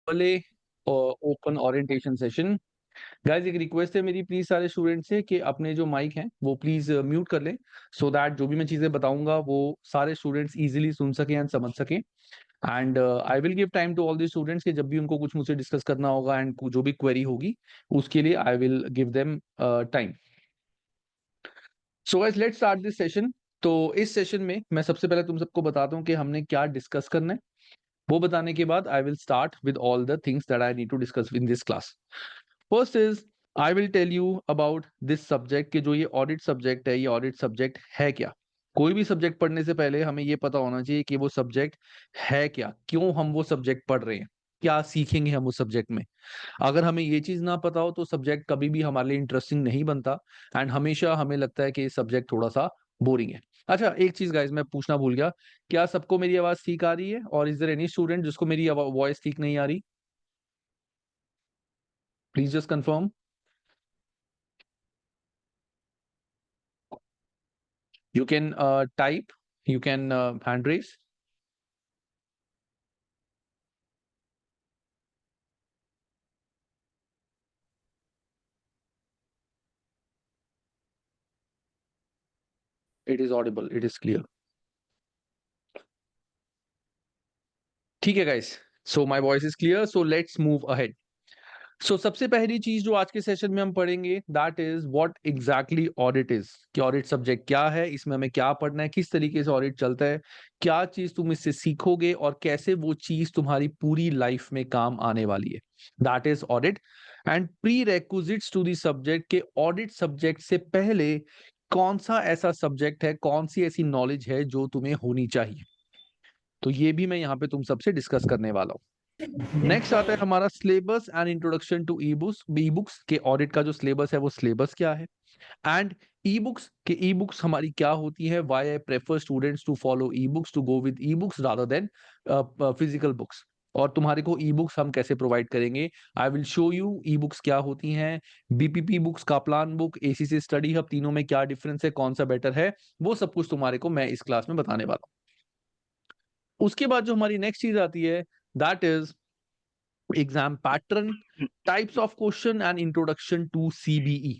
वाले open orientation session. Guys एक request है मेरी प्लीज सारे स्टूडेंट से कि अपने जो माइक हैं वो प्लीज म्यूट कर लें, सो दैट जो भी मैं चीजें बताऊंगा वो सारे स्टूडेंट्स इजीली सुन सकें एंड समझ सकें। And I will give time to all the students कि जब भी उनको कुछ मुझसे डिस्कस करना होगा एंड जो भी क्वेरी होगी उसके लिए I will give them time. So guys let's start this session. तो इस सेशन में मैं सबसे पहले तुम सबको बताता हूँ कि हमने क्या डिस्कस करना है। वो बताने के बाद I will start with all the things that I need to discuss in this class. First is I will tell you about this subject कि जो ये ऑडिट सब्जेक्ट है, ये ऑडिट सब्जेक्ट है क्या। कोई भी सब्जेक्ट पढ़ने से पहले हमें ये पता होना चाहिए कि वो सब्जेक्ट है क्या, क्यों हम वो सब्जेक्ट पढ़ रहे हैं, क्या सीखेंगे हम उस सब्जेक्ट में। अगर हमें ये चीज ना पता हो तो सब्जेक्ट कभी भी हमारे लिए इंटरेस्टिंग नहीं बनता एंड हमेशा हमें लगता है कि ये सब्जेक्ट थोड़ा सा बोरिंग है। अच्छा एक चीज गाइस मैं पूछना भूल गया, क्या सबको मेरी आवाज ठीक आ रही है और इज देयर एनी स्टूडेंट जिसको मेरी वॉइस ठीक नहीं आ रही? Please just confirm. You can type, you can hand raise. It is audible, it is clear. ठीक है guys, so my voice is clear, so let's move ahead. So सबसे पहली चीज जो आज के सेशन में हम पढ़ेंगे that is what exactly audit is, कि ऑडिट सब्जेक्ट क्या है, इसमें हमें क्या पढ़ना है, किस तरीके से ऑडिट चलता है, क्या चीज तुम इससे सीखोगे और कैसे वो चीज तुम्हारी पूरी लाइफ में काम आने वाली है। That is audit and prerequisites to the subject के ऑडिट सब्जेक्ट से पहले कौन सा ऐसा सब्जेक्ट है, कौन सी ऐसी नॉलेज है जो तुम्हें होनी चाहिए। तो ये भी मैं यहाँ पे तुम सबसे डिस्कस करने वाला हूँ। नेक्स्ट आता है हमारा syllabus and introduction to e books के ऑडिट का जो सिलेबस है वो सिलेबस क्या है, एंड ई बुक्स के ई बुक्स हमारी क्या होती है, why I prefer students to follow e books to go with e books rather than physical books. और तुम्हारे को ई बुक्स हम कैसे प्रोवाइड करेंगे, I will show you e books क्या होती हैं, BPP books, Kaplan book, ACC study hub, तीनों में क्या डिफरेंस है, कौन सा बेटर है, वो सब कुछ तुम्हारे को मैं इस क्लास में बताने वाला हूँ। उसके बाद जो हमारी नेक्स्ट चीज आती है that is exam pattern, types of question and introduction to CBE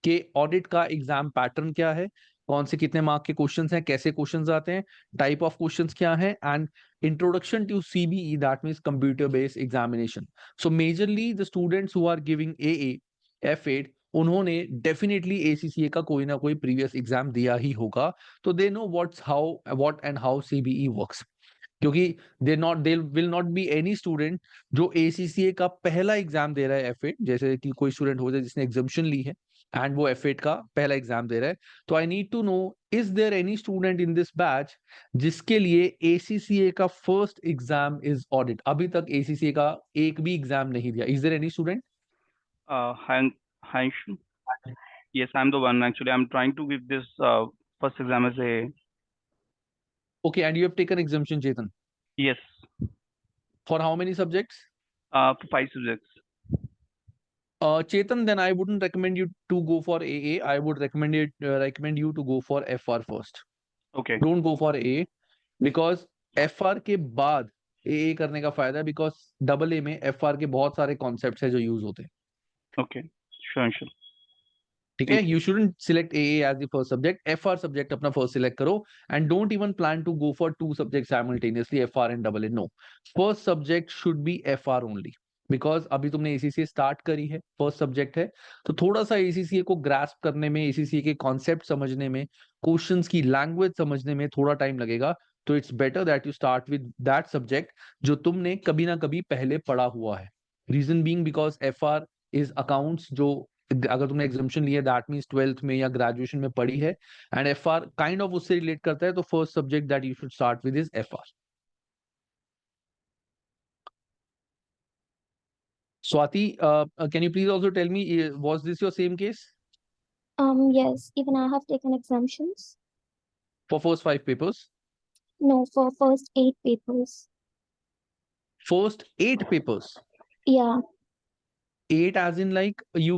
के ऑडिट का एग्जाम पैटर्न क्या है, कौन से कितने मार्क के क्वेश्चंस हैं, कैसे क्वेश्चंस आते हैं, टाइप ऑफ क्वेश्चंस क्या है, and introduction to CBE that means computer based examination. So majorly the students who are giving AA F8 उन्होंने डेफिनेटली एसीसीए का कोई ना कोई प्रीवियस एग्जाम दिया ही होगा, तो they know what and how CBE works. क्योंकि they will not be any student जो एसीसीए का पहला एग्जाम दे रहा है F8, जैसे कि कोई स्टूडेंट हो जाए जिसने एग्जामिशन ली है एंड वो F8 का पहला एग्जाम दे रहा है। तो I need to know is there any student in this batch जिसके लिए एसीसीए का फर्स्ट एग्जाम इज ऑडिट। अभी तक एसीसीए का एक भी एग्जाम नहीं दिया, is there any student? Hi, hi. Yes, I'm the one. Actually, I'm trying to give this first exam as a okay and you have taken examination Chetan? yes, for how many subjects? for 5 subjects. Chetan, then I wouldn't recommend you to go for AA. I would recommend you to go for FR first. Okay, Don't go for AA because FR के बाद AA करने का फायदा है, because double A में FR के बहुत सारे कॉन्सेप्ट्स है जो यूज होते हैं। okay, sure, sure. ठीक है, Thank you. You shouldn't select AA as the first subject, FR subject अपना फर्स्ट सिलेक्ट करो and don't even plan to go for two subject simultaneously, FR and double A. No, first subject should be FR only, because अभी तुमने ACCA start करी है, first subject है, तो थोड़ा सा एसीसीए को ग्रास्प करने में, एसीसीए के कॉन्सेप्ट समझने में, क्वेश्चंस की लैंग्वेज समझने में थोड़ा टाइम लगेगा। तो it's better that you start with that subject जो तुमने कभी ना कभी पहले पढ़ा हुआ है। Reason being because FR is accounts, जो अगर तुमने एग्जामिशन लिया दैट मींस 12th में या ग्रेजुएशन में पढ़ी है, एंड FR काइंड ऑफ उससे रिलेट करता है, तो first subject that you should start with is FR। Swati, can you please also tell me, was this your same case Yes, even I have taken exemptions. for first 5 papers? No, for first 8 papers. First 8 papers? Yeah, 8 as in like you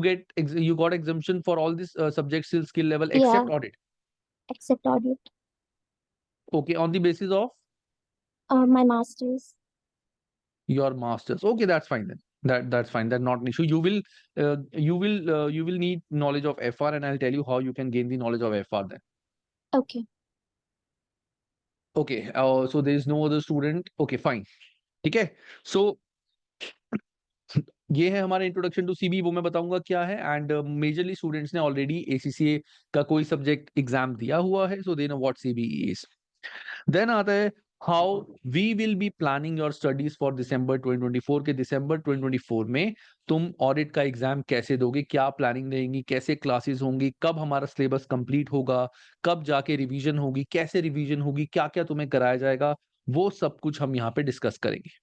got exemption for all these subjects till skill level yeah, except audit. except audit. Okay, on the basis of? My master's. your masters. Okay, that's fine then. That's fine. That's not an issue. You will need knowledge of FR, and I'll tell you how you can gain the knowledge of FR then. Okay. Okay. So there is no other student. Okay, fine. ठीक है. So ये है हमारा introduction to CB, वो मैं बताऊंगा क्या है. एंड मेजरली स्टूडेंट्स ने ऑलरेडी एसीसीए का कोई सब्जेक्ट एग्जाम दिया हुआ है, so they know what CB is. Then आता है how we will be planning your studies for December 2024 के. दिसंबर 2024 में तुम ऑडिट का एग्जाम कैसे दोगे, क्या प्लानिंग रहेगी, कैसे क्लासेस होंगी, कब हमारा सिलेबस कंप्लीट होगा, कब जाके रिवीजन होगी, कैसे रिवीजन होगी, क्या क्या तुम्हें कराया जाएगा, वो सब कुछ हम यहाँ पे डिस्कस करेंगे.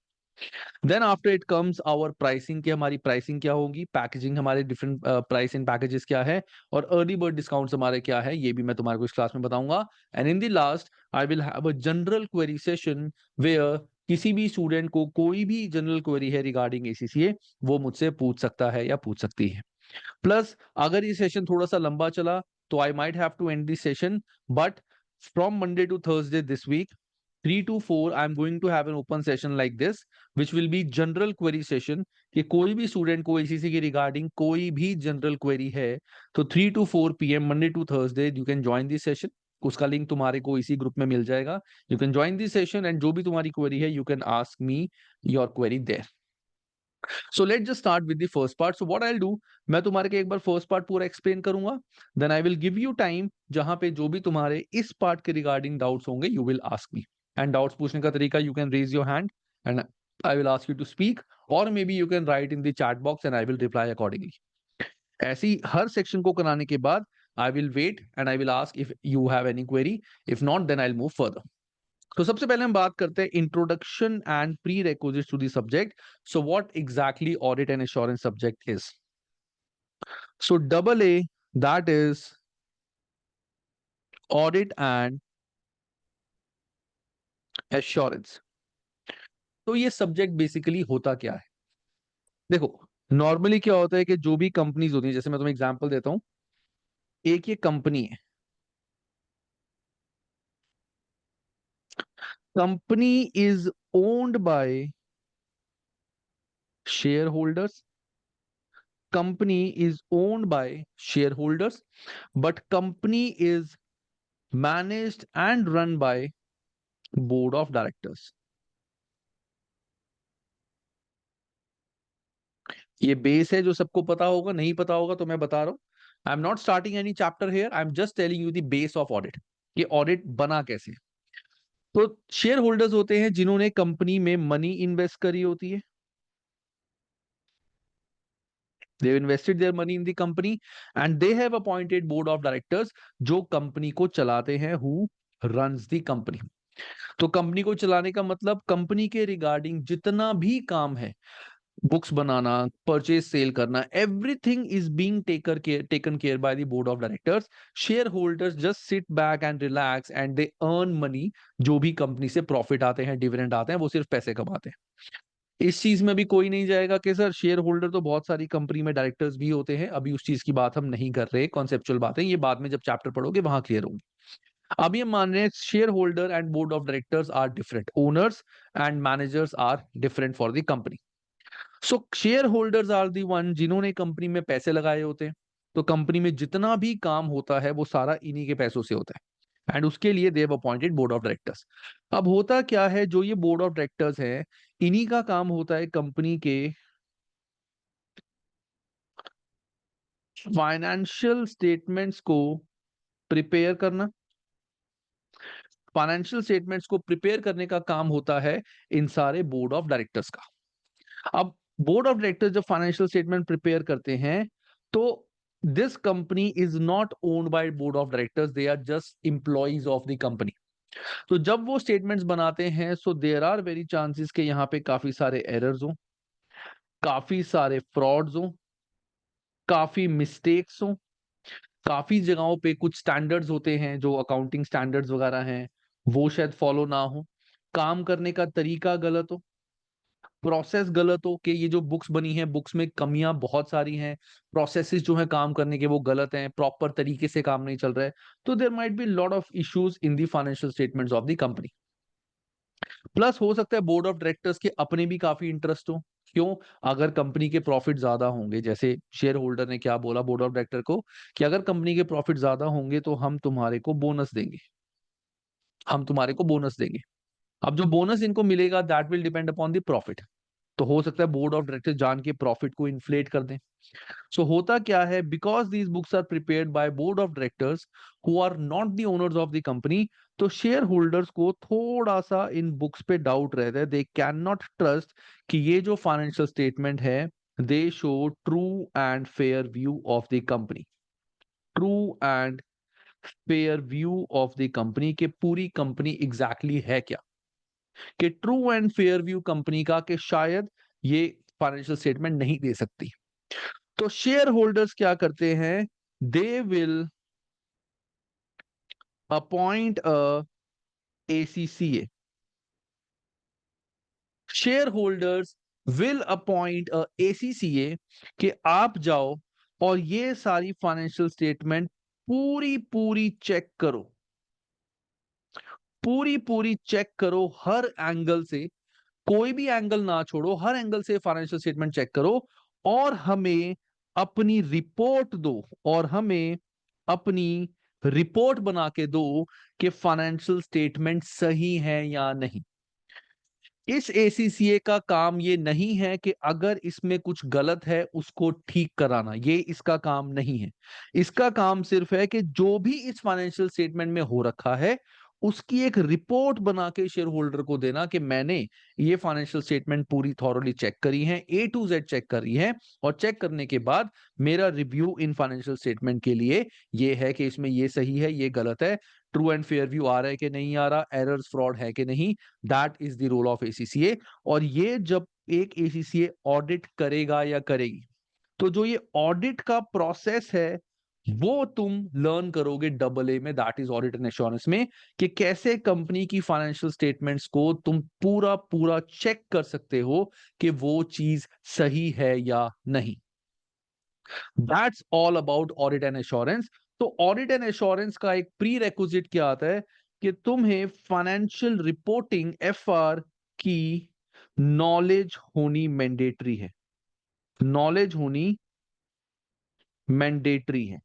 Then after it comes our pricing, की हमारी प्राइसिंग क्या होगी, पैकेजिंग हमारे डिफरेंट प्राइस एंड पैकेजेस क्या है, और अर्ली बर्ड डिस्काउंट्स हमारे क्या है, ये भी मैं तुम्हारे को इस क्लास में बताऊंगा. And in the last I will have a general query session where किसी भी स्टूडेंट को कोई भी जनरल क्वेरी है रिगार्डिंग एसीसीए वो मुझसे पूछ सकता है या पूछ सकती है. प्लस अगर ये सेशन थोड़ा सा लंबा चला तो I might have to end this session, but from Monday to Thursday this week 3 to 4 I am going to have an open session like this which will be general query session. कि कोई भी student को ACC के regarding कोई भी general query है तो 3 to 4 PM Monday to Thursday you can join this session. उसका लिंक तुम्हारे को इसी ग्रुप में मिल जाएगा. You can join this session and जो भी तुम्हारी क्वेरी है you can ask me your query there. So let's just start with the first part. So what I'll do, मैं तुम्हारे के एक बार फर्स्ट पार्ट पूरा एक्सप्लेन करूंगा, then I will give you time जहां पे जो भी तुम्हारे इस पार्ट के रिगार्डिंग डाउट्स होंगे you will ask me. And doubts पूछने का तरीका, you can raise your hand and I will ask you to speak, और maybe you can write in the chat box and I will reply accordingly. ऐसी हर section को कराने के बाद I will wait and I will ask if you have any query, if not then I will move further. तो सबसे पहले हम बात करते हैं introduction and prerequisites to the subject. So what exactly audit and assurance subject is. So double A, that is audit and assurance. तो ये subject basically होता क्या है. देखो नॉर्मली क्या होता है कि जो भी कंपनीज होती है, जैसे मैं तुम्हें एग्जांपल देता हूं, एक ये कंपनी है, company is owned by share holders. Company is owned by shareholders, but company is managed and run by board of directors. ये बेस है जो सबको पता होगा, नहीं पता होगा तो मैं बता रहा हूं. I am not starting any chapter here, I am just telling you the base of audit. ये ऑडिट बना कैसे. तो शेयर होल्डर्स होते हैं जिन्होंने कंपनी में मनी इन्वेस्ट करी होती है. They have invested their money in the company and they have appointed board of directors जो कंपनी को चलाते हैं, who runs the company. तो कंपनी को चलाने का मतलब कंपनी के रिगार्डिंग जितना भी काम है, बुक्स बनाना, परचेज सेल करना, everything is being taken care by the board of directors. Share holders just sit back and relax and they earn money. जो भी कंपनी से प्रॉफिट आते हैं, डिविडेंड आते हैं, वो सिर्फ पैसे कमाते हैं. इस चीज में भी कोई नहीं जाएगा कि सर शेयर होल्डर तो बहुत सारी कंपनी में डायरेक्टर्स भी होते हैं. अभी उस चीज की बात हम नहीं कर रहे, कॉन्सेप्चुअल बात है, ये बाद में जब चैप्टर पढ़ोगे वहां क्लियर होगी. अभी हम मान रहे हैं shareholder and board of directors are different, owners and managers are different for the company. So shareholders are the one जिन्होंने कंपनी में पैसे लगाए होते हैं. तो कंपनी में जितना भी काम होता है वो सारा इन्हीं के पैसों से होता है, एंड उसके लिए they have appointed board of directors. अब होता क्या है, जो ये बोर्ड ऑफ डायरेक्टर्स है इन्हीं का काम होता है कंपनी के फाइनेंशियल स्टेटमेंट्स को प्रिपेयर करना. फाइनेंशियल स्टेटमेंट्स को प्रिपेयर करने का काम होता है इन सारे बोर्ड ऑफ डायरेक्टर्स का. अब बोर्ड ऑफ डायरेक्टर्स जब फाइनेंशियल स्टेटमेंट प्रिपेयर करते हैं तो this company is not owned by board of directors, they are just employees of the company. तो जब वो स्टेटमेंट्स बनाते हैं so there are very chances के यहाँ पे काफी सारे एरर्स हो, काफी सारे फ्रॉड्स हो, काफी मिस्टेक्स हो, काफी जगहों पे कुछ स्टैंडर्ड्स होते हैं जो अकाउंटिंग स्टैंडर्ड्स वगैरह हैं वो शायद फॉलो ना हो, काम करने का तरीका गलत हो, प्रोसेस गलत हो कि ये जो बुक्स बनी है बुक्स में कमियां बहुत सारी हैं, प्रोसेसेस जो है काम करने के वो गलत हैं, प्रॉपर तरीके से काम नहीं चल रहा है. तो there might be lot of issues in the financial statements of the company. Plus हो सकता है बोर्ड ऑफ डायरेक्टर्स के अपने भी काफी इंटरेस्ट हो। क्यों? अगर कंपनी के प्रॉफिट ज्यादा होंगे, जैसे शेयर होल्डर ने क्या बोला बोर्ड ऑफ डायरेक्टर को कि अगर कंपनी के प्रॉफिट ज्यादा होंगे तो हम तुम्हारे को बोनस देंगे, हम तुम्हारे को बोनस देंगे। अब जो बोनस इनको मिलेगा that will depend upon the profit. तो हो सकता है बोर्ड ऑफ डायरेक्टर जान के प्रॉफिट को इन्फ्लेट कर दें। सो होता क्या है, because these books are prepared by board of directors who are not the owners of the company, तो शेयर होल्डर्स को थोड़ा सा इन बुक्स पे डाउट रहता है। दे कैन नॉट ट्रस्ट कि ये जो फाइनेंशियल स्टेटमेंट है दे show true and fair view of the company, true and fair view of the company, के पूरी कंपनी एग्जैक्टली है क्या, कि true and fair view company का कि शायद ये फाइनेंशियल स्टेटमेंट नहीं दे सकती। तो शेयर होल्डर्स क्या करते हैं, they will appoint a ACCA, shareholders will appoint a ACCA कि आप जाओ और ये सारी फाइनेंशियल स्टेटमेंट पूरी पूरी चेक करो, पूरी पूरी चेक करो हर एंगल से, कोई भी एंगल ना छोड़ो, हर एंगल से फाइनेंशियल स्टेटमेंट चेक करो और हमें अपनी रिपोर्ट दो, और हमें अपनी रिपोर्ट बना के दो कि फाइनेंशियल स्टेटमेंट सही है या नहीं। इस ACCA का काम ये नहीं है कि अगर इसमें कुछ गलत है उसको ठीक कराना, ये इसका काम नहीं है। इसका काम सिर्फ है कि जो भी इस फाइनेंशियल स्टेटमेंट में हो रखा है उसकी एक रिपोर्ट बना के शेयर होल्डर को देना कि मैंने ये फाइनेंशियल स्टेटमेंट पूरी थॉरोली चेक करी है, A to Z चेक करी है, और चेक करने के बाद मेरा रिव्यू इन फाइनेंशियल स्टेटमेंट के लिए ये है कि इसमें ये सही है, ये गलत है, ट्रू एंड फेयर व्यू आ रहा है कि नहीं आ रहा, एरर्स फ्रॉड है कि नहीं। That is the role of ACCA। और ये जब एक ACCA ऑडिट करेगा या करेगी, तो जो ये ऑडिट का प्रोसेस है वो तुम लर्न करोगे AA में, that is audit and assurance में, कि कैसे कंपनी की फाइनेंशियल स्टेटमेंट्स को तुम पूरा पूरा चेक कर सकते हो कि वो चीज सही है या नहीं। That's all about audit and assurance. तो ऑडिट एंड एश्योरेंस का एक प्री रेक्विजिट क्या आता है कि तुम्हें फाइनेंशियल रिपोर्टिंग FR की नॉलेज होनी मैंडेटरी है, नॉलेज होनी मैंडेटरी है।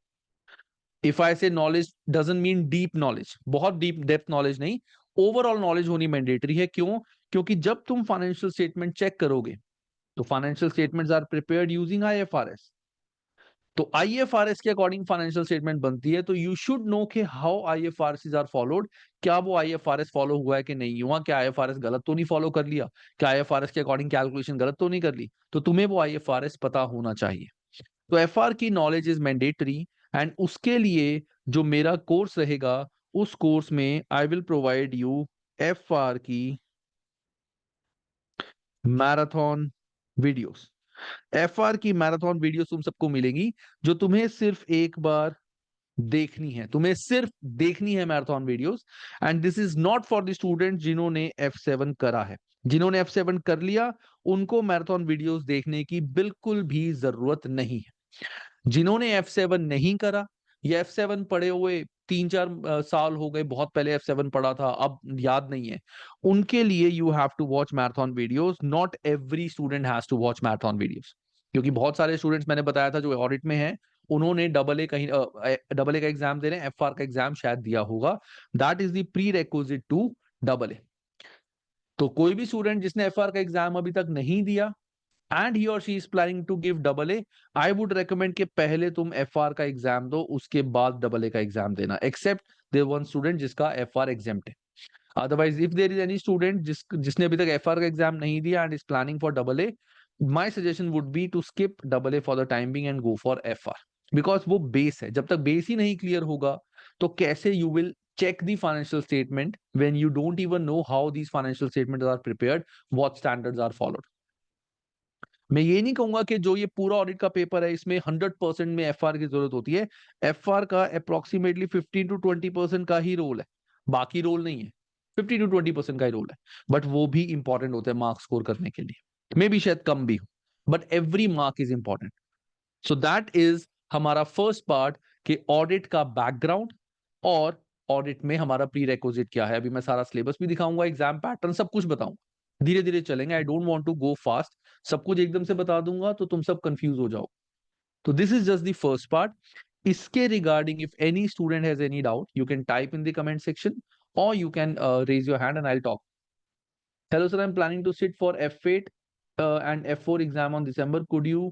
इफ आई से knowledge doesn't mean deep knowledge, बहुत डीप डेप्थ नॉलेज नहीं, ओवरऑल नॉलेज होनी मैंडेटरी है। क्यों? क्योंकि जब तुम फाइनेंशियल स्टेटमेंट चेक करोगे तो financial statements are prepared using IFRS। तो IFRS के अकॉर्डिंग फाइनेंशियल स्टेटमेंट बनती है, तो यू शुड नो कि हाउ IFRS आर फॉलोड, क्या वो IFRS फॉलो हुआ है कि नहीं हुआ, क्या IFRS गलत तो नहीं फॉलो कर लिया, क्या IFRS के अकॉर्डिंग कैलकुलेशन गलत तो नहीं कर ली। तो तुम्हें वो IFRS पता होना चाहिए। तो FR की नॉलेज इज मैंडेटरी, एंड उसके लिए जो मेरा कोर्स रहेगा उस कोर्स में I will provide you FR की मैराथन वीडियोस। FR की मैराथन वीडियोस तुम सबको मिलेंगी, जो तुम्हें सिर्फ एक बार देखनी है, तुम्हें सिर्फ देखनी है marathon videos. And this is not for the student जिन्होंने F7 करा है। जिन्होंने F7 कर लिया उनको मैराथन वीडियोस देखने की बिल्कुल भी जरूरत नहीं है। जिन्होंने F7 नहीं करा या F7 पढ़े हुए 3-4 साल हो गए, बहुत पहले F7 पढ़ा था अब याद नहीं है, उनके लिए you have to watch marathon videos. Not every student has to watch marathon videos, क्योंकि बहुत सारे स्टूडेंट्स मैंने बताया था जो ऑडिट में है, उन्होंने AA कहीं AA का एग्जाम दे रहे हैं, FR का एग्जाम शायद दिया होगा। That is the prerequisite to AA। तो कोई भी स्टूडेंट जिसने FR का एग्जाम अभी तक नहीं दिया and he or she is planning to give AA, I would recommend कि पहले तुम FR का एग्जाम दो, उसके बाद AA का एग्जाम देना, except there one student जिसका FR exempt है। Otherwise, if there is any student जिसने अभी तक FR का एग्जाम नहीं दिया and is planning for AA, my suggestion would be to skip AA for the time being and go for FR, because वो base है। जब तक बेस ही नहीं क्लियर होगा तो कैसे you will check the financial statement when you don't even know how these financial statements are prepared, what standards are followed। मैं ये नहीं कहूंगा कि जो ये पूरा ऑडिट का पेपर है इसमें 100% में FR की जरूरत होती है। FR का अप्रोक्सीमेटली 15 to 20% का ही रोल है, बाकी रोल नहीं है। 15 to 20% का ही रोल है, बट वो भी इंपॉर्टेंट होता है मार्क्स स्कोर करने के लिए। मे बी शायद कम भी हो, but every mark is important. So that is हमारा फर्स्ट पार्ट, कि ऑडिट का बैकग्राउंड और ऑडिट में हमारा प्री रेक्विजिट क्या है। अभी मैं सारा सिलेबस भी दिखाऊंगा, एग्जाम पैटर्न सब कुछ बताऊंगा, धीरे धीरे चलेंगे। I don't want to go fast, सब कुछ एकदम से बता दूंगा तो तुम सब कंफ्यूज हो जाओ। तो this is just the first part. इसके regarding if any student has any doubt you can type in the comment section or you can raise your hand and I'll talk. Hello sir, I'm planning to sit for F8 and F4 exam on December. Could you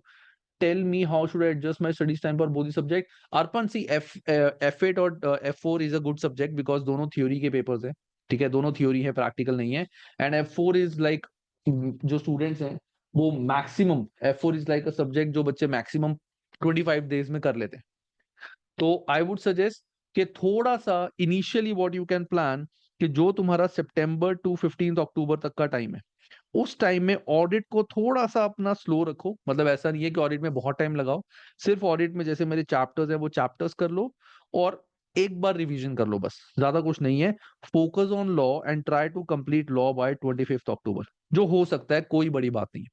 tell me how should I adjust my studies time for both the subject? Arpan, see F8 और F4 is a good subject because दोनों theory के papers हैं, ठीक है, दोनों theory है, practical नहीं है। And F4 is like जो students हैं वो maximum, F4 is like a subject जो बच्चे maximum 25 days में कर लेते हैं। तो आई वुड सजेस्ट कि थोड़ा सा initially what you can plan कि जो तुम्हारा सितंबर टू 15 अक्टूबर तक का टाइम है उस टाइम में ऑडिट को थोड़ा सा अपना स्लो रखो। मतलब ऐसा नहीं है कि ऑडिट में बहुत टाइम लगाओ, सिर्फ ऑडिट में जैसे मेरे चैप्टर्स है वो चैप्टर्स कर लो और एक बार रिवीजन कर लो, बस ज्यादा कुछ नहीं है। Focus on law and try to complete law by 25 October, जो हो सकता है, कोई बड़ी बात नहीं है।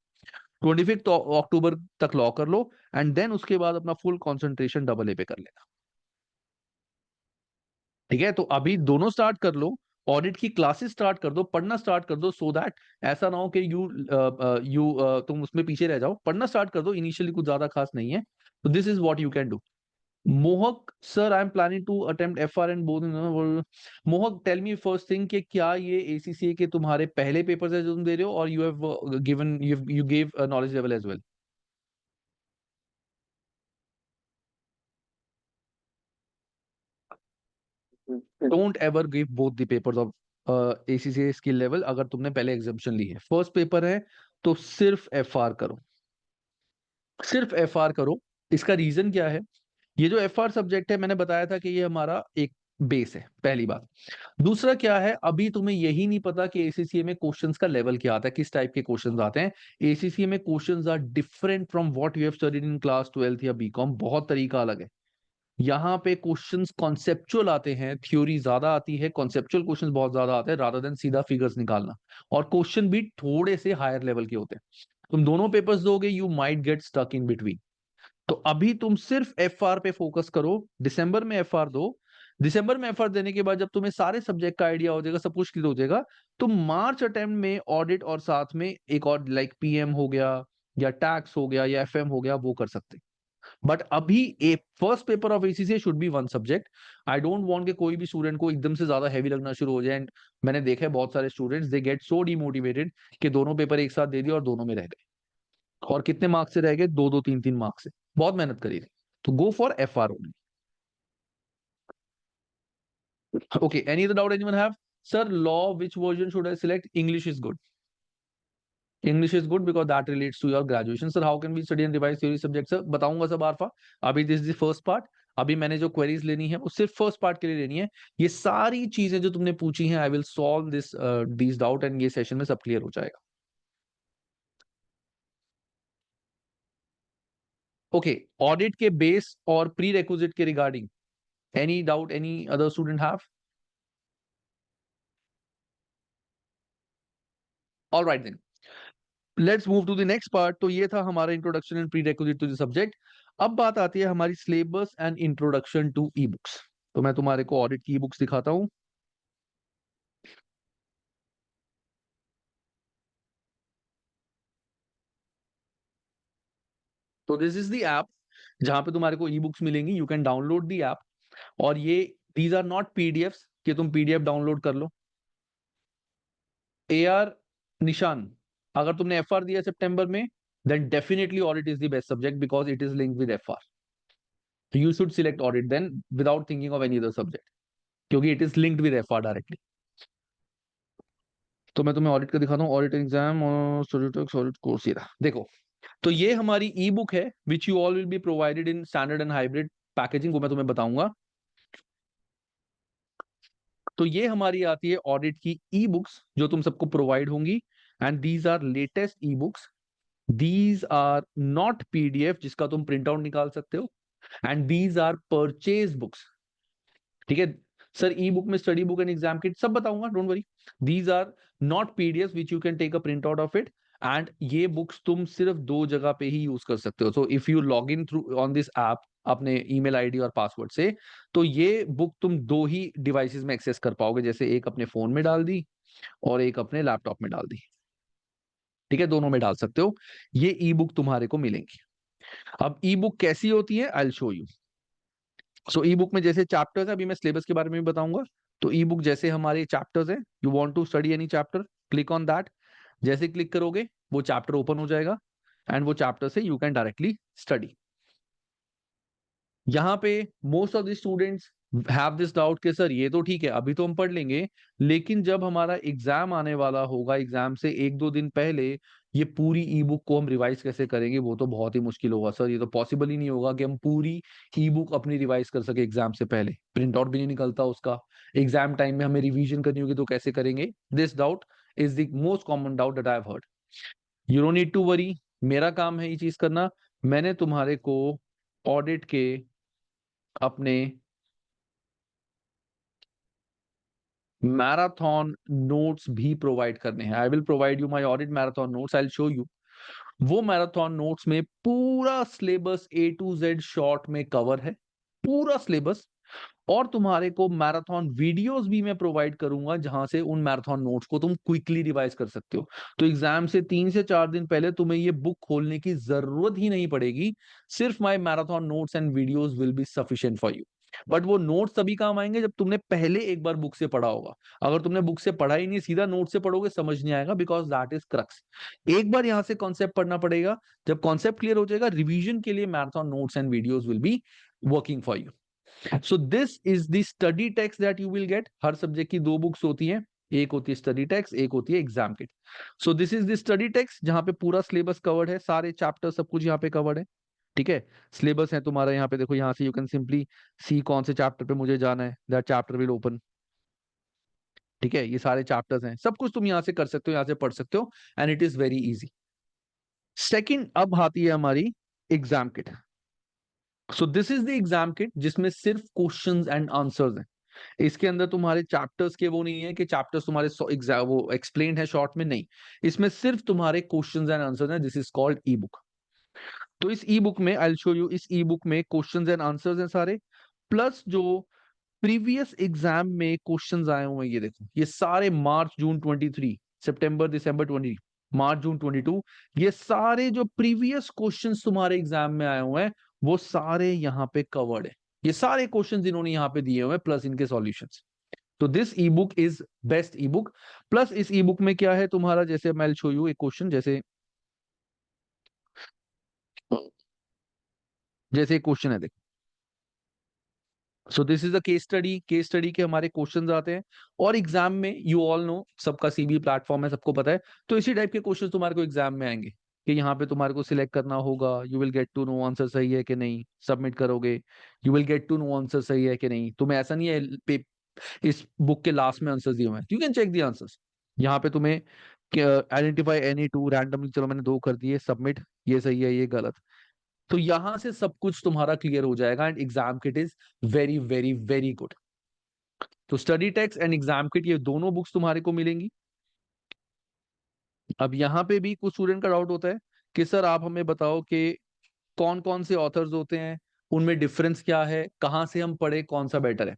25 अक्टूबर तक लॉ कर लो एंड देन उसके बाद अपना फुल कॉन्सेंट्रेशन डबल ए पे कर लेना, ठीक है। तो अभी दोनों स्टार्ट कर लो, ऑडिट की क्लासेस स्टार्ट कर दो, पढ़ना स्टार्ट कर दो, सो दैट ऐसा ना हो कि तुम उसमें पीछे रह जाओ। पढ़ना स्टार्ट कर दो, इनिशियली कुछ ज्यादा खास नहीं है। तो this is what you can do. Mohak sir, I am planning to attempt FR and both. Mohak, tell me first thing कि क्या ये एसीसीए के तुम्हारे पहले पेपर्स है जो तुम दे रहे हो और you have given you give knowledge level as well? Don't ever give both the papers of ACCA skill level. अगर तुमने पहले एग्जाम्पशन ली है, फर्स्ट पेपर है तो सिर्फ एफआर करो, सिर्फ एफआर करो। इसका रीजन क्या है? ये जो एफआर सब्जेक्ट है मैंने बताया था कि ये हमारा एक बेस है, पहली बात। दूसरा क्या है, अभी तुम्हें यही नहीं पता कि एसीसीए में क्वेश्चंस का लेवल क्या आता है, किस टाइप के क्वेश्चंस आते हैं। एसीसीए में questions are different from what you have studied in class 12 या बीकॉम, बहुत तरीका अलग है। यहाँ पे क्वेश्चंस कॉन्सेप्चुअल आते हैं, थ्योरी ज्यादा आती है, कॉन्सेप्चुअल क्वेश्चंस बहुत ज्यादा आते हैं रादर देन सीधा फिगर्स निकालना। और क्वेश्चन भी थोड़े से हायर लेवल के होते हैं। तुम दोनों पेपर्स दोगे you might get stuck in between. तो अभी तुम सिर्फ एफआर पे फोकस करो, दिसंबर में एफआर दो। दिसंबर में एफआर देने के बाद जब तुम्हें सारे सब्जेक्ट का आइडिया हो जाएगा, सब कुछ क्लियर हो जाएगा, तो मार्च अटेम्प्ट में ऑडिट और साथ में एक और लाइक पीएम हो गया या टैक्स हो गया या एफएम हो गया, वो कर सकते। बट अभी a first paper of ACCA should be one subject. I don't want कि कोई भी स्टूडेंट को एकदम से ज्यादा हैवी लगना शुरू हो जाए। एंड मैंने देखा है बहुत सारे students they get so demotivated कि दोनों पेपर एक साथ दे दिए और दोनों में रह गए। और कितने मार्क्स से रह गए? 2-2 3-3 मार्क्स से। बहुत मेहनत करी थी। तो go for FR only. Okay, any other doubt anyone have? Sir, law which version should I select? English is good. English is good because that relates to your graduation. Sir, how can we study and revise theory subject? Sir बताऊंगा सब आरफा। अभी this is the first part. अभी मैंने जो queries लेनी है वो सिर्फ फर्स्ट पार्ट के लिए लेनी है। ये सारी चीजें जो तुमने पूछी हैं I will solve this doubt and ये सेशन में सब क्लियर हो जाएगा। ओके, ऑडिट के बेस और प्री रेक्विजिट के regarding any doubt any other student have? All right then, let's move to the next part. तो ये था हमारा introduction and prerequisite to the subject. अब बात आती है हमारी syllabus and introduction to e books. तो मैं तुम्हारे को ऑडिट की ई बुक्स दिखाता हूं। तो दिस इज द ऐप जहां पे तुम्हारे को ई बुक्स मिलेंगी। You can download the app. और ये दीज आर नॉट पीडीएफ्स कि तुम पीडीएफ डाउनलोड कर लो। ए आर निशान, अगर तुमने एफआर दिया सितंबर में then definitely audit is the best subject because it is linked with FR. You should select audit then without thinking of any other subject, क्योंकि it is linked with FR directly. तो मैं तुम्हें audit का दिखाता हूँ, audit exam और audit course. ये देखो, तो ये हमारी ई बुक है which you all will be provided in standard and hybrid packaging, वो मैं तुम्हें बताऊंगा। तो ये हमारी आती है ऑडिट की ई बुक्स जो तुम सबको प्रोवाइड होंगी। And these are latest e books, these are not PDF जिसका तुम प्रिंट आउट निकाल सकते हो। And these are purchase books, ठीक है। सर ई बुक में study book and exam kit सब बताऊंगा, don't worry. These are not PDF which you can take a print out of it. And ये books तुम सिर्फ 2 जगह पे ही यूज कर सकते हो। So if you log in through on this app अपने ईमेल आईडी और पासवर्ड से। तो ये बुक तुम 2 ही डिवाइसेस में एक्सेस कर पाओगे, जैसे एक अपने फोन में डाल दी और एक अपने लैपटॉप में डाल दी। ठीक है, दोनों में डाल सकते हो। ये ई बुक तुम्हारे को मिलेंगी। अब ई बुक कैसी होती है, I will show you. So E book में जैसे चैप्टर्स है, अभी मैं सिलेबस के बारे में भी बताऊंगा। तो ई बुक जैसे हमारे चैप्टर्स है, you want to study any chapter, click on that. जैसे क्लिक करोगे वो चैप्टर ओपन हो जाएगा एंड वो चैप्टर से यू कैन डायरेक्टली स्टडी। यहाँ पे most of the students have this doubt कि सर ये तो ठीक है, अभी तो हम पढ़ लेंगे, लेकिन जब हमारा एग्जाम आने वाला होगा, एग्जाम से 1-2 दिन पहले ये पूरी ई बुक को हम रिवाइज कैसे करेंगे, वो तो बहुत ही मुश्किल होगा सर। ये तो पॉसिबल ही नहीं होगा कि हम पूरी ई बुक अपनी रिवाइज कर सके एग्जाम से पहले, प्रिंट आउट भी नहीं निकलता उसका। एग्जाम टाइम में हमें रिवीजन करनी होगी तो कैसे करेंगे। This doubt is the most common doubt that I have heard. You don't need to worry, मेरा काम है ये चीज करना। मैंने तुम्हारे को ऑडिट के अपने मैराथन नोट्स भी प्रोवाइड करने हैं। I will provide you my audit marathon notes, I will show you. वो मैराथन नोट्स में पूरा syllabus A to Z short में कवर है, पूरा सिलेबस। और तुम्हारे को मैराथन वीडियोस भी मैं प्रोवाइड करूंगा, जहां से उन मैराथन नोट्स को तुम क्विकली रिवाइज कर सकते हो। तो एग्जाम से 3 से 4 दिन पहले तुम्हें ये बुक खोलने की जरूरत ही नहीं पड़ेगी। सिर्फ my marathon notes and videos will be sufficient for you. But वो नोट्स तभी काम आएंगे जब तुमने पहले एक बार बुक से पढ़ा होगा। अगर तुमने बुक से पढ़ा ही नहीं, सीधा नोट से पढ़ोगे, समझ नहीं आएगा, बिकॉज दैट इज क्रक्स। एक बार यहां से कॉन्सेप्ट पढ़ना पड़ेगा। जब कॉन्सेप्ट क्लियर हो जाएगा, रिवीजन के लिए marathon notes and videos will be working for you. So this is the study text that you will gate. Her subject की 2 बुक्स होती हैं, एक होती है स्टडी टेक्स्ट, एक होती है exam kit. So this is the study text, जहां पे पूरा सिलेबस कवर्ड है, सारे चैप्टर सब कुछ यहाँ पे कवर्ड है। ठीक है, सिलेबस है तुम्हारा यहाँ पे, देखो यहाँ से यू कैन सिंपली सी कौन से चैप्टर पे मुझे जाना है, दैट चैप्टर विल ओपन। ठीक है, ये सारे चैप्टर्स हैं, सब कुछ तुम यहाँ से कर सकते हो, यहाँ से पढ़ सकते हो, and it is very easy. Second, अब आती है हमारी exam kit. So this is the exam kit, जिसमें सिर्फ क्वेश्चंस एंड आंसर्स हैं। इसके अंदर तुम्हारे चैप्टर्स के वो नहीं है कि चैप्टर्स तुम्हारे वो एक्सप्लेन्ड है शॉर्ट में, नहीं। इसमें सिर्फ तुम्हारे क्वेश्चंस एंड आंसर्स हैं। This is called E book. तो इस ई बुक में आई विल शो यू, इस ई बुक में क्वेश्चंस एंड आंसर्स हैं सारे, प्लस जो प्रीवियस एग्जाम में क्वेश्चंस आए हुए हैं, ये देखो, ये सारे मार्च जून 23, सितंबर दिसंबर 20, मार्च जून 22, ये सारे जो प्रीवियस क्वेश्चंस तुम्हारे एग्जाम में आए हुए हैं, वो सारे यहाँ पे कवर्ड है। ये सारे क्वेश्चंस इन्होंने यहाँ पे दिए हुए हैं, प्लस इनके सॉल्यूशंस। तो this E book is best E book. Plus इस ई बुक में क्या है तुम्हारा, जैसे मैं शो यू एक क्वेश्चन, जैसे जैसे एक क्वेश्चन है, देखो। सो this is a case study. Case study के हमारे क्वेश्चंस आते हैं, और एग्जाम में यू ऑल नो, सबका सीबी प्लेटफॉर्म है, सबको पता है। तो इसी टाइप के क्वेश्चंस तुम्हारे को एग्जाम में आएंगे, कि यहाँ पे तुम्हारे को सिलेक्ट करना होगा, you will get to know answer सही है कि नहीं, सबमिट करोगे, you will get to know answer सही है कि नहीं। तुम्हें ऐसा नहीं है इस बुक के लास्ट में आंसर्स दिए हुए हैं, you can check the answers. यहाँ पे तुम्हें आइडेंटिफाई एनी 2 रैंडमली, चलो मैंने 2 कर दिए, सबमिट, ये सही है ये गलत। तो यहां से सब कुछ तुम्हारा क्लियर हो जाएगा, and exam kit is very very very good. तो study text and exam kit, ये दोनों बुक्स तुम्हारे को मिलेंगी। अब यहाँ पे भी कुछ स्टूडेंट का डाउट होता है कि सर आप हमें बताओ कि कौन कौन से ऑथर्स होते हैं, उनमें डिफरेंस क्या है, कहां से हम पढ़े, कौन सा बेटर है।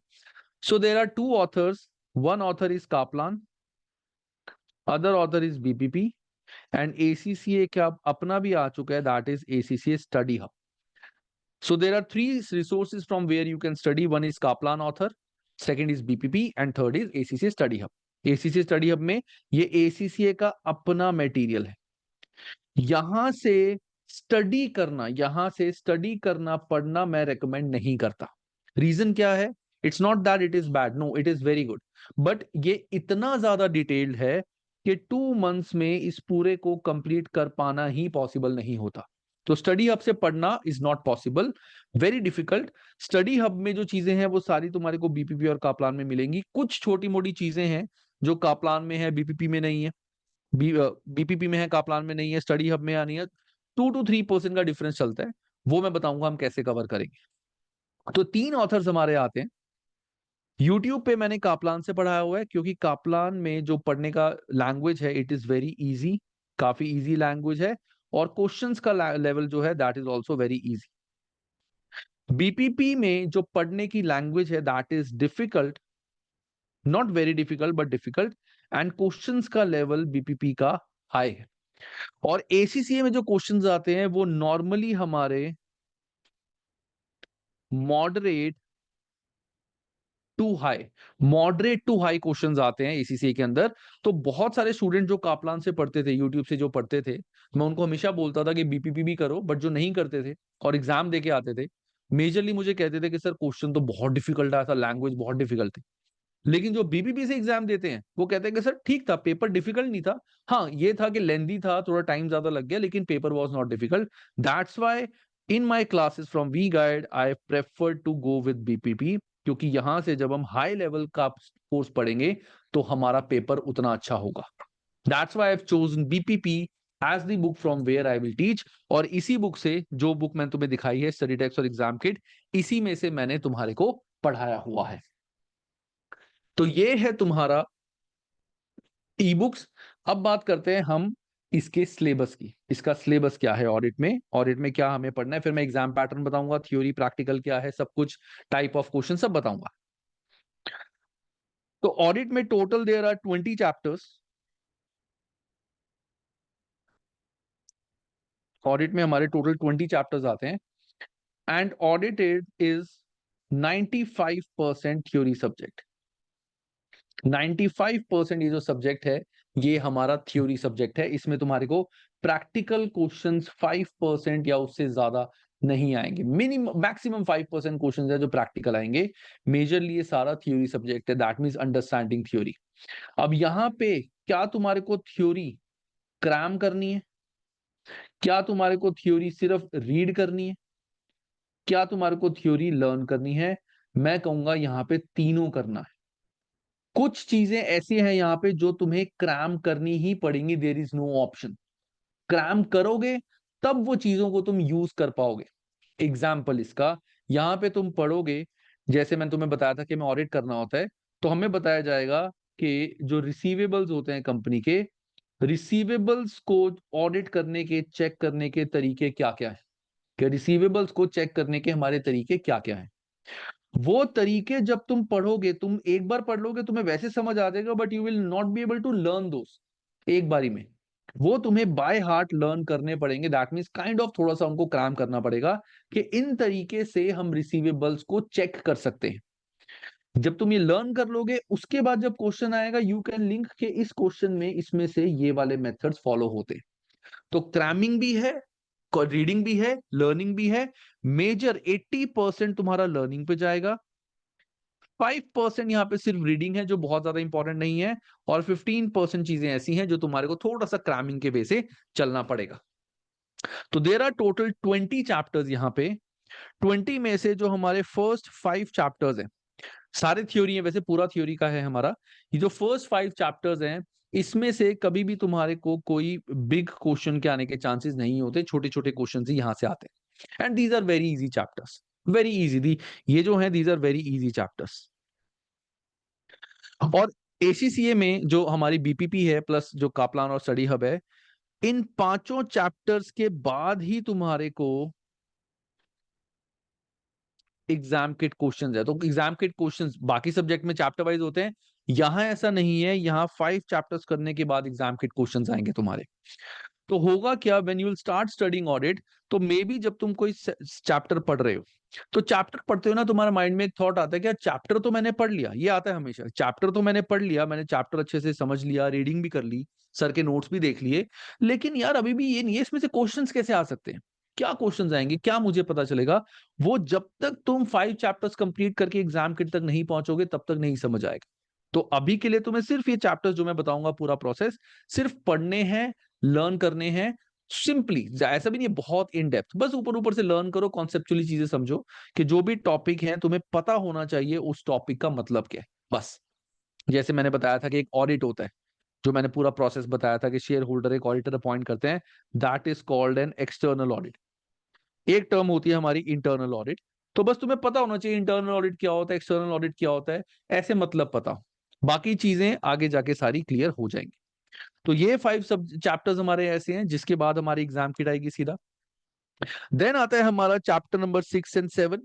So there are 2 authors, one author is Kaplan, other author is BPP, and ACCA का अपना भी आ चुका है, that is ACCA study hub. So there are 3 resources from where you can study. One is Kaplan author, second is BPP, and third is ACCA Study Hub. ACCA Study Hub में ये ACCA का अपना material है। यहां से study करना पढ़ना मैं रेकमेंड नहीं करता। रीजन क्या है? It's not that it is bad, no, it is very good, but ये इतना ज्यादा डिटेल्ड है कि 2 मंथ्स में इस पूरे को कंप्लीट कर पाना ही पॉसिबल नहीं होता। तो स्टडी हब से पढ़ना is not possible, very difficult. Study hub में जो चीजें हैं वो सारी तुम्हारे को बीपीपी और कापलान में मिलेंगी। कुछ छोटी मोटी चीजें हैं जो कापलान में है, बीपीपी में नहीं है, बीपीपी में है, कापलान में नहीं है, स्टडी हब में आनी है। 2 to 3% का डिफरेंस चलता है, वो मैं बताऊंगा हम कैसे कवर करेंगे। तो 3 ऑथर्स हमारे आते हैं। यूट्यूब पे मैंने कापलान से पढ़ाया हुआ है, क्योंकि कापलान में जो पढ़ने का लैंग्वेज है, इट इज वेरी इजी, काफी इजी लैंग्वेज है, और क्वेश्चंस का लेवल जो है that is also very easy. BPP में जो पढ़ने की लैंग्वेज है that is difficult, not very difficult but difficult, and questions का लेवल बीपीपी का हाई है। और एसीसीए में जो क्वेश्चंस आते हैं वो नॉर्मली हमारे moderate to high, moderate to high questions आते हैं एसीसीए के अंदर। तो बहुत सारे स्टूडेंट जो कापलान से पढ़ते थे, यूट्यूब से जो पढ़ते थे, मैं उनको हमेशा बोलता था कि बीपीपी भी करो, बट जो नहीं करते थे और एग्जाम देके आते थे, मेजरली मुझे कहते थे कि सर क्वेश्चन तो बहुत डिफिकल्ट आया था, लैंग्वेज बहुत डिफिकल्ट थी। लेकिन जो बीपीपी से एग्जाम देते हैं वो कहते हैं कि सर ठीक था, पेपर डिफिकल्ट नहीं था, हाँ ये था कि लेंदी था, थोड़ा टाइम ज्यादा लग गया, लेकिन paper was not difficult. That's why in my classes from we guide I prefer to go with BPP, क्योंकि यहां से जब हम हाई लेवल का कोर्स पढ़ेंगे तो हमारा पेपर उतना अच्छा होगा। That's why I have chosen BPP as the book from where I will teach. और इसी बुक से, जो बुक मैंने तुम्हें दिखाई है स्टडी टेक्स्ट और एग्जाम किट, इसी में से मैंने तुम्हारे को पढ़ाया हुआ है। तो ये है तुम्हारा ई बुक्स। अब बात करते हैं हम इसके सिलेबस की। इसका सिलेबस क्या है ऑडिट में, ऑडिट में क्या हमें पढ़ना है, फिर मैं एग्जाम पैटर्न बताऊंगा, थ्योरी प्रैक्टिकल क्या है, सब कुछ, टाइप ऑफ क्वेश्चन सब बताऊंगा। तो ऑडिट में total there are 20 chapters. Audit में हमारे टोटल 20 चैप्टर्स आते हैं, and audited is 95% theory subject. 95% ये जो सब्जेक्ट है ये हमारा थ्योरी सब्जेक्ट है। इसमें तुम्हारे को प्रैक्टिकल क्वेश्चंस 5% या उससे ज्यादा नहीं आएंगे। मिनिमम मैक्सिमम 5% क्वेश्चंस है जो प्रैक्टिकल आएंगे। मेजरली ये सारा थ्योरी सब्जेक्ट है, दैट मींस अंडरस्टैंडिंग थ्योरी। अब यहाँ पे क्या तुम्हारे को थ्योरी क्रैम करनी है, क्या तुम्हारे को थ्योरी सिर्फ रीड करनी है, क्या तुम्हारे को थ्योरी लर्न करनी है? मैं कहूंगा यहाँ पे तीनों करना है। कुछ चीजें ऐसी हैं यहाँ पे जो तुम्हें क्रैम करनी ही पड़ेंगी, there is no option. Cram करोगे तब वो चीजों को तुम यूज कर पाओगे। एग्जाम्पल इसका, यहाँ पे तुम पढ़ोगे, जैसे मैंने तुम्हें बताया था कि हमें ऑडिट करना होता है, तो हमें बताया जाएगा कि जो रिसीवेबल्स होते हैं कंपनी के, रिसीवेबल्स को ऑडिट करने के, चेक करने के तरीके क्या क्या है, कि रिसीवेबल्स को चेक करने के हमारे तरीके क्या क्या है। वो तरीके जब तुम पढ़ोगे, तुम एक बार पढ़ लोगे तुम्हें वैसे समझ आ जाएगा, but you will not be able to learn those एक बारी में। वो तुम्हें बाय हार्ट लर्न करने पड़ेंगे। दैट मींस काइंड ऑफ थोड़ा सा उनको क्रैम करना पड़ेगा कि इन तरीके से हम रिसीवेबल्स को चेक कर सकते हैं। जब तुम ये लर्न कर लोगे, उसके बाद जब क्वेश्चन आएगा यू कैन लिंक के इस क्वेश्चन में इसमें से ये वाले मेथड्स फॉलो होते हैं। तो क्रैमिंग भी है, रीडिंग भी है, लर्निंग भी है। मेजर 80% तुम्हारा लर्निंग पे जाएगा, 5% यहाँ पे सिर्फ रीडिंग है जो बहुत ज्यादा इंपॉर्टेंट नहीं है, और 15% चीजें ऐसी हैं जो तुम्हारे को थोड़ा सा क्रैमिंग के वे से चलना पड़ेगा। तो देयर आर टोटल 20 चैप्टर्स यहाँ पे। 20 में से जो हमारे फर्स्ट 5 चैप्टर्स हैं, सारे थ्योरी है वैसे, पूरा थ्योरी का है हमारा, ये जो फर्स्ट 5 चैप्टर्स हैं, इसमें से कभी भी तुम्हारे को कोई बिग क्वेश्चन के आने के चांसेस नहीं होते, छोटे छोटे क्वेश्चन ही यहां से आते हैं। And these are very easy chapters, very easy. The ये जो है these are very easy chapters. और एसीसीए में जो हमारी बीपीपी है प्लस जो कापलान और स्टडी हब है, इन पांचों चैप्टर्स के बाद ही तुम्हारे को एग्जाम किट क्वेश्चंस है। तो एग्जाम किट क्वेश्चंस बाकी सब्जेक्ट में चैप्टर वाइज होते हैं, यहां ऐसा नहीं है। यहां 5 चैप्टर्स करने के बाद एग्जाम किट क्वेश्चंस आएंगे तुम्हारे। तो होगा क्या, when you will start studying audit, तो मे बी जब तुम कोई चैप्टर पढ़ रहे हो, तो चैप्टर पढ़ते हो ना, तुम्हारे माइंड में एक थॉट आता है कि चैप्टर तो मैंने पढ़ लिया। ये आता है हमेशा, चैप्टर तो मैंने पढ़ लिया, मैंने चैप्टर अच्छे से समझ लिया, रीडिंग भी कर ली, सर के नोट्स भी देख लिए, लेकिन यार अभी भी ये नहीं है इसमें से क्वेश्चंस कैसे आ सकते हैं, क्या क्वेश्चंस आएंगे, क्या मुझे पता चलेगा। वो जब तक तुम 5 चैप्टर्स कंप्लीट करके एग्जाम किट तक नहीं पहुंचोगे तब तक नहीं समझ आएगा। तो अभी के लिए तुम्हें सिर्फ ये चैप्टर्स जो मैं बताऊंगा, पूरा प्रोसेस सिर्फ पढ़ने हैं, लर्न करने हैं। सिंपली, ऐसा भी नहीं बहुत इन डेप्थ, बस ऊपर ऊपर से लर्न करो, कॉन्सेप्चुअली चीजें समझो कि जो भी टॉपिक है तुम्हें पता होना चाहिए उस टॉपिक का मतलब क्या है, बस। जैसे मैंने बताया था कि एक ऑडिट होता है, जो मैंने पूरा प्रोसेस बताया था कि शेयर होल्डर एक ऑडिटर अपॉइंट करते हैं, that is called an external audit. एक टर्म होती है हमारी इंटरनल ऑडिट। तो बस तुम्हें पता होना चाहिए इंटरनल ऑडिट क्या होता है, एक्सटर्नल ऑडिट क्या होता है, ऐसे मतलब पता हो, बाकी चीजें आगे जाके सारी क्लियर हो जाएंगी। तो ये 5 सब चैप्टर्स हमारे ऐसे हैं जिसके बाद हमारी एग्जाम किट आएगी सीधा। देन आता है हमारा chapter number 6 and 7।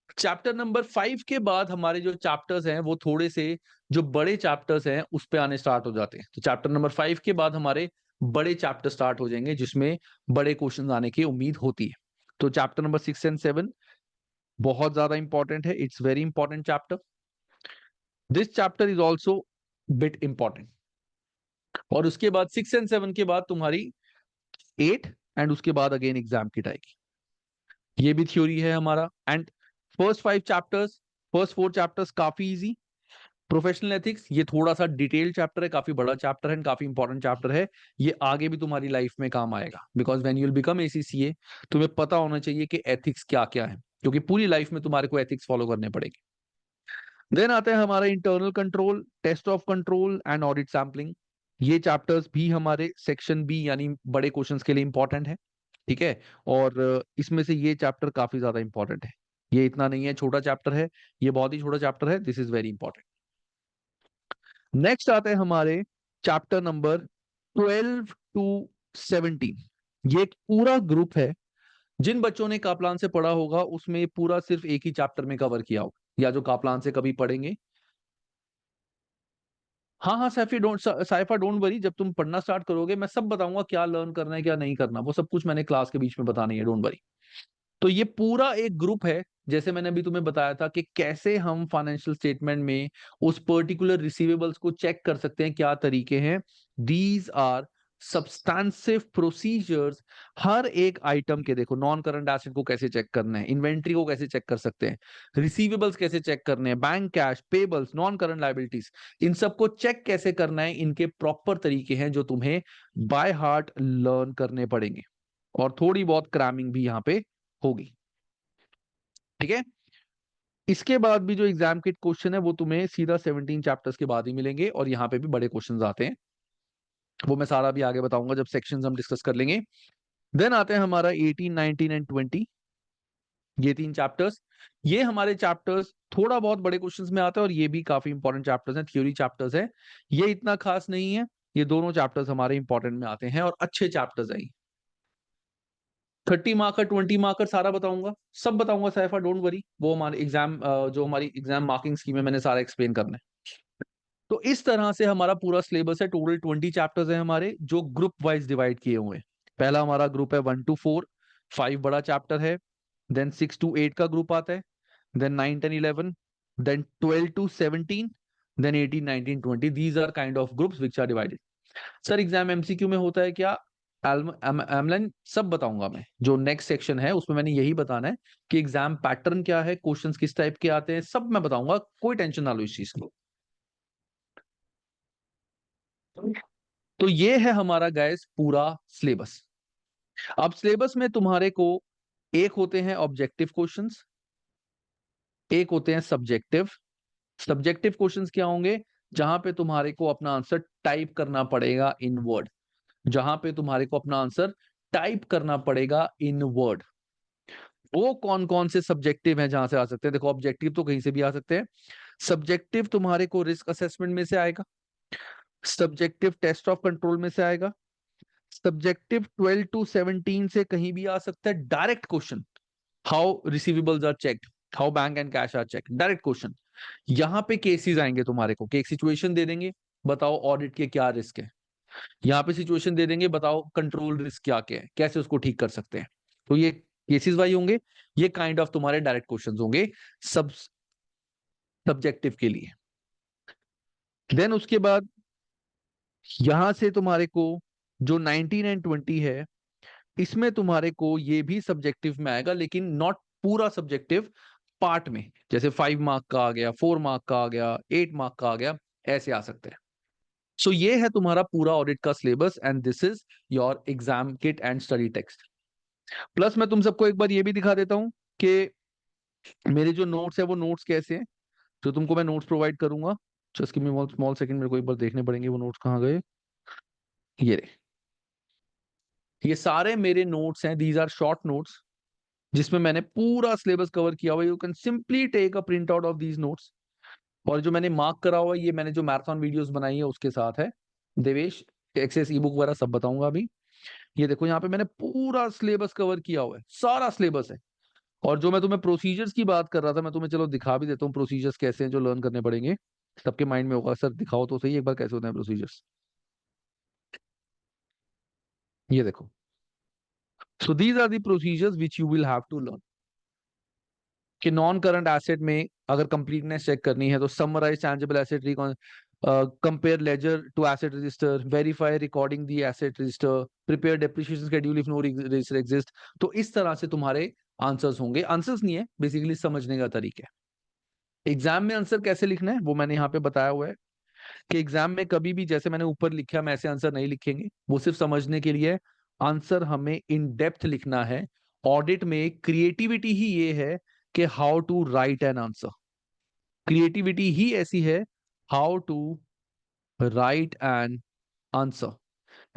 Chapter number 5 के बाद हमारे जो चैप्टर्स हैं वो थोड़े से जो बड़े चैप्टर्स हैं उस पे आने स्टार्ट हो जाते हैं। तो चैप्टर नंबर 5 के बाद हमारे बड़े चैप्टर स्टार्ट हो जाएंगे जिसमें बड़े क्वेश्चन आने की उम्मीद होती है। तो चैप्टर नंबर 6 एंड 7 बहुत ज्यादा इंपॉर्टेंट है। It's very important chapter. This chapter is also bit important. और उसके बाद 6 एंड 7 के बाद तुम्हारी 8 एंड उसके बाद अगेन एग्जाम किट आएगी। ये भी थ्योरी है हमारा। And first 5 chapters, first 4 chapters काफी इजी। प्रोफेशनल एथिक्स ये थोड़ा सा डिटेल्ड चैप्टर है, काफी बड़ा चैप्टर है, काफी इंपॉर्टेंट चैप्टर है। ये आगे भी तुम्हारी लाइफ में काम आएगा because when you will become ACCA तुम्हें पता होना चाहिए कि एथिक्स क्या क्या है, क्योंकि पूरी लाइफ में तुम्हारे को एथिक्स फॉलो करने पड़ेंगे। देन आता है हमारा internal control, test of control and audit sampling. ये चैप्टर्स भी हमारे सेक्शन बी यानी बड़े क्वेश्चंस के लिए इंपॉर्टेंट है। ठीक है, और इसमें से ये चैप्टर काफी ज्यादा इंपॉर्टेंट है। ये इतना नहीं है छोटा चैप्टर है, ये बहुत ही छोटा चैप्टर है। This is very important. Next आते हैं हमारे चैप्टर नंबर 12 टू 17। ये एक पूरा ग्रुप है। जिन बच्चों ने कापलान से पढ़ा होगा उसमें पूरा सिर्फ एक ही चैप्टर में कवर किया होगा, या जो कापलान से कभी पढ़ेंगे। हाँ हाँ साइफा डोंट वरी, जब तुम पढ़ना स्टार्ट करोगे मैं सब बताऊंगा क्या लर्न करना है क्या नहीं करना, वो सब कुछ मैंने क्लास के बीच में बताना है, डोंट वरी। तो ये पूरा एक ग्रुप है। जैसे मैंने अभी तुम्हें बताया था कि कैसे हम फाइनेंशियल स्टेटमेंट में उस पर्टिकुलर रिसीवेबल्स को चेक कर सकते हैं, क्या तरीके हैं। These are substantive procedures. हर एक आइटम के देखो, नॉन करंट एसेट को कैसे चेक करना है, इन्वेंट्री को कैसे चेक कर सकते हैं, रिसीवेबल्स कैसे चेक करने हैं, bank cash, payables, non current liabilities, इन सबको चेक कैसे करना है, इनके प्रॉपर तरीके हैं जो तुम्हें बाय हार्ट लर्न करने पड़ेंगे। और थोड़ी बहुत क्रैमिंग भी यहाँ पे होगी। ठीक है, इसके बाद भी जो एग्जाम के क्वेश्चन है वो तुम्हें सीधा 17 चैप्टर्स के बाद ही मिलेंगे, और यहाँ पे भी बड़े क्वेश्चंस आते हैं। वो मैं सारा भी आगे बताऊंगा जब सेक्शंस हम डिस्कस कर लेंगे। देन आते हैं हमारा 18, 19 एंड 20। ये 3 चैप्टर्स, ये हमारे चैप्टर्स थोड़ा बहुत बड़े क्वेश्चंस में आते हैं, और ये भी काफी इंपॉर्टेंट चैप्टर्स हैं, थ्योरी चैप्टर्स हैं। ये इतना खास नहीं है। ये दोनों चैप्टर्स हमारे इंपॉर्टेंट में आते हैं और अच्छे चैप्टर्स हैं। 30 मार्कर 20 मार्कर सारा बताऊंगा, सब बताऊंगा सैफा, डोंट वरी। वो हमारे एग्जाम जो हमारी एग्जाम मार्किंग स्कीम है मैंने सारा एक्सप्लेन करना है। तो इस तरह से हमारा पूरा सिलेबस है। टोटल 20 चैप्टर्स है हमारे, जो ग्रुप वाइज डिवाइड किए हुए हैं। पहला हमारा ग्रुप है 1 to 4, 5 बड़ा चैप्टर है। देन 6 to 8 का ग्रुप आता है। Then 9, 10, 11, then 12 to 17, then 18, 19, 20। These are kind of groups which are divided. Sir exam MCQ में होता है क्या? एमलन सब बताऊंगा मैं। जो नेक्स्ट सेक्शन है उसमें मैंने यही बताना है कि एग्जाम पैटर्न क्या है, क्वेश्चंस किस टाइप के आते हैं, सब मैं बताऊंगा। कोई टेंशन ना लो इस चीज की। तो ये है हमारा गाइस पूरा सिलेबस। अब सिलेबस में तुम्हारे को एक होते हैं ऑब्जेक्टिव क्वेश्चंस, एक होते हैं सब्जेक्टिव। सब्जेक्टिव क्वेश्चंस क्या होंगे? जहां पे तुम्हारे को अपना आंसर टाइप करना पड़ेगा इन वर्ड। जहां पे तुम्हारे को अपना आंसर टाइप करना पड़ेगा इन वर्ड। वो कौन कौन से सब्जेक्टिव हैं जहां से आ सकते हैं? देखो, ऑब्जेक्टिव तो कहीं से भी आ सकते हैं। सब्जेक्टिव तुम्हारे को रिस्क असेसमेंट में से आएगा, सब्जेक्टिव टेस्ट ऑफ कंट्रोल में से आएगा, सब्जेक्टिव 12 to 17 से कहीं भी आ सकता है। Direct question, how receivables are checked, how bank and cash are checked, direct question. यहाँ पे केसेस आएंगे तुम्हारे को कि एक सिचुएशन दे देंगे, बताओ ऑडिट के क्या रिस्क है। यहाँ पे सिचुएशन दे देंगे, बताओ कंट्रोल रिस्क क्या क्या है, कैसे उसको ठीक कर सकते हैं। तो ये केसेस वाइज होंगे। ये काइंड ऑफ तुम्हारे डायरेक्ट क्वेश्चंस होंगे सब सब्जेक्टिव के लिए। देन उसके बाद यहां से तुम्हारे को जो 19 एंड 20 है, इसमें तुम्हारे को ये भी सब्जेक्टिव में आएगा, लेकिन नॉट पूरा सब्जेक्टिव, पार्ट में। जैसे 5 मार्क का आ गया, 4 मार्क का आ गया, 8 मार्क का आ गया, ऐसे आ सकते हैं। सो ये है तुम्हारा पूरा ऑडिट का syllabus, and this is your exam kit and study text. Plus मैं तुम सबको एक बार ये भी दिखा देता हूं कि मेरे जो नोट्स है वो नोट्स कैसे हैं, जो तुमको मैं नोट्स प्रोवाइड करूंगा। जस्ट गिव मी वन स्मॉल सेकंड, मेरे को एक बार देखने पड़ेंगे वो नोट्स कहाँ गए। ये रहे, ये सारे मेरे नोट्स हैं। दीज आर शॉर्ट नोट्स जिसमें मैंने पूरा सिलेबस कवर किया हुआ है। You can simply take a print out of these notes. और जो मैंने मार्क करा हुआ है, ये मैंने जो मैराथन वीडियोस बनाई है उसके साथ है। देवेश एक्सेस ई बुक वगैरह सब बताऊंगा अभी। ये देखो, यहाँ पे मैंने पूरा सिलेबस कवर किया हुआ है, सारा सिलेबस है। और जो मैं तुम्हें प्रोसीजर्स की बात कर रहा था, मैं तुम्हें चलो दिखा भी देता हूँ प्रोसीजर्स कैसे हैं जो लर्न करने पड़ेंगे। सबके माइंड में होगा सर दिखाओ तो सही एक बार कैसे होते हैं प्रोसीजर्स। ये देखो, so these are the procedures which you will have to learn. कि नॉन करंट एसेट में अगर कंप्लीटनेस चेक करनी है तो summarise tangible asset, compare ledger to asset register, verify recording the asset register, prepare depreciation schedule if no register exist. तो इस तरह से तुम्हारे आंसर्स होंगे। आंसर्स नहीं है, बेसिकली समझने का तरीका है। एग्जाम में आंसर कैसे लिखना है वो मैंने यहाँ पे बताया हुआ है कि एग्जाम में कभी भी जैसे मैंने ऊपर लिखा हम ऐसे आंसर नहीं लिखेंगे, वो सिर्फ समझने के लिए। आंसर हमें इन डेप्थ लिखना है। ऑडिट में क्रिएटिविटी ही ये है कि how to write an answer. Creativity ही ऐसी है, how to write an answer.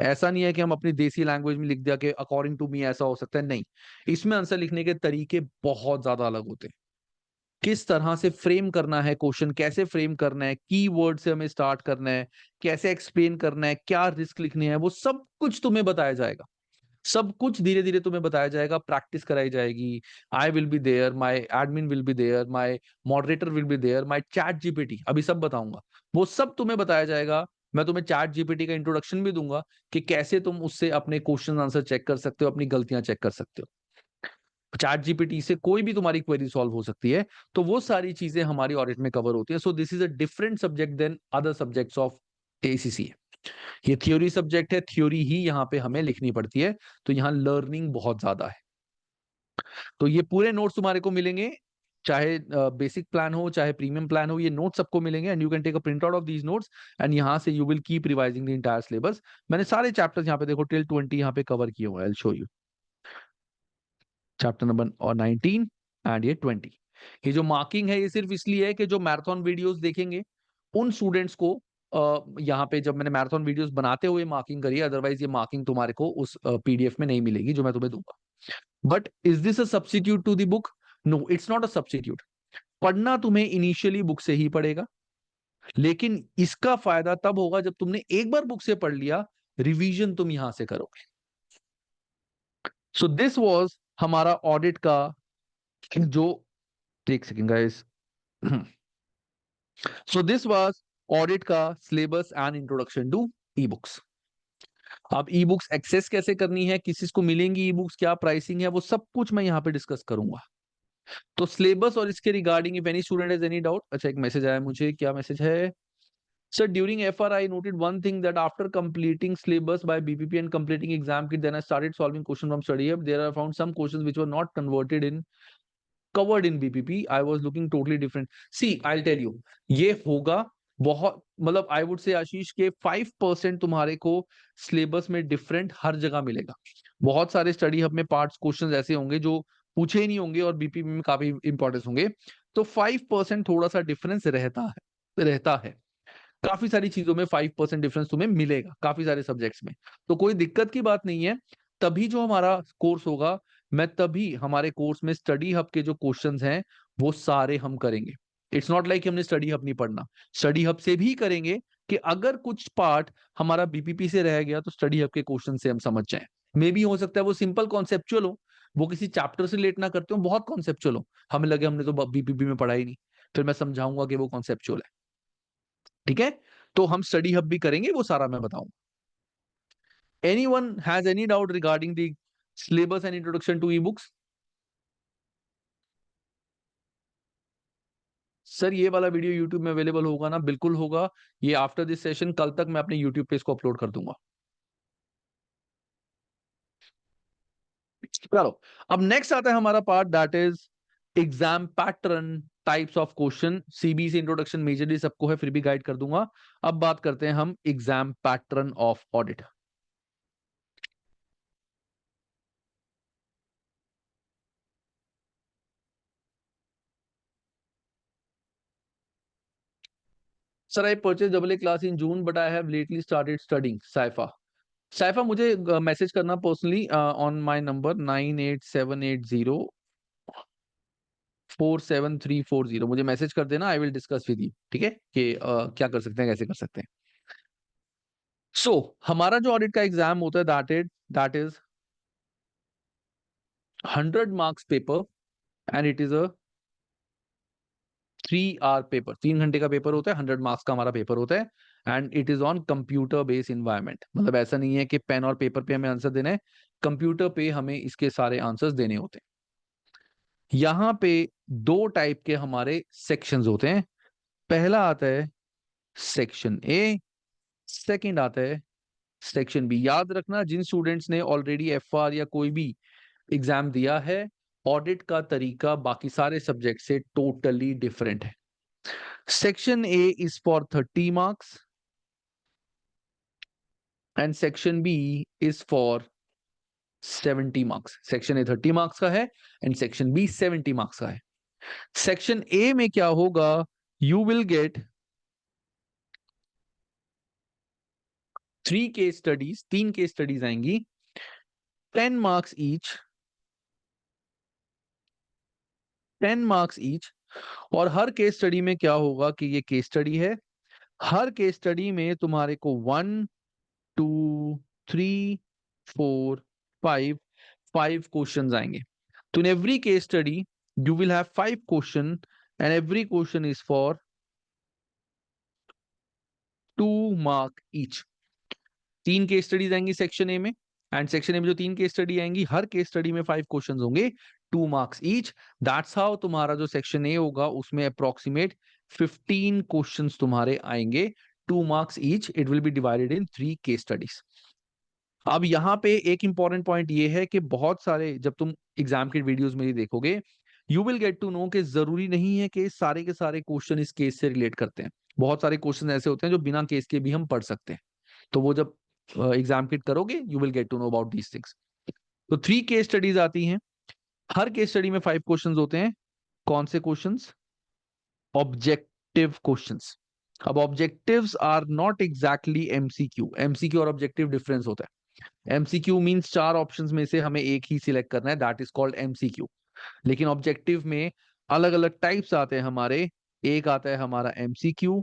ऐसा नहीं है कि हम अपनी देसी लैंग्वेज में लिख दिया कि अकॉर्डिंग टू मी ऐसा हो सकता है, नहीं। इसमें आंसर लिखने के तरीके बहुत ज्यादा अलग होते हैं। किस तरह से फ्रेम करना है क्वेश्चन, कैसे फ्रेम करना है, कीवर्ड से हमें स्टार्ट करना है, कैसे एक्सप्लेन करना है, क्या रिस्क लिखने हैं, वो सब कुछ तुम्हें बताया जाएगा। सब कुछ धीरे धीरे तुम्हें बताया जाएगा, प्रैक्टिस कराई जाएगी। I will be there, my admin will be there, my moderator will be there, my ChatGPT, अभी सब बताऊंगा। वो सब तुम्हें बताया जाएगा। मैं तुम्हें चैट जीपीटी का इंट्रोडक्शन भी दूंगा कि कैसे तुम उससे अपने क्वेश्चन आंसर चेक कर सकते हो, अपनी गलतियां चेक कर सकते हो। चैट जीपीटी से कोई भी तुम्हारी क्वेरी सॉल्व हो सकती है। तो वो सारी चीजें हमारी ऑडिट में कवर होती है। So this is a different subject than other subjects of ACC. ये थ्योरी सब्जेक्ट है, थ्योरी ही यहाँ पे हमें लिखनी पड़ती है। तो यहाँ लर्निंग बहुत ज्यादा है। तो ये पूरे नोट्स तुम्हारे को मिलेंगे, चाहे बेसिक प्लान हो चाहे प्रीमियम प्लान हो, ये नोट्स सबको मिलेंगे and you can take a print out of these notes and यहाँ से you will keep revising the entire syllabus. मैंने सारे चैप्टर्स यहाँ पे देखो टिल 20 यहाँ पे कवर किए हुए हैं। I will show you chapter number और 19 एंड ये 20। ये जो मार्किंग है ये सिर्फ इसलिए है कि जो मैराथन वीडियोस देखेंगे उन स्टूडेंट्स को यहाँ पे जब मैंने मैराथन वीडियोस बनाते हुए मार्किंग करी है, अदरवाइज ये मार्किंग तुम्हारे को उस पीडीएफ में नहीं मिलेगी जो मैं तुम्हें दूंगा। But is this a substitute to the book? No, it's not a substitute. पढ़ना तुम्हें इनिशियली बुक से ही पड़ेगा, लेकिन इसका फायदा तब होगा जब तुमने एक बार बुक से पढ़ लिया, रिवीजन तुम यहां से करोगे। सो दिस वाज हमारा ऑडिट का जो, एक second guys. So this was audit का syllabus and introduction to e books. अब ई बुक्स एक्सेस कैसे करनी है, किस किस को मिलेंगी ई बुक्स, क्या प्राइसिंग है, वो सब कुछ मैं यहाँ पे डिस्कस करूंगा। तो सिलेबस और इसके regarding if any student has any doubt. अच्छा, एक मैसेज आया मुझे, क्या मैसेज है? Sir, during FR, I noted one thing that after completing syllabus by BPP and completing exam kit, then I started solving questions from study hub. There I found some questions which were not covered in BPP. I was looking totally different. See, I'll tell you, ये होगा बहुत, मतलब I would say आशीष के 5% तुम्हारे को syllabus में different हर जगह मिलेगा। बहुत सारे स्टडी हब में पार्ट्स क्वेश्चंस ऐसे होंगे जो पूछे ही नहीं होंगे और बीपीपी में काफी इंपॉर्टेंस होंगे। तो 5% थोड़ा सा डिफरेंस रहता है। काफी सारी चीजों में 5% डिफरेंस तुम्हें मिलेगा, काफी सारे सब्जेक्ट्स में। तो कोई दिक्कत की बात नहीं है। तभी जो हमारा कोर्स होगा, मैं तभी हमारे कोर्स में स्टडी हब के जो क्वेश्चंस हैं वो सारे हम करेंगे। इट्स नॉट लाइक हमने स्टडी हब नहीं पढ़ना, स्टडी हब से भी करेंगे कि अगर कुछ पार्ट हमारा बीपीपी से रह गया तो स्टडी हब के क्वेश्चन से हम समझ जाएं। मे भी हो सकता है वो सिंपल कॉन्सेप्चुअल हो, वो किसी चैप्टर से रिलेट ना करते हो, बहुत कॉन्सेप्चुअल हो, हमें लगे हमने तो बीपीपी में पढ़ा ही नहीं, फिर मैं समझाऊंगा कि वो कॉन्सेप्चुअल है। ठीक है, तो हम स्टडी हब भी करेंगे, वो सारा मैं बताऊं। Anyone has any doubt regarding the syllabus and introduction to e books? Sir ये वाला वीडियो यूट्यूब में अवेलेबल होगा ना? बिल्कुल होगा। ये आफ्टर दिस सेशन कल तक मैं अपने यूट्यूब पे इसको अपलोड कर दूंगा। चलो, अब नेक्स्ट आता है हमारा part, that is exam pattern, types of question. CB से इंट्रोडक्शन मेजरली सबको है, फिर भी गाइड कर दूंगा। अब बात करते हैं हम exam pattern of audit. Sir I purchase double A class in June but I have lately started studying cipher. Cipher मुझे मैसेज करना पर्सनली ऑन माय नंबर 9878047340। मुझे मैसेज कर देना, I will discuss with you. ठीक है कि क्या कर सकते हैं, कैसे कर सकते हैं। सो हमारा जो ऑडिट का एग्जाम होता है that is 100 marks paper and it is a 3 hour paper, 3 घंटे का पेपर होता है, 100 मार्क्स का हमारा पेपर होता है, and it is on computer based environment. मतलब ऐसा नहीं है कि पेन और पेपर पे हमें आंसर देना है, कंप्यूटर पे हमें इसके सारे आंसर्स देने होते हैं। यहाँ पे 2 टाइप के हमारे सेक्शंस होते हैं। पहला आता है सेक्शन ए, सेकंड आता है सेक्शन बी। याद रखना, जिन स्टूडेंट्स ने ऑलरेडी एफआर या कोई भी एग्जाम दिया है, ऑडिट का तरीका बाकी सारे सब्जेक्ट से टोटली डिफरेंट है। Section A is for 30 marks and section B is for 70 marks. Section A 30 marks का है एंड सेक्शन बी 70 मार्क्स का है। सेक्शन ए में क्या होगा, you will gate 3 case studies, 3 case studies आएंगी, 10 मार्क्स ईच, 10 मार्क्स ईच। और हर केस स्टडी में क्या होगा कि ये केस स्टडी है, हर केस स्टडी में तुम्हारे को 1 2 3 4 5 क्वेश्चंस आएंगे। तो in every case study you will have 5 question and every question is for 2 mark each. 3 case studies आएंगी सेक्शन ए में, एंड सेक्शन ए में जो 3 केस स्टडी आएंगी, हर केस स्टडी में 5 क्वेश्चंस होंगे, 2 मार्क्स ईच। दैट्स हाउ तुम्हारा जो section A होगा उसमें अप्रोक्सीमेट 15 क्वेश्चंस तुम्हारे आएंगे, 2 marks each. It will B divided in 3 case studies. अब यहाँ पे एक इंपॉर्टेंट पॉइंट ये है कि बहुत सारे, जब तुम एग्जाम की वीडियोस मेरी देखोगे, you will get to know कि जरूरी नहीं है कि सारे के सारे क्वेश्चन इस केस से रिलेट करते हैं। बहुत सारे क्वेश्चन ऐसे होते हैं जो बिना केस के भी हम पढ़ सकते हैं। तो वो जब एग्जाम किट करोगे you will get to know about these things. तो 3 केस स्टडीज आती हैं, हर केस स्टडी में 5 क्वेश्चंस होते हैं। कौन से क्वेश्चंस? Objective questions. अब objectives are not exactly MCQ. MCQ और ऑब्जेक्टिव डिफरेंस होता है। एमसीक्यू मींस 4 ऑप्शंस में से हमें एक ही सिलेक्ट करना है, दैट इज कॉल्ड एमसीक्यू। लेकिन ऑब्जेक्टिव में अलग अलग टाइप्स आते हैं हमारे। एक आता है हमारा एमसीक्यू,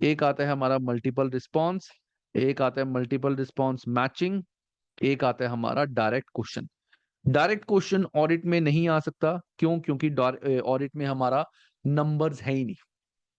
एक आता है हमारा मल्टीपल रिस्पॉन्स, एक आता है मल्टीपल रिस्पॉन्स मैचिंग, एक आता है हमारा direct question. Direct question audit में नहीं आ सकता, क्यों? क्योंकि ऑडिट में हमारा नंबर्स है ही नहीं।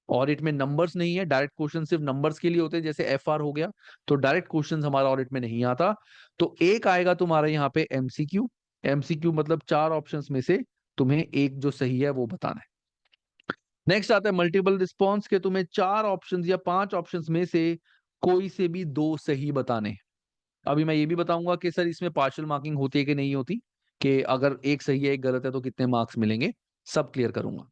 ऑडिट में नंबर्स नहीं है, डायरेक्ट क्वेश्चन सिर्फ नंबर्स के लिए होते हैं, जैसे एफआर हो गया। तो डायरेक्ट क्वेश्चन हमारा ऑडिट में नहीं आता। तो एक आएगा तुम्हारा यहाँ पे एमसीक्यू। एमसीक्यू मतलब 4 ऑप्शंस में से तुम्हें एक जो सही है वो बताना है। नेक्स्ट आता है मल्टीपल रिस्पॉन्स के, तुम्हें 4 ऑप्शंस या 5 ऑप्शंस में से कोई से भी 2 सही बताने हैं। अभी मैं ये भी बताऊंगा कि सर इसमें पार्शियल मार्किंग होती है कि नहीं होती, कि अगर एक सही है एक गलत है तो कितने मार्क्स मिलेंगे, सब क्लियर करूंगा।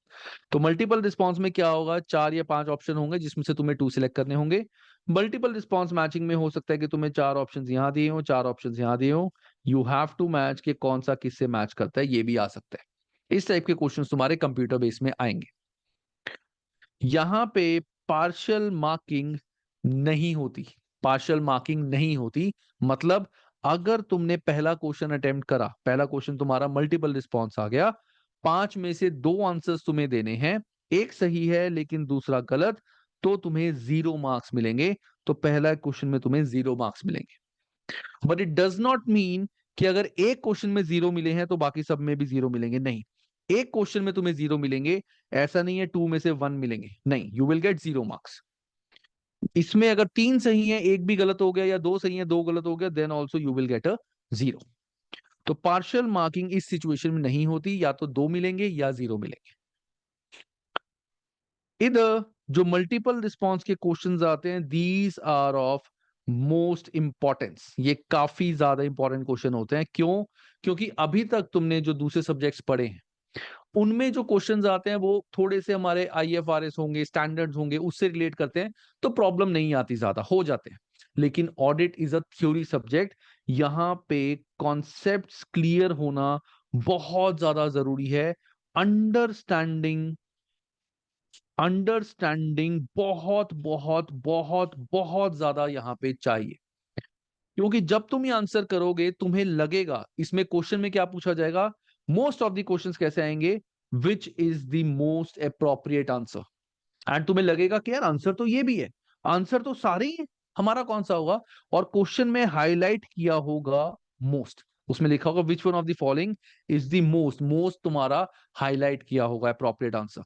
तो मल्टीपल रिस्पॉन्स में क्या होगा, 4 या 5 ऑप्शन होंगे जिसमें से तुम्हें 2 सिलेक्ट करने होंगे। मल्टीपल रिस्पॉन्स मैचिंग में हो सकता है कि तुम्हें 4 ऑप्शन यहाँ दिए हो, 4 ऑप्शन यहाँ दिए हो, यू हैव टू मैच कि कौन सा किससे मैच करता है, ये भी आ सकता है। इस टाइप के क्वेश्चन तुम्हारे कंप्यूटर बेस में आएंगे। यहां पे पार्शियल मार्किंग नहीं होती। पार्शियल मार्किंग नहीं होती मतलब अगर तुमने पहला क्वेश्चन अटेम्प्ट करा, पहला क्वेश्चन तुम्हारा मल्टीपल रिस्पॉन्स आ गया, 5 में से 2 आंसर्स तुम्हें देने हैं, एक सही है लेकिन दूसरा गलत, तो तुम्हें 0 मार्क्स मिलेंगे। तो पहला क्वेश्चन में तुम्हें 0 मार्क्स मिलेंगे। But it does not mean कि अगर एक क्वेश्चन में 0 मिले हैं तो बाकी सब में भी 0 मिलेंगे, नहीं। एक क्वेश्चन में तुम्हें 0 मिलेंगे, ऐसा नहीं है 2 में से 1 मिलेंगे, नहीं, यू विल गेट 0 मार्क्स। इसमें अगर 3 सही है, एक भी गलत हो गया, या 2 सही है 2 गलत हो गया, then also you will get a 0। तो पार्शियल मार्किंग इस सिचुएशन में नहीं होती, या तो 2 मिलेंगे या 0 मिलेंगे। इधर जो मल्टीपल रिस्पॉन्स के क्वेश्चंस आते हैं, these are of most importance. ये काफी ज्यादा इंपॉर्टेंट क्वेश्चन होते हैं। क्यों? क्योंकि अभी तक तुमने जो दूसरे सब्जेक्ट्स पढ़े हैं उनमें जो क्वेश्चंस आते हैं वो थोड़े से हमारे आईएफआरएस होंगे, स्टैंडर्ड्स होंगे, उससे रिलेट करते हैं, तो प्रॉब्लम नहीं आती, ज्यादा हो जाते हैं। लेकिन audit is a theory subject, यहाँ पे कॉन्सेप्ट्स क्लियर होना बहुत ज्यादा जरूरी है। अंडरस्टैंडिंग अंडरस्टैंडिंग बहुत बहुत बहुत बहुत ज्यादा यहाँ पे चाहिए। क्योंकि जब तुम ये आंसर करोगे तुम्हें लगेगा, इसमें क्वेश्चन में क्या पूछा जाएगा, मोस्ट ऑफ द क्वेश्चंस कैसे आएंगे, which is the most appropriate answer. And तुम्हें लगेगा कि यार आंसर तो ये भी है, आंसर तो सारे ही है, हमारा कौन सा होगा। और क्वेश्चन में हाईलाइट किया होगा मोस्ट। उसमें लिखा होगा which one of the following is the most तुम्हारा हाईलाइट किया होगा अप्रोप्रिएट आंसर।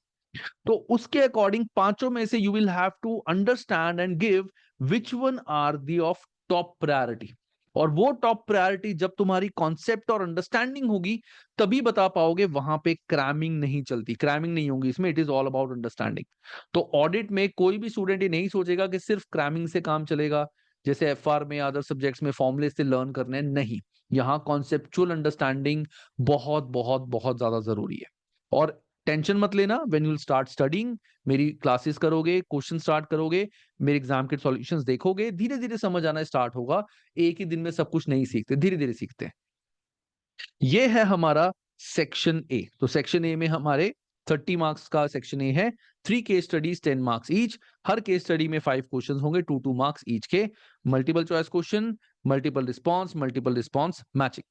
तो उसके अकॉर्डिंग पांचों में से you will have to understand and give which one are the of top priority. और वो टॉप प्रायोरिटी जब तुम्हारी कॉन्सेप्ट और अंडरस्टैंडिंग होगी तभी बता पाओगे, वहां पे क्रैमिंग नहीं चलती, क्रैमिंग नहीं होगी इसमें, it is all about understanding. तो ऑडिट में कोई भी स्टूडेंट ये नहीं सोचेगा कि सिर्फ क्रैमिंग से काम चलेगा, जैसे एफआर में अदर सब्जेक्ट्स में फॉर्मुले से लर्न करने, नहीं, यहाँ कॉन्सेप्चुअल अंडरस्टैंडिंग बहुत बहुत बहुत ज्यादा जरूरी है। और टेंशन मत लेना, when you will start studying, मेरी क्लासेस करोगे, क्वेश्चन स्टार्ट करोगे, मेरे एग्जाम के सॉल्यूशंस देखोगे, धीरे धीरे समझ आना स्टार्ट होगा। एक ही दिन में सब कुछ नहीं सीखते, धीरे धीरे सीखते हैं। ये है हमारा सेक्शन ए। तो सेक्शन ए में हमारे 30 मार्क्स का सेक्शन ए है, 3 केस स्टडीज 10 मार्क्स ईच, हर केस स्टडी में 5 क्वेश्चंस होंगे 2 मार्क्स ईच के, multiple choice question, multiple response matching.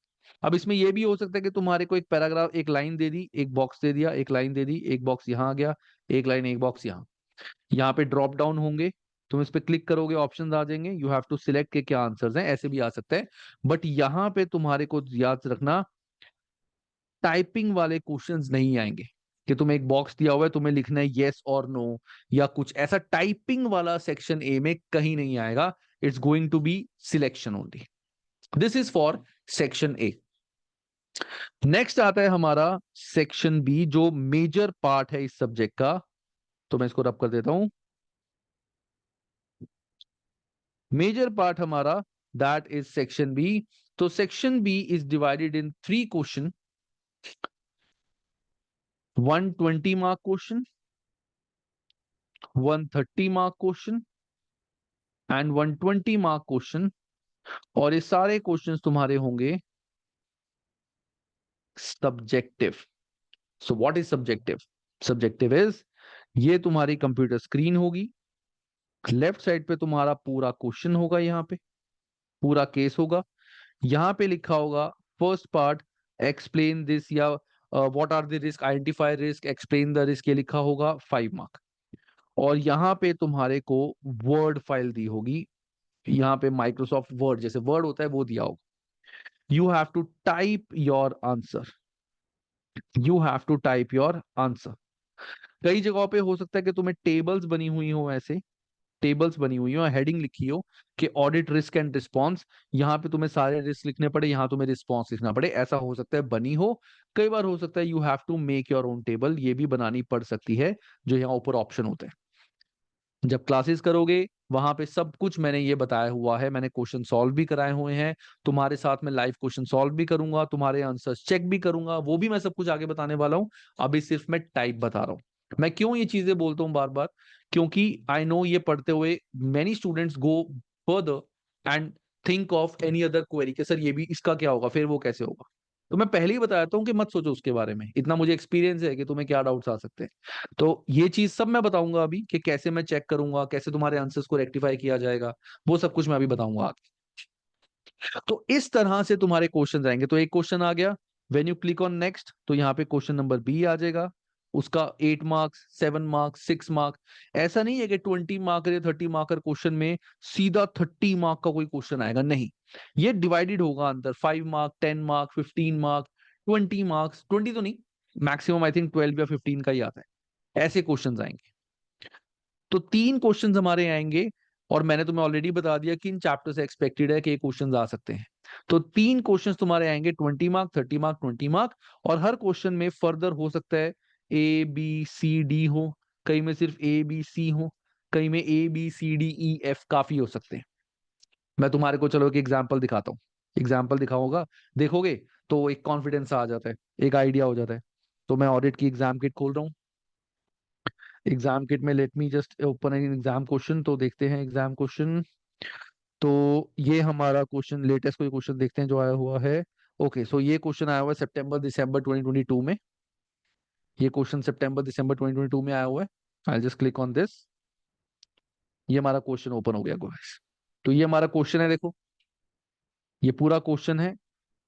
अब इसमें यह भी हो सकता है कि तुम्हारे को एक पैराग्राफ, एक लाइन दे दी, एक बॉक्स दे दिया, एक लाइन दे दी, एक बॉक्स यहां आ गया, एक लाइन एक बॉक्स यहाँ पे ड्रॉप डाउन होंगे, तुम इस पे क्लिक करोगे, ऑप्शंस आ जाएंगे, यू हैव टू सिलेक्ट के क्या आंसर्स हैं, ऐसे भी आ सकता है। बट यहाँ पे तुम्हारे को याद रखना टाइपिंग वाले क्वेश्चंस नहीं आएंगे कि तुम्हें एक बॉक्स दिया हुआ है, तुम्हें लिखना है येस और नो या कुछ ऐसा, टाइपिंग वाला सेक्शन ए में कहीं नहीं आएगा। It's going to be selection only. This is for section A. Next आता है हमारा सेक्शन बी, जो मेजर पार्ट है इस सब्जेक्ट का। तो मैं इसको रब कर देता हूं। मेजर पार्ट हमारा दैट इज सेक्शन बी। तो section B is divided in 3 question, 120 mark question, 130 mark question and 120 mark question. और ये सारे क्वेश्चंस तुम्हारे होंगे subjective. So what is subjective? Subjective is, ये तुम्हारी कंप्यूटर स्क्रीन होगी, लेफ्ट साइड पे तुम्हारा पूरा क्वेश्चन होगा, यहाँ पे पूरा केस होगा, यहाँ पे लिखा होगा फर्स्ट पार्ट एक्सप्लेन दिस या what are the risk, identify risk, explain the risk, ये लिखा होगा 5 मार्क। और यहाँ पे तुम्हारे को वर्ड फाइल दी होगी, यहाँ पे माइक्रोसॉफ्ट वर्ड जैसे वर्ड होता है वो दिया होगा। You have to type your answer, you have to type your answer. कई जगहों पे हो सकता है कि तुम्हें टेबल्स बनी हुई हो, ऐसे टेबल्स बनी हुई हो, हेडिंग लिखी हो कि ऑडिट रिस्क एंड रिस्पॉन्स, यहाँ पे तुम्हें सारे रिस्क लिखने पड़े, यहाँ तुम्हें रिस्पॉन्स लिखना पड़े, ऐसा हो सकता है बनी हो। कई बार हो सकता है you have to make your own table, ये भी बनानी पड़ सकती है, जो यहाँ ऊपर ऑप्शन होते हैं। जब क्लासेस करोगे वहां पे सब कुछ मैंने ये बताया हुआ है, मैंने क्वेश्चन सॉल्व भी कराए हुए हैं, तुम्हारे साथ में लाइव क्वेश्चन सॉल्व भी करूंगा, तुम्हारे आंसर्स चेक भी करूंगा, वो भी मैं सब कुछ आगे बताने वाला हूं। अभी सिर्फ मैं टाइप बता रहा हूं। मैं क्यों ये चीजें बोलता हूँ बार बार, क्योंकि आई नो ये पढ़ते हुए many students go further and think of any other query कि सर ये भी, इसका क्या होगा, फिर वो कैसे होगा। तो मैं पहले ही बताता हूँ कि मत सोचो उसके बारे में, इतना मुझे एक्सपीरियंस है कि तुम्हें क्या डाउट्स आ सकते हैं। तो ये चीज सब मैं बताऊंगा अभी कि कैसे मैं चेक करूंगा, कैसे तुम्हारे आंसर्स को रेक्टिफाई किया जाएगा, वो सब कुछ मैं अभी बताऊंगा आगे। तो इस तरह से तुम्हारे क्वेश्चन आएंगे। तो एक क्वेश्चन आ गया, when you click on next तो यहाँ पे क्वेश्चन नंबर बी आ जाएगा, उसका 8 मार्क्स, 7 मार्क्स, 6 मार्क। ऐसा नहीं है कि 20 मार्क या 30 मार्कर क्वेश्चन में सीधा 30 मार्क का कोई क्वेश्चन आएगा, नहीं, ये डिवाइडेड होगा अंदर, 5 मार्क, 10 मार्क, 15 मार्क, 20 मार्क्स, 20 तो नहीं, मैक्सिमम आई थिंक 12 या 15 का ही आता है, ऐसे क्वेश्चन आएंगे। तो 3 क्वेश्चंस हमारे आएंगे, और मैंने तुम्हें ऑलरेडी बता दिया कि इन चैप्टर से एक्सपेक्टेड है कि ये क्वेश्चंस आ सकते हैं। तो 3 क्वेश्चंस तुम्हारे आएंगे, 20 मार्क, 30 मार्क, 20 मार्क। और हर क्वेश्चन में फर्दर हो सकता है ए बी सी डी हो, कहीं में सिर्फ ए बी सी हो, कहीं में A B C D E F, काफी हो सकते हैं। मैं तुम्हारे को चलो एक एग्जाम्पल दिखाता हूँ, एग्जाम्पल दिखाऊंगा, देखोगे तो एक कॉन्फिडेंस आ जाता है, एक आइडिया हो जाता है। तो मैं ऑडिट की एग्जाम किट खोल रहा हूँ, एग्जाम किट में late me just open an exam question, तो देखते हैं एग्जाम क्वेश्चन। तो ये हमारा क्वेश्चन, लेटेस्ट कोई क्वेश्चन देखते हैं जो आया हुआ है। ओके, सो ये क्वेश्चन आया हुआ है सितंबर दिसंबर 2022 में, ये क्वेश्चन सितंबर दिसंबर 2022 में आया हुआ है। I just click on this, ये हमारा क्वेश्चन ओपन हो गया गाइस। तो ये हमारा क्वेश्चन है, देखो ये पूरा क्वेश्चन है।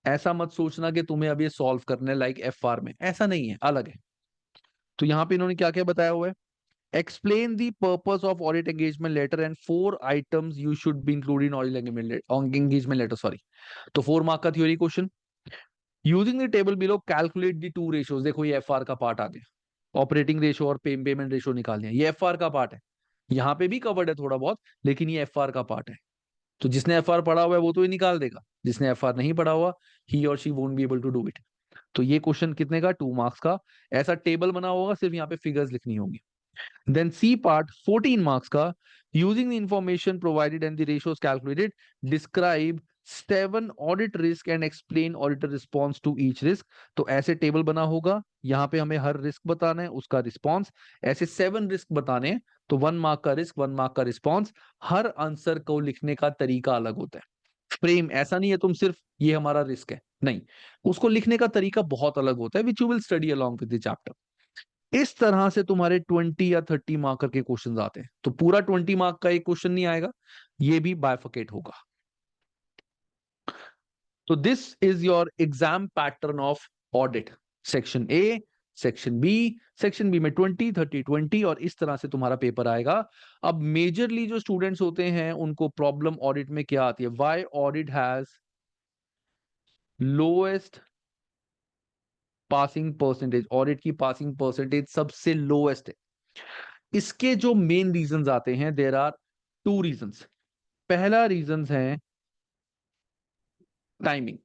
ऐसा मत सोचना कि तुम्हें अब ये सॉल्व करना है लाइक एफआर में, ऐसा नहीं है, अलग है। तो यहाँ पे इन्होंने क्या क्या बताया हुआ है, explain the purpose of audit engagement letter and 4 items you should be included in audit engagement letter, sorry। तो 4 मार्क का theory question, using the table below calculate the two ratios. देखो ये एफआर का पार्ट आ गया, operating ratio और payment ratio निकालनी है, ये एफआर का पार्ट है। यहाँ पे भी कवर्ड है थोड़ा बहुत, लेकिन ये एफआर का पार्ट है। तो जिसने एफआर पढ़ा हुआ है वो तो ये निकाल देगा, जिसने एफआर नहीं पढ़ा हुआ ही और she won't be able to do it. तो ये क्वेश्चन कितने का, 2 मार्क्स का। ऐसा टेबल बना होगा, सिर्फ यहाँ पे फिगर्स लिखनी होगी। Then C part 14 marks का, using the information provided and the ratios calculated, describe 7 audit risk and explain auditor response to each risk। तो ऐसे टेबल बना होगा, यहाँ पे हमें हर रिस्क बताना है, उसका रिस्पॉन्स। ऐसे 7 रिस्क बताने हैं, तो 1 मार्क का रिस्क, 1 मार्क का रिस्पॉन्स। हर आंसर को लिखने का तरीका अलग होता है। फ्रेम ऐसा नहीं है तुम सिर्फ ये हमारा रिस्क है, नहीं, उसको लिखने का तरीका बहुत अलग होता है, which you will study along with the chapter. इस तरह से तुम्हारे 20 या 30 मार्क के क्वेश्चन आते हैं। तो पूरा 20 मार्क का एक क्वेश्चन नहीं आएगा, ये भी बायफिकेट होगा। तो this is your exam pattern of audit. Section A, section B में 20, 30, 20, और इस तरह से तुम्हारा पेपर आएगा। अब मेजरली जो स्टूडेंट्स होते हैं उनको प्रॉब्लम ऑडिट में क्या आती है, why audit has lowest passing percentage. Audit की पासिंग परसेंटेज सबसे लोएस्ट है। इसके जो मेन रीजंस आते हैं, देयर आर 2 रीजंस। पहला रीजन है timing.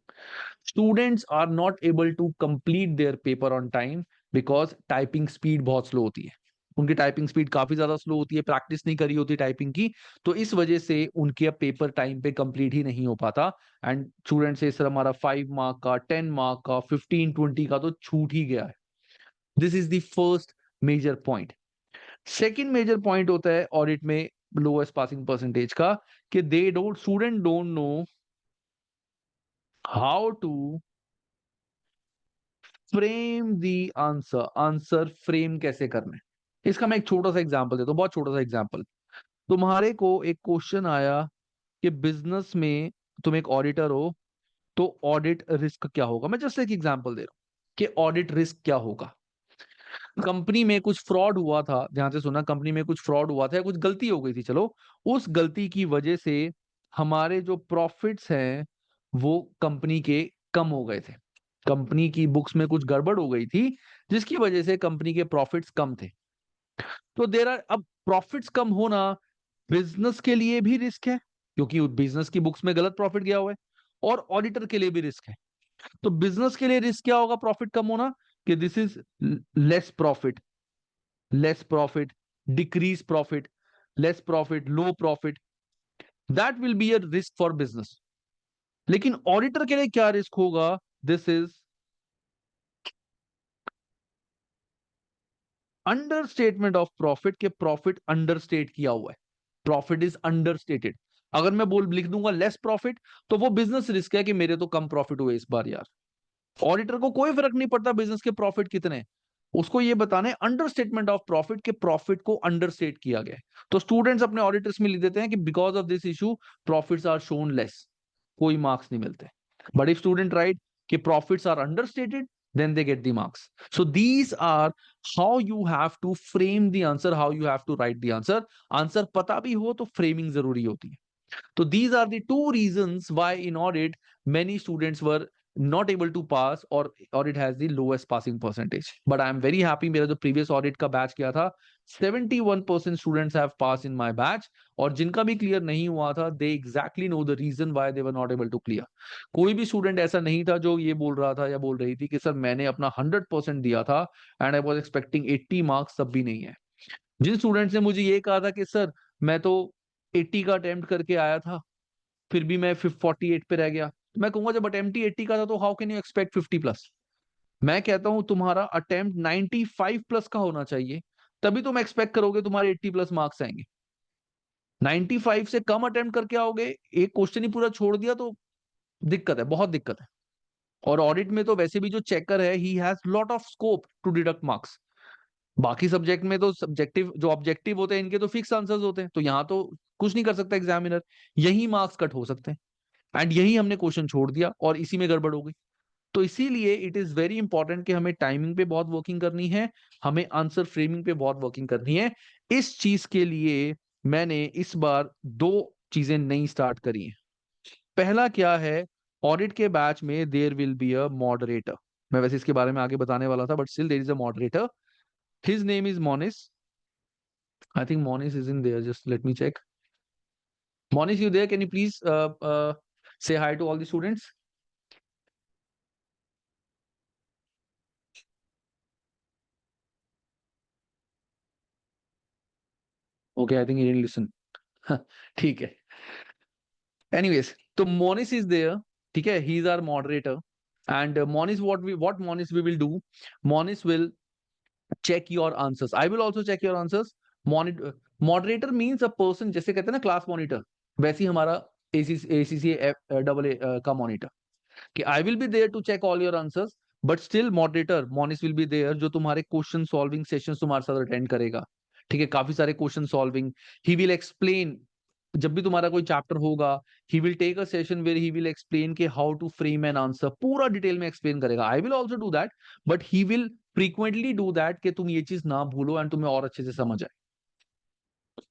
Students are not able to complete their paper on time because typing speed बहुत स्लो होती है। उनकी टाइपिंग स्पीड काफी ज्यादा स्लो होती है, प्रैक्टिस नहीं करी होती टाइपिंग की, तो इस वजह से उनके पेपर टाइम पे कंप्लीट ही नहीं हो पाता। एंड स्टूडेंट से सर हमारा 5 मार्क का, 10 मार्क का, 15, 20 का तो छूट ही गया है। This is the first major point. Second major point होता है ऑडिट में लोएस्ट पासिंग परसेंटेज का, कि student don't know how to frame the answer. Answer frame कैसे करना है, इसका मैं एक छोटा सा एग्जांपल देता हूं, बहुत छोटा सा एग्जांपल। तुम्हारे को एक क्वेश्चन आया कि बिजनेस में तुम एक ऑडिटर हो, तो ऑडिट रिस्क क्या होगा। मैं जस्ट एक एग्जांपल दे रहा हूं कि ऑडिट रिस्क क्या होगा। कंपनी में कुछ फ्रॉड हुआ था, ध्यान से सुना, कंपनी में कुछ फ्रॉड हुआ था या कुछ गलती हो गई थी, चलो उस गलती की वजह से हमारे जो प्रॉफिट्स हैं वो कंपनी के कम हो गए थे। कंपनी की बुक्स में कुछ गड़बड़ हो गई थी जिसकी वजह से कंपनी के प्रॉफिट्स कम थे। तो देर आर, अब प्रॉफिट्स कम होना बिजनेस के लिए भी रिस्क है, क्योंकि बिजनेस की बुक्स में गलत प्रॉफिट गया हुआ है, और ऑडिटर के लिए भी रिस्क है। तो बिजनेस के लिए रिस्क क्या होगा, प्रॉफिट कम होना, कि this is less profit, less profit, decrease profit, less profit, low profit, that will be a risk for business. लेकिन ऑडिटर के लिए क्या रिस्क होगा, this is under statement of profit, के प्रॉफिट अंडरस्टेट किया हुआ है, प्रॉफिट इज अंडरस्टेटेड। अगर मैं लिख दूंगा लेस प्रॉफिट, तो वो बिजनेस रिस्क है कि मेरे तो कम प्रॉफिट हुए इस बार यार। ऑडिटर को कोई फर्क नहीं पड़ता बिजनेस के प्रॉफिट कितने, उसको ये बताने अंडर स्टेटमेंट ऑफ प्रॉफिट के प्रॉफिट को अंडरस्टेट किया गया है। तो स्टूडेंट्स अपने ऑडिटर्स में लिख देते हैं कि because of this issue profits are shown less, कोई मार्क्स नहीं मिलते। बट इफ स्टूडेंट राइट कि profits are understated, then they get the marks. So these are how you have to frame the answer, how you have to write the answer. Answer पता भी हो तो framing जरूरी होती है। तो these are the 2 reasons why in audit many students were not able to pass, or it has the lowest passing percentage. But I am very happy, मेरा जो previous audit का batch किया था 71% students have passed in my batch, और जिनका भी clear नहीं हुआ था they exactly know the reason why they were not able to clear। कोई भी स्टूडेंट ऐसा नहीं था जो ये बोल रहा था या बोल रही थी कि सर मैंने अपना 100% दिया था and I was expecting 80 marks, तब भी नहीं है। जिन स्टूडेंट्स ने मुझे ये कहा था कि सर मैं तो 80 का अटेम्प्ट करके आया था, फिर भी मैं 48 पे रह गया, तो मैं कहूंगा जब अटेम्प्ट ही 80 का था तो हाउ कैन यू एक्सपेक्ट 50+। मैं कहता हूं तुम्हारा अटेम्प्ट 95+ का होना चाहिए, तभी तुम एक्सपेक्ट करोगे तुम्हारे 80+ मार्क्स आएंगे। 95 से कम अटेम्प्ट करके आओगे, एक क्वेश्चन ही पूरा छोड़ दिया, तो दिक्कत है, बहुत दिक्कत है। और ऑडिट में तो वैसे भी जो चेकर है he has lot of scope to deduct marks. बाकी सब्जेक्ट में तो सब्जेक्टिव जो ऑब्जेक्टिव होते हैं इनके तो फिक्स आंसर्स होते हैं, तो यहाँ तो कुछ नहीं कर सकता एग्जामिनर, यही मार्क्स कट हो सकते हैं। एंड यही हमने क्वेश्चन छोड़ दिया और इसी में गड़बड़ हो गई। तो इसीलिए इट इज वेरी इंपॉर्टेंट कि हमें टाइमिंग पे बहुत वर्किंग करनी है, हमें आंसर फ्रेमिंग पे बहुत वर्किंग करनी है। इस चीज के लिए मैंने इस बार 2 चीजें नई स्टार्ट करी हैं। पहला क्या है, ऑडिट के बैच में there will be a moderator. मैं वैसे इसके बारे में आगे बताने वाला था, but still there is a moderator. His name is Monis. I think Monis is in there. Just let me check. Monis, you there? Can you please say hi to all the students? Okay, I think he didn't listen. ठीक है. Anyways, तो Monis is there. ठीक है, he is our moderator. And Monis, what Monis we will do? Monis will check your answers. I will also check your answers. Moderator means a person, जैसे कहते हैं ना class monitor, वैसे ही हमारा ACCA double A का monitor, कि I will be there to check all your answers, but still moderator Monis will be there, जो तुम्हारे क्वेश्चन सॉल्विंग सेशंस तुम्हारे साथ अटेंड करेगा. ठीक है, काफी सारे question solving. He will explain. जब भी तुम्हारा कोई चैप्टर होगा, he will take a session where he will explain के how to frame an answer, पूरा डिटेल में एक्सप्लेन करेगा. I will also do that, but he will frequently do that कि तुम ये चीज ना भूलो एंड तुम्हें और अच्छे से समझ आए.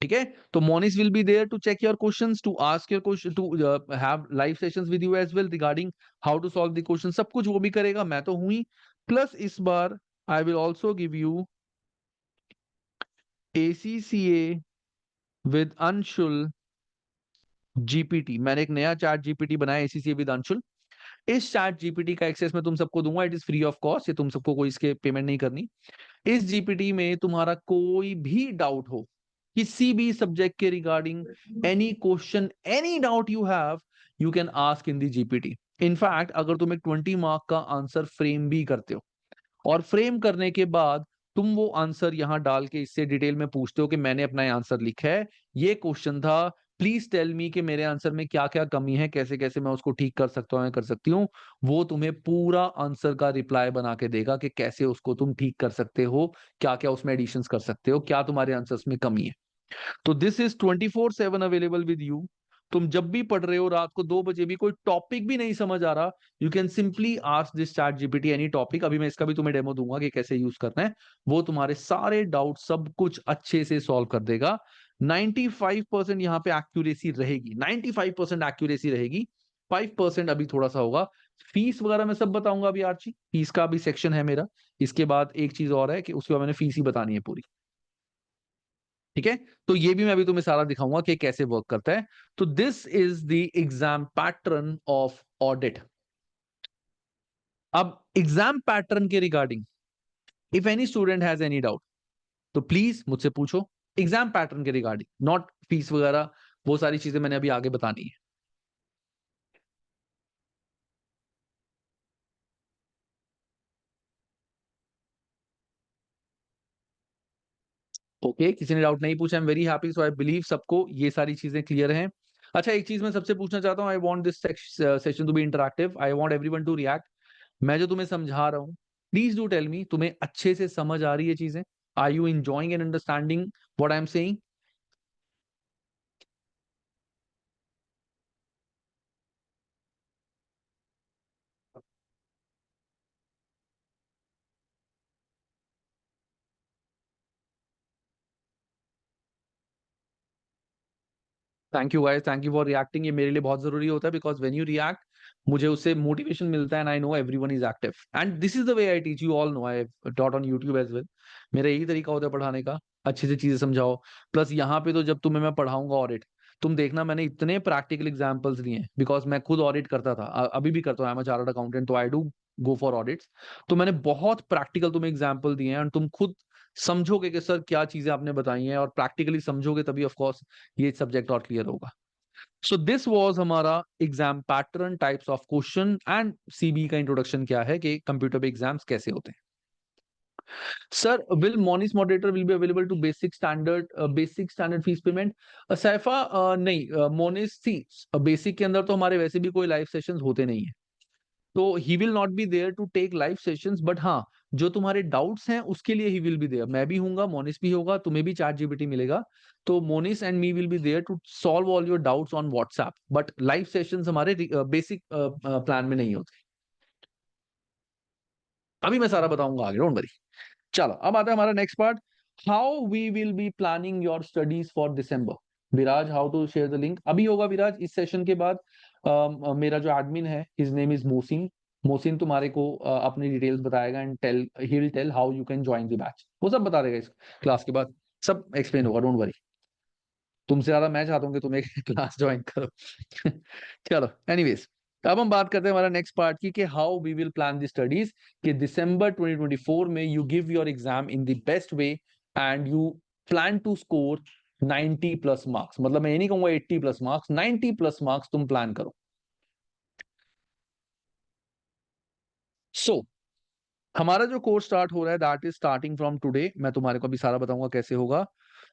ठीक है, तो Monis will be there to check your questions, to ask your question, to have live sessions with you as well regarding how to solve the question. सब कुछ वो भी करेगा, मैं तो हूं ही. प्लस इस बार I will also give you ACCA with Anshul GPT. मैंने एक नया चैट GPT बनाया, ACCA विद अंशुल. इस चैट GPT का एक्सेस मैं तुम सबको दूंगा. It is free of cost. ये तुम सबको कोई इसके पेमेंट नहीं करनी. इस जीपीटी में तुम्हारा कोई भी डाउट हो, किसी भी सब्जेक्ट के regarding, any question, any doubt you have, you can ask in the GPT. In fact अगर तुम एक 20 मार्क का आंसर फ्रेम भी करते हो, और फ्रेम करने के बाद तुम वो आंसर यहां डाल के इससे डिटेल में पूछते हो कि मैंने अपना आंसर लिखा है, ये क्वेश्चन था, प्लीज टेल मी कि मेरे आंसर में क्या क्या कमी है, कैसे कैसे मैं उसको ठीक कर सकता हूं या कर सकती हूँ, वो तुम्हें पूरा आंसर का रिप्लाई बना के देगा कि कैसे उसको तुम ठीक कर सकते हो, क्या क्या उसमें एडिशंस कर सकते हो, क्या तुम्हारे आंसर्स में कमी है. तो this is 24/7 available with you. तुम जब भी पढ़ रहे हो, रात को 2 बजे भी कोई टॉपिक भी नहीं समझ आ रहा, you can simply ask this chat GPT any topic. अभी मैं इसका भी तुम्हें डेमो दूंगा कि कैसे यूज करना है. वो तुम्हारे सारे डाउट सब कुछ अच्छे से सॉल्व कर देगा. 95% यहाँ पे एक्यूरेसी रहेगी. 95% एक्यूरेसी रहेगी. 5% अभी थोड़ा सा होगा. फीस वगैरह मैं सब बताऊंगा अभी आर्ची. फीस का भी सेक्शन है मेरा. इसके बाद एक चीज और है कि उसके बाद मैंने फीस ही बतानी है पूरी. ठीक है, तो ये भी मैं अभी तुम्हें सारा दिखाऊंगा कि कैसे वर्क करता है. तो this is the exam pattern of audit. अब एग्जाम पैटर्न के regarding if any student has any doubt, तो प्लीज मुझसे पूछो. एग्जाम पैटर्न के रिगार्डिंग, नॉट फीस वगैरह, वो सारी चीजें मैंने अभी आगे बतानी है. ओके, किसी ने डाउट नहीं पूछा. I am very happy. So I believe सबको ये सारी चीजें क्लियर हैं. अच्छा, एक चीज मैं सबसे पूछना चाहता हूँ. I want this session to be interactive. I want everyone to react. मैं जो तुम्हें समझा रहा हूँ, प्लीज डू टेल मी, तुम्हें अच्छे से समझ आ रही है चीजें? Are you enjoying and understanding what I am saying? Thank you guys, thank you for reacting. ये मेरे लिए बहुत जरूरी होता है, बिकॉज व्हेन यू रिएक्ट, मुझे उससे मोटिवेशन मिलता है. And I know everyone is active, and this is the way I teach. You all know I taught on YouTube as well. मेरा यही तरीका होता है पढ़ाने का, अच्छे से चीजें समझाओ. प्लस यहाँ पे तो जब तुम्हें मैं पढ़ाऊंगा ऑडिट, तुम देखना मैंने इतने प्रैक्टिकल एग्जांपल्स दिए हैं, बिकॉज मैं खुद ऑडिट करता था, अभी भी करता हूँ. I am a chartered accountant, तो I do go for audits. तो मैंने बहुत प्रैक्टिकल तुम्हें एग्जाम्पल दिए हैं, एंड तुम खुद समझोगे कि सर क्या चीजें आपने बताई हैं, और प्रैक्टिकली समझोगे तभी ऑफ कोर्स ये सब्जेक्ट और क्लियर होगा. सो दिस वाज हमारा exam pattern, types of question, and CB का इंट्रोडक्शन क्या है कि कंप्यूटर पे एग्जाम्स कैसे होते हैं. Sir, will Monis moderator will be available to basic standard fees payment? Saifa, नहीं, मोनिस थी बेसिक के अंदर तो हमारे वैसे भी कोई लाइव सेशंस होते नहीं है, तो he will not be there to take live sessions. But हाँ, जो तुम्हारे डाउट्स हैं उसके लिए ही विल बी देयर. मैं भी हूंगा, मोनिस भी होगा, तुम्हें भी चैट जीपीटी मिलेगा. तो Monis and me will be there to solve all your doubts on WhatsApp. But live sessions हमारे बेसिक प्लान में नहीं होते. अभी मैं सारा बताऊंगा आगे, डोंट वरी. चलो, अब आता है हमारा next part. How we will be planning your studies for December. Viraj, how to share the link? अभी होगा विराज, इस सेशन के बाद मेरा जो एडमिन है his name is Mohsin. Mohsin तुम्हारे को अपनी डिटेल्स बताएगा and he will tell how you can join the batch. वो सब बता देगा इस क्लास के बाद, सब एक्सप्लेन होगा, डोंट वरी। तुमसे ज्यादा मैं चाहता हूँ कि तुम एक क्लास ज्वाइन करो। चलो एनीवेज, अब हम बात करते हैं हमारा नेक्स्ट पार्ट की, कि how we will plan the studies, कि दिसंबर 2024 में you give your exam in the best way and you plan to score 90 plus marks. मतलब मैं ये नहीं कहूंगा 80 प्लस मार्क्स, 90 प्लस मार्क्स तुम प्लान करो। सो हमारा जो कोर्स स्टार्ट हो रहा है that is starting from today. मैं तुम्हारे को अभी सारा बताऊंगा कैसे होगा।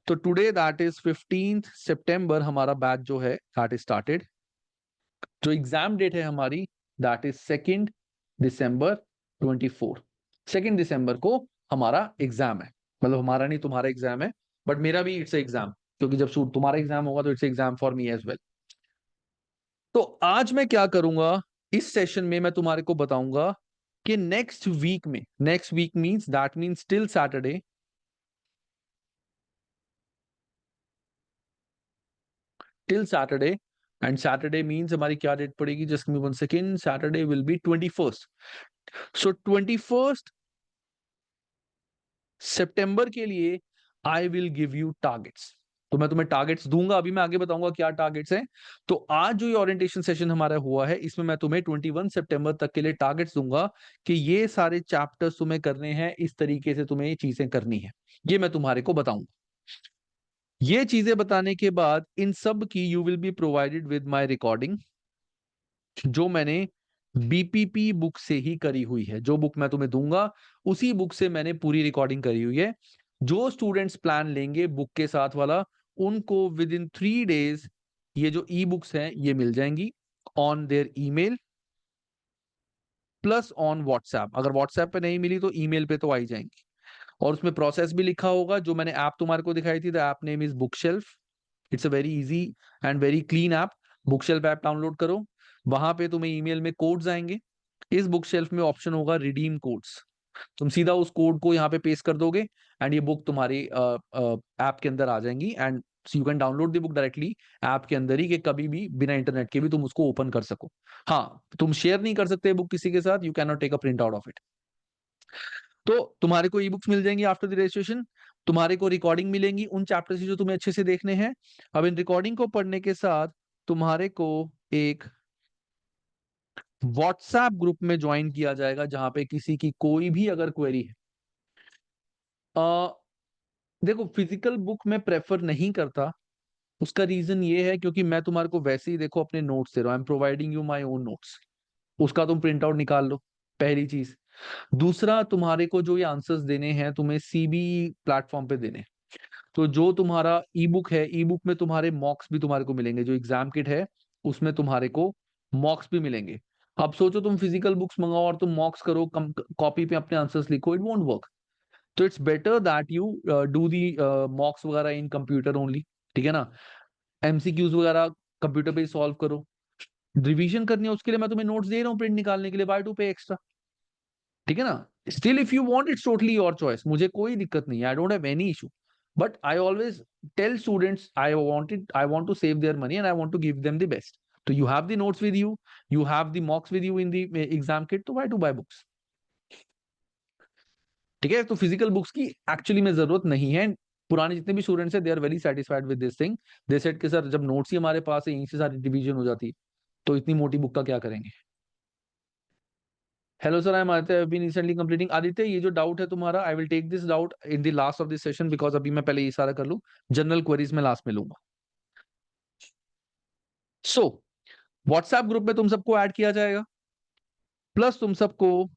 तो टुडे दैट इज 15 सितंबर हमारा बैच जो है दैट इज स्टार्टेड। जो एग्जाम डेट है हमारी दैट इज 2 दिसंबर 24। 2 दिसंबर को हमारा एग्जाम है, मतलब हमारा नहीं तुम्हारा एग्जाम है, बट मेरा भी इट्स एग्जाम, क्योंकि जब तुम्हारा एग्जाम होगा तो it's exam for me as well. तो आज मैं क्या करूंगा, इस सेशन में मैं तुम्हारे को बताऊंगा कि नेक्स्ट वीक में, next week means that means till Saturday, till Saturday, and Saturday means हमारी क्या डेट पड़ेगी, just give me 1 second, Saturday will be 21st। So 21st सितंबर के लिए I will give you targets. तो मैं तुम्हें टारगेट्स दूंगा, अभी मैं आगे बताऊंगा क्या टारगेट्स हैं। तो आज जो ये ओरिएंटेशन सेशन हमारा हुआ है इसमें मैं तुम्हें 21 सितंबर तक के लिए टारगेट्स दूंगा कि ये सारे चैप्टर्स तुम्हें करने हैं, इस तरीके से तुम्हें ये चीजें करनी है, ये मैं तुम्हारे को बताऊंगा। ये चीजें बताने के बाद इन सब की you will be provided with my recording, जो मैंने बीपीपी बुक से ही करी हुई है। जो बुक मैं तुम्हें दूंगा उसी बुक से मैंने पूरी रिकॉर्डिंग करी हुई है। जो स्टूडेंट्स प्लान लेंगे बुक के साथ वाला, उनको विद इन 3 डेज ये जो ई बुक्स हैं ये मिल जाएंगी on their email plus on WhatsApp. अगर व्हाट्सएप पे नहीं मिली तो ईमेल पे तो आ ही जाएंगी। और उसमें प्रोसेस भी लिखा होगा, जो मैंने ऐप तुम्हारे को दिखाई थी, the app name is book shelf. It's a very easy and very clean app. Book shelf app download करो, वहां पे तुम्हें ईमेल में कोड्स आएंगे। इस बुक शेल्फ में ऑप्शन होगा रिडीम कोड्स, तुम सीधा उस कोड को यहाँ पे पेस्ट कर दोगे एंड ये बुक तुम्हारी ऐप के अंदर आ जाएंगी, and you can download the book directly app के अंदर ही, कि कभी भी बिना इंटरनेट के भी तुम उसको ओपन कर सको। हाँ, तुम शेयर नहीं कर सकते बुक किसी के साथ, you can not take a print out of it. तो तुम्हारे को ई बुक्स मिल जाएंगी आफ्टर द रजिस्ट्रेशन। तुम्हारे को रिकॉर्डिंग मिलेंगी उन चैप्टर से जो तुम्हें अच्छे से देखने हैं। अब इन रिकॉर्डिंग को पढ़ने के साथ तुम्हारे को एक व्हाट्सएप ग्रुप में ज्वाइन किया जाएगा, जहां पे किसी की कोई भी अगर क्वेरी है, देखो फिजिकल बुक मैं प्रेफर नहीं करता। उसका रीजन ये है क्योंकि मैं तुम्हारे को वैसे ही देखो अपने नोट्स दे रहा हूं, I am providing you my own notes. उसका तुम प्रिंट आउट निकाल लो, पहली चीज। दूसरा, तुम्हारे को जो ये आंसर्स देने हैं तुम्हें सीबी प्लेटफॉर्म पे देने हैं। तो जो तुम्हारा ई बुक है, ई बुक में तुम्हारे मॉक्स भी तुम्हारे को मिलेंगे। जो एग्जाम किट है उसमें तुम्हारे को मॉक्स भी मिलेंगे। अब सोचो तुम फिजिकल बुक्स मंगाओ और तुम मॉक्स करो, कॉपी पे अपने आंसर्स लिखो, इट वोंट वर्क। तो it's better that you do the मॉक्स वगैरह इन कंप्यूटर ओनली, ठीक है ना। एमसीक्यूज वगैरह कंप्यूटर पे सॉल्व करो। रिवीजन करनी है उसके लिए मैं तुम्हें नोट्स दे रहा हूँ प्रिंट निकालने के लिए, व्हाई टू पे एक्स्ट्रा, ठीक है ना। Still if you want it's totally your choice, मुझे कोई दिक्कत नहीं है, I don't have any issue. But I always tell students I want to save their money and I want to give them the best. तो you have the notes with you, you have the mocks with you in the exam kit, तो why to buy books, ठीक है। तो physical books की actually में जरूरत नहीं है। पुराने जितने भी स्टूडेंट्स हैं they are very satisfied with this thing. They said कि सर जब नोट्स ही हमारे पास है, यहीं से सारी डिवीजन हो जाती है, तो इतनी मोटी बुक का क्या करेंगे। Hello sir, I am Aditya, I have been recently completing. Aditya, ये जो डाउट है तुम्हारा, I will take this doubt in the last of this session, because अभी मैं पहले ये सारा कर लूं। जनरल क्वेरीज में लास्ट में लूंगा। सो व्हाट्सएप ग्रुप में तुम सबको ऐड किया जाएगा, प्लस तुम सबको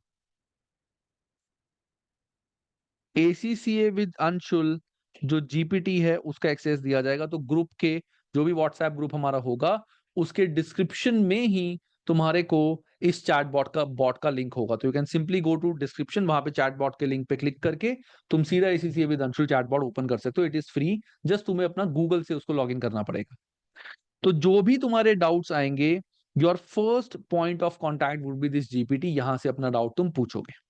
ACCA विद अंशुल जो जीपीटी है उसका एक्सेस दिया जाएगा। तो ग्रुप के जो भी व्हाट्सएप ग्रुप हमारा होगा उसके डिस्क्रिप्शन में ही तुम्हारे को इस चैट बॉट का लिंक होगा। तो you can simply go to description, वहां पे चैट बॉट के लिंक पे क्लिक करके तुम सीधा ACCA with Anshul chat bot open कर सकते हो। इट इज फ्री, जस्ट तुम्हें अपना गूगल से उसको लॉग इन करना पड़ेगा। तो जो भी तुम्हारे डाउट्स आएंगे, your first point of contact would be this GPT, यहां से अपना डाउट तुम पूछोगे।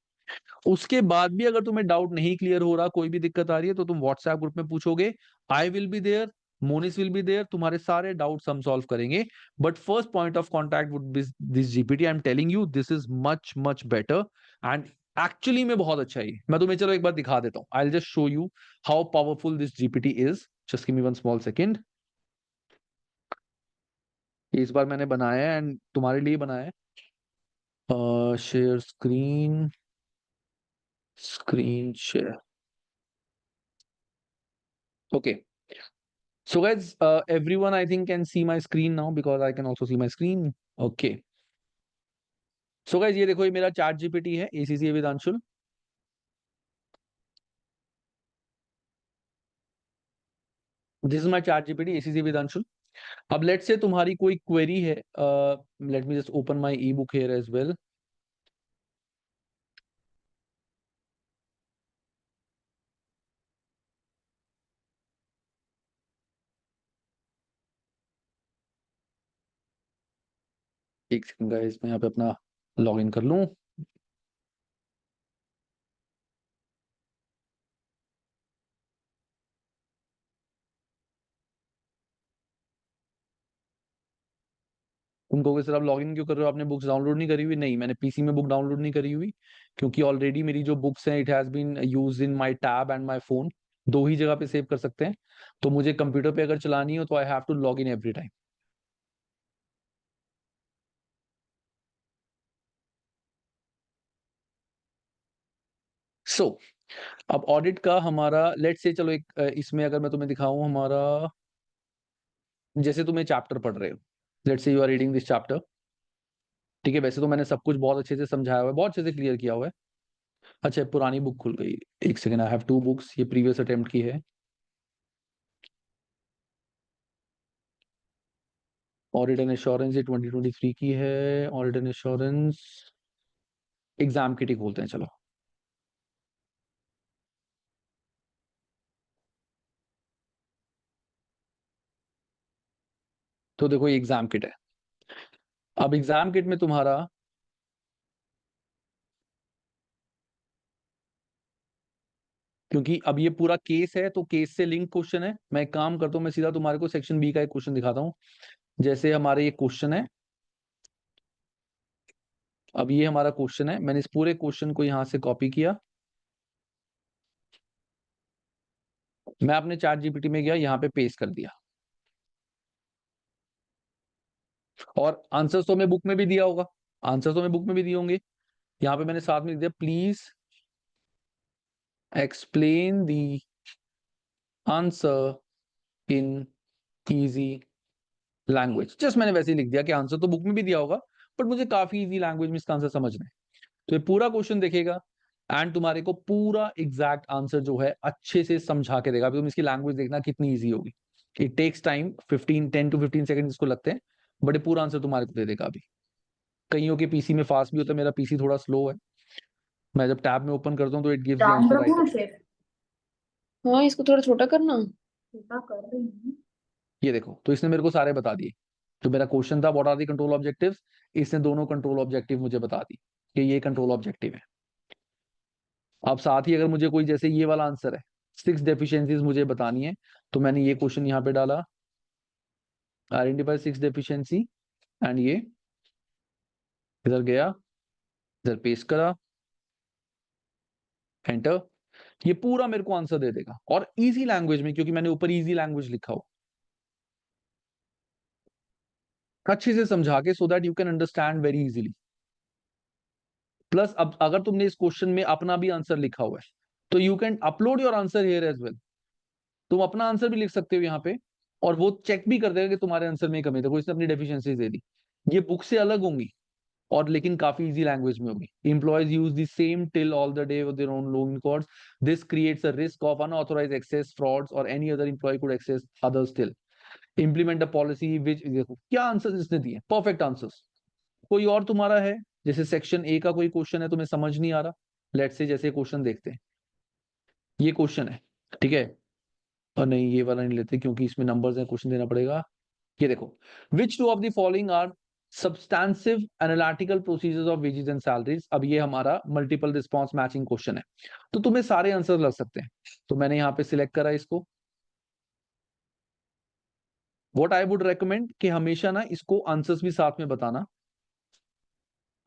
उसके बाद भी अगर तुम्हें डाउट नहीं क्लियर हो रहा, कोई भी दिक्कत आ रही है, तो तुम व्हाट्सएप ग्रुप में पूछोगे। I will be there, Monis will be there, तुम्हारे सारे डाउट्स हम सॉल्व करेंगे, but first point of contact would be this GPT. I am telling you this is much much better and actually में बहुत अच्छा है। मैं तुम्हें चलो एक बार दिखा देता हूँ, I will just show you how powerful this GPT is. Just give me one small second. इस बार मैंने बनाया है एंड तुम्हारे लिए बनाया है। Share screen, screen share, okay. So guys, everyone I think can see my screen now because I can also see my screen. Okay. So guys, ये देखो, ये मेरा चैट जीपीटी है, ACCA with Anshul. This is my chat GPT, ACCA with Anshul. अब let's say तुम्हारी कोई query है, let me just open my ebook here as well. एक सेकंड गाइस, मैं यहाँ पे अपना लॉग इन कर लूं. तुम कहोगे सर आप लॉग इन क्यों कर रहे हो, आपने बुक्स डाउनलोड नहीं करी हुई? नहीं, मैंने पीसी में बुक डाउनलोड नहीं करी हुई, क्योंकि ऑलरेडी मेरी जो बुक्स हैं it has been used in my tab and my phone. दो ही जगह पे सेव कर सकते हैं, तो मुझे कंप्यूटर पे अगर चलानी हो तो I have to log in every time. So अब ऑडिट का हमारा लेट्स से, चलो एक इसमें अगर मैं तुम्हें दिखाऊं हमारा, जैसे तुम्हें चैप्टर पढ़ रहे हो, let's say you are reading this chapter. ठीक है, वैसे तो मैंने सब कुछ बहुत अच्छे से समझाया हुआ है, बहुत अच्छे से क्लियर किया हुआ है. अच्छा, पुरानी बुक खुल गई, एक second. I have two books, ये प्रीवियस अटेम्प्ट की है. ऑडिट एंड एश्योरेंस ये 2023 की है. Audit and assurance exam kit खोलते हैं, चलो. तो देखो ये एग्जाम किट है. अब एग्जाम किट में तुम्हारा क्योंकि अब ये पूरा केस है तो केस से लिंक क्वेश्चन है. मैं एक काम करता हूँ, मैं सीधा तुम्हारे को सेक्शन बी का एक क्वेश्चन दिखाता हूँ. जैसे हमारे ये क्वेश्चन है, अब ये हमारा क्वेश्चन है, मैंने इस पूरे क्वेश्चन को यहां से कॉपी किया, मैं अपने चैट जीपीटी में गया, यहाँ पे पेस्ट कर दिया, और आंसर्स तो मैं बुक में भी दिया होगा, आंसर तो मैं बुक में भी दिए होंगे. यहाँ पे मैंने साथ में लिख दिया, please explain the answer in easy language. Just मैंने वैसे ही लिख दिया कि आंसर तो बुक में भी दिया होगा, बट मुझे काफी इजी लैंग्वेज में इसका आंसर समझना है. तो ये पूरा क्वेश्चन देखेगा एंड तुम्हारे को पूरा एग्जैक्ट आंसर जो है अच्छे से समझा के देगा. अभी तुम इसकी लैंग्वेज देखना कितनी इजी होगी. It takes time, 10 to 15 second इसको लगते हैं, बट ये पूरा आंसर तुम्हारे को दे देगा. अभी कईयों के पीसी में फास्ट भी होता है, मेरा पीसी थोड़ा स्लो है. मैं जब टैब में ओपन करता हूँ तो it gives the Ram answer Prabhu right. फिर हाँ, इसको थोड़ा छोटा करना। छोटा कर रही हूँ। ये देखो, तो इसने मेरे को सारे बता दिए. जो मेरा क्वेश्चन था what are the control objectives, इसने दोनों कंट्रोल ऑब्जेक्टिव मुझे बता दी कि ये कंट्रोल ऑब्जेक्टिव है. अब साथ ही अगर मुझे कोई, जैसे ये वाला आंसर है, 6 डेफिशिएंसीज मुझे बतानी है, तो मैंने ये क्वेश्चन यहाँ पे डाला, आइडेंटिफाई 6 डेफिशिएंसी, एंड ये इधर गया, इधर पेस्ट करा, एंटर. ये पूरा मेरे को आंसर दे देगा, और इजी लैंग्वेज में, क्योंकि मैंने ऊपर इजी लैंग्वेज लिखा हो, अच्छे से समझा के, so that you can understand very easily. Plus अब अगर तुमने इस क्वेश्चन में अपना भी आंसर लिखा हुआ है, तो you can upload your answer here as well. तुम अपना आंसर भी लिख सकते हो यहाँ पे, और वो चेक भी कर देगा कि तुम्हारे आंसर में कमी है. देखो इसने अपनी डेफिशिएंसी दे दी, ये बुक से अलग होंगी, और लेकिन काफी इजी लैंग्वेज में होगी. Employees use the same till all the day with their own login codes. This creates a risk of unauthorised access, frauds, और any other employee could access others till. Implement a policy which, देखो क्या answer इसने दिए, perfect answers. कोई और तुम्हारा है, जैसे सेक्शन ए का कोई क्वेश्चन है तुम्हें समझ नहीं आ रहा, लेट्स से जैसे क्वेश्चन देखते हैं. ये क्वेश्चन है, ठीक है, और नहीं ये वाला नहीं लेते क्योंकि इसमें नंबर्स हैं, क्वेश्चन देना पड़ेगा. ये देखो, which two of the following are substantive analytical procedures of wages and salaries. अब ये हमारा मल्टीपल रिस्पॉन्स मैचिंग क्वेश्चन है, तो तुम्हें सारे आंसर लग सकते हैं. तो मैंने यहाँ पे सिलेक्ट करा इसको, व्हाट आई वुड रेकमेंड कि हमेशा ना इसको आंसर्स भी साथ में बताना।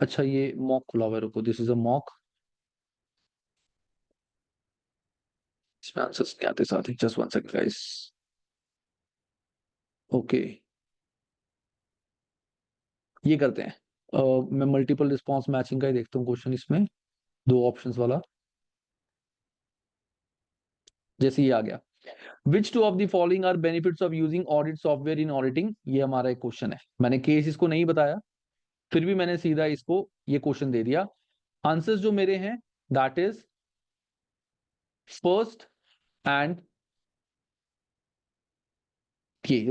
अच्छा ये मॉक खुला हुआ है, रुको, दिस इज अ मॉक, इसमें आंसर्स नहीं आते साथ ही, just one second guys. Okay, ये करते हैं। मैं मल्टीपल रिस्पॉन्स मैचिंग का ही देखता हूँ क्वेश्चन इसमें, दो ऑप्शंस वाला। जैसे ये आ गया, which two of the following are benefits of using audit software in auditing, ये हमारा एक क्वेश्चन है। मैंने केस इसको नहीं बताया, फिर भी मैंने सीधा इसको ये क्वेश्चन दे दिया। आंसर्स जो मेरे हैं that is first and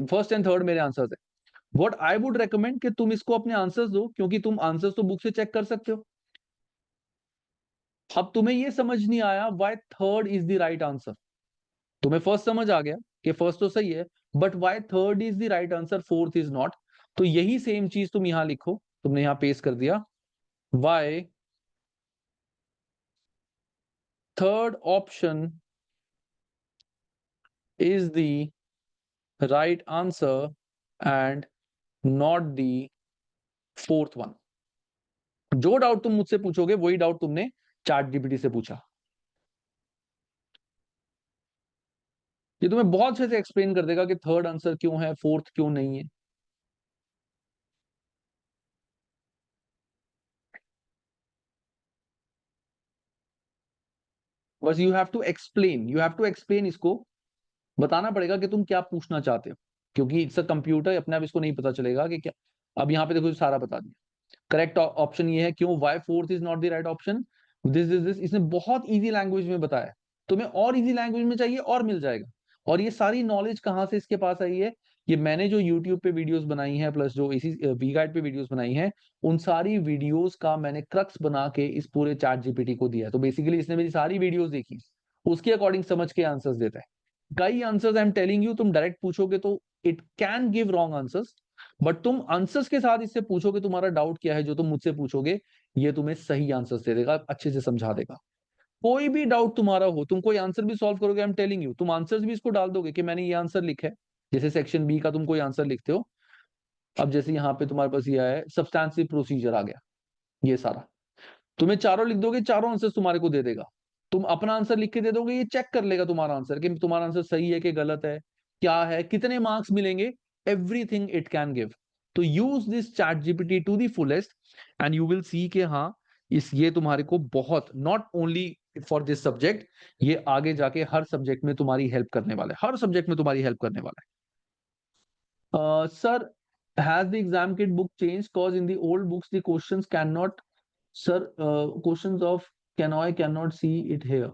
first and third मेरे आंसर्स है। व्हाट आई वुड रेकमेंड कि तुम इसको अपने आंसर्स दो, क्योंकि तुम आंसर्स तो बुक से चेक कर सकते हो। अब तुम्हें ये समझ नहीं आया why third is the right answer. तुम्हें फर्स्ट समझ आ गया कि फर्स्ट तो सही है, but why third is the right answer, fourth is not. तो यही सेम चीज तुम यहां लिखो, तुमने यहां पेस्ट कर दिया, why third option is the right answer and not the fourth one। जो डाउट तुम मुझसे पूछोगे वही डाउट तुमने चैट जीपीटी से पूछा। ये तुम्हें बहुत अच्छे से एक्सप्लेन कर देगा कि थर्ड आंसर क्यों है, फोर्थ क्यों नहीं है। बस यू हैव टू एक्सप्लेन इसको, बताना पड़ेगा कि तुम क्या पूछना चाहते हो, क्योंकि इट्स अ कंप्यूटर, अपने आप इसको नहीं पता चलेगा कि क्या। अब यहाँ पे देखो सारा बता दिया। करेक्ट ऑप्शन ये है, क्यों, why fourth is not the right option, this. इसने बहुत इजी लैंग्वेज में बताया, तुम्हें और इजी लैंग्वेज में चाहिए और मिल जाएगा। और ये सारी नॉलेज कहाँ से इसके पास आई है, ये मैंने जो यूट्यूब पे वीडियोस बनाई हैं प्लस जो इसी वी गाइड पे वीडियोस बनाई हैं, उन सारी वीडियोस का मैंने क्रक्स बना के इस पूरे चैट जीपीटी को दिया। तो बेसिकली इसने मेरी सारी वीडियोस देखी, उसके अकॉर्डिंग समझ के आंसर्स देता है। कई answers I am telling you, तुम डायरेक्ट पूछोगे तो it can give wrong answers, but तुम आंसर्स के साथ इससे पूछोगे तुम्हारा डाउट क्या है, जो तुम मुझसे पूछोगे ये तुम्हें सही आंसर्स दे देगा, अच्छे से समझा देगा। कोई भी डाउट तुम्हारा हो, तुम कोई आंसर भी सॉल्व करोगे, आई एम टेलिंग यू, तुम आंसर्स भी इसको डाल दोगे कि मैंने ये आंसर लिखा है। जैसे सेक्शन बी का तुम कोई आंसर लिखते हो, अब जैसे यहाँ पे तुम्हारे पास ये है सब्सटैंसिव प्रोसीजर आ गया, ये सारा तुम्हें चारों लिख दोगे, चारों आंसर तुम्हारे को दे देगा। तुम अपना आंसर लिख के दे दोगे, ये चेक कर लेगा तुम्हारा आंसर कि तुम्हारा आंसर सही है कि गलत है, क्या है, कितने मार्क्स मिलेंगे, एवरीथिंग इट कैन गिव। तो use this chat GPT to the fullest and you will see के हाँ, ये तुम्हारे को बहुत, not only for this subject, ये आगे जाके हर सब्जेक्ट में तुम्हारी हेल्प करने वाला है, हर सब्जेक्ट में तुम्हारी हेल्प करने वाला है। Sir, has the exam kit book changed cause in the old books the questions cannot, sir, questions of cannot see it here।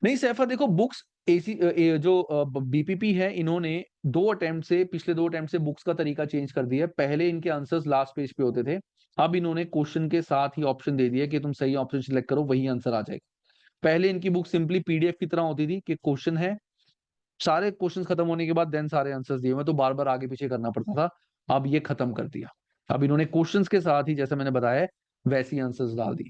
नहीं सैफा, देखो बुक्स जो बीपीपी है, इन्होंने पिछले दो अटेम्प्ट से बुक्स का तरीका चेंज कर दिया है। पहले इनके आंसर्स लास्ट पेज पे होते थे, अब इन्होंने क्वेश्चन के साथ ही ऑप्शन दे दिया कि तुम सही ऑप्शन सिलेक्ट करो, वही आंसर आ जाएगा। पहले इनकी बुक सिंपली पीडीएफ की तरह होती थी कि क्वेश्चन है, सारे क्वेश्चन खत्म होने के बाद देन सारे आंसर्स दिए हुए, तो बार बार आगे पीछे करना पड़ता था। अब ये खत्म कर दिया, अब इन्होंने क्वेश्चंस के साथ ही जैसा मैंने बताया वैसी आंसर्स डाल दिए।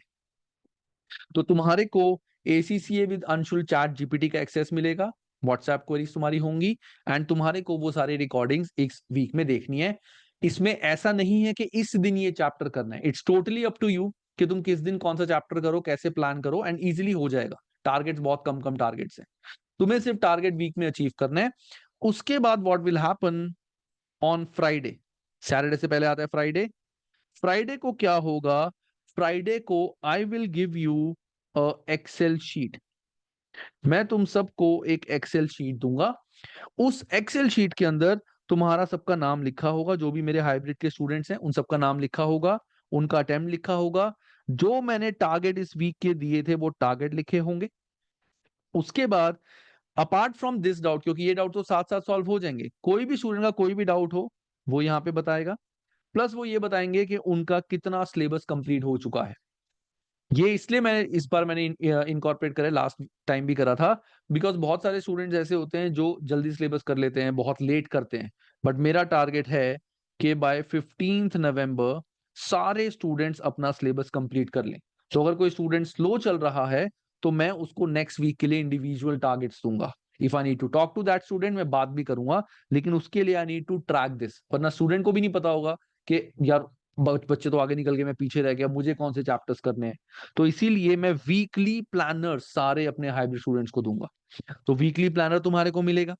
तो तुम्हारे को ACCA with Anshul chat GPT का एक्सेस मिलेगा, व्हाट्सएप क्वेरीज तुम्हारी होंगी, एंड तुम्हारे को वो सारी रिकॉर्डिंग्स इस वीक में देखनी है। इसमें ऐसा नहीं है कि इस दिन ये चैप्टर करना है, it's totally up to you कि तुम किस दिन कौन सा चैप्टर करो, कैसे प्लान करो, एंड इजिली हो जाएगा। टारगेट्स बहुत कम कम टारगेट्स हैं, तुम्हें सिर्फ टारगेट वीक में अचीव करना है। उसके बाद what will happen on Friday, Saturday से पहले आता है फ्राइडे। फ्राइडे को क्या होगा, फ्राइडे को I will give you Excel sheet. मैं तुम सबको एक एक्सेल शीट दूंगा, उस एक्सेल शीट के अंदर तुम्हारा सबका नाम लिखा होगा, जो भी मेरे हाइब्रिड के स्टूडेंट्स हैं उन सबका नाम लिखा होगा, उनका अटेम्प्ट लिखा होगा, जो मैंने टारगेट इस वीक के दिए थे वो टारगेट लिखे होंगे। उसके बाद अपार्ट फ्रॉम दिस डाउट, क्योंकि ये डाउट तो साथ साथ सॉल्व हो जाएंगे, कोई भी स्टूडेंट का कोई भी डाउट हो वो यहाँ पे बताएगा, प्लस वो ये बताएंगे कि उनका कितना सिलेबस कंप्लीट हो चुका है। ये इसलिए मैं इस बार मैंने इनकॉर्पोरेट करा, लास्ट टाइम भी करा था, बिकॉज बहुत सारे स्टूडेंट्स ऐसे होते हैं जो जल्दी सिलेबस कर लेते हैं, बहुत लेट करते हैं, बट मेरा टारगेट है कि बाय 15 नवंबर सारे स्टूडेंट्स अपना सिलेबस कंप्लीट कर लें। तो अगर कोई स्टूडेंट स्लो चल रहा है तो मैं उसको नेक्स्ट वीक के लिए इंडिविजुअल टारगेट्स दूंगा, if I need to talk to that student, मैं बात भी करूंगा, लेकिन उसके लिए I need to track this, वरना स्टूडेंट को भी नहीं पता होगा कि यार बच्चे तो आगे निकल गए, मैं पीछे रह गया, मुझे कौन से चैप्टर्स करने हैं। तो इसीलिए मैं वीकली प्लानर सारे अपने हाइब्रिड स्टूडेंट्स को दूंगा। तो वीकली प्लानर तुम्हारे को मिलेगा,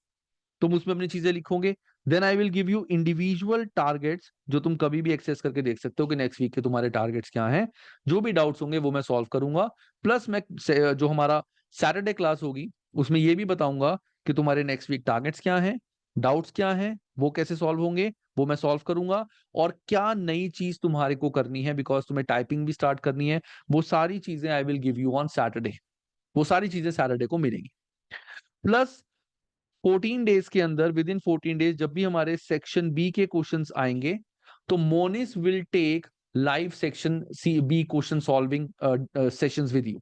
तुम उसमें अपनी चीजें लिखोगे। Then I will give you individual targets, जो तुम कभी भी एक्सेस करके देख सकते हो कि नेक्स्ट वीक के तुम्हारे टारगेट्स क्या हैं। जो भी डाउट्स होंगे वो मैं सॉल्व करूंगा। प्लस मैं जो हमारा सैटरडे क्लास होगी उसमें ये भी बताऊंगा कि तुम्हारे नेक्स्ट वीक टारगेट्स क्या हैं, डाउट्स क्या हैं, वो कैसे सॉल्व होंगे, वो मैं सॉल्व करूंगा। और क्या नई चीज तुम्हारे को करनी है, बिकॉज तुम्हें टाइपिंग भी स्टार्ट करनी है, वो सारी चीजें आई will give you on Saturday. वो सारी चीजें सैटरडे को मिलेंगी। प्लस 14 डेज के अंदर, विद इन 14 डेज, जब भी हमारे सेक्शन बी के क्वेश्चंस आएंगे, तो Monis will take live section C B question solving sessions with you.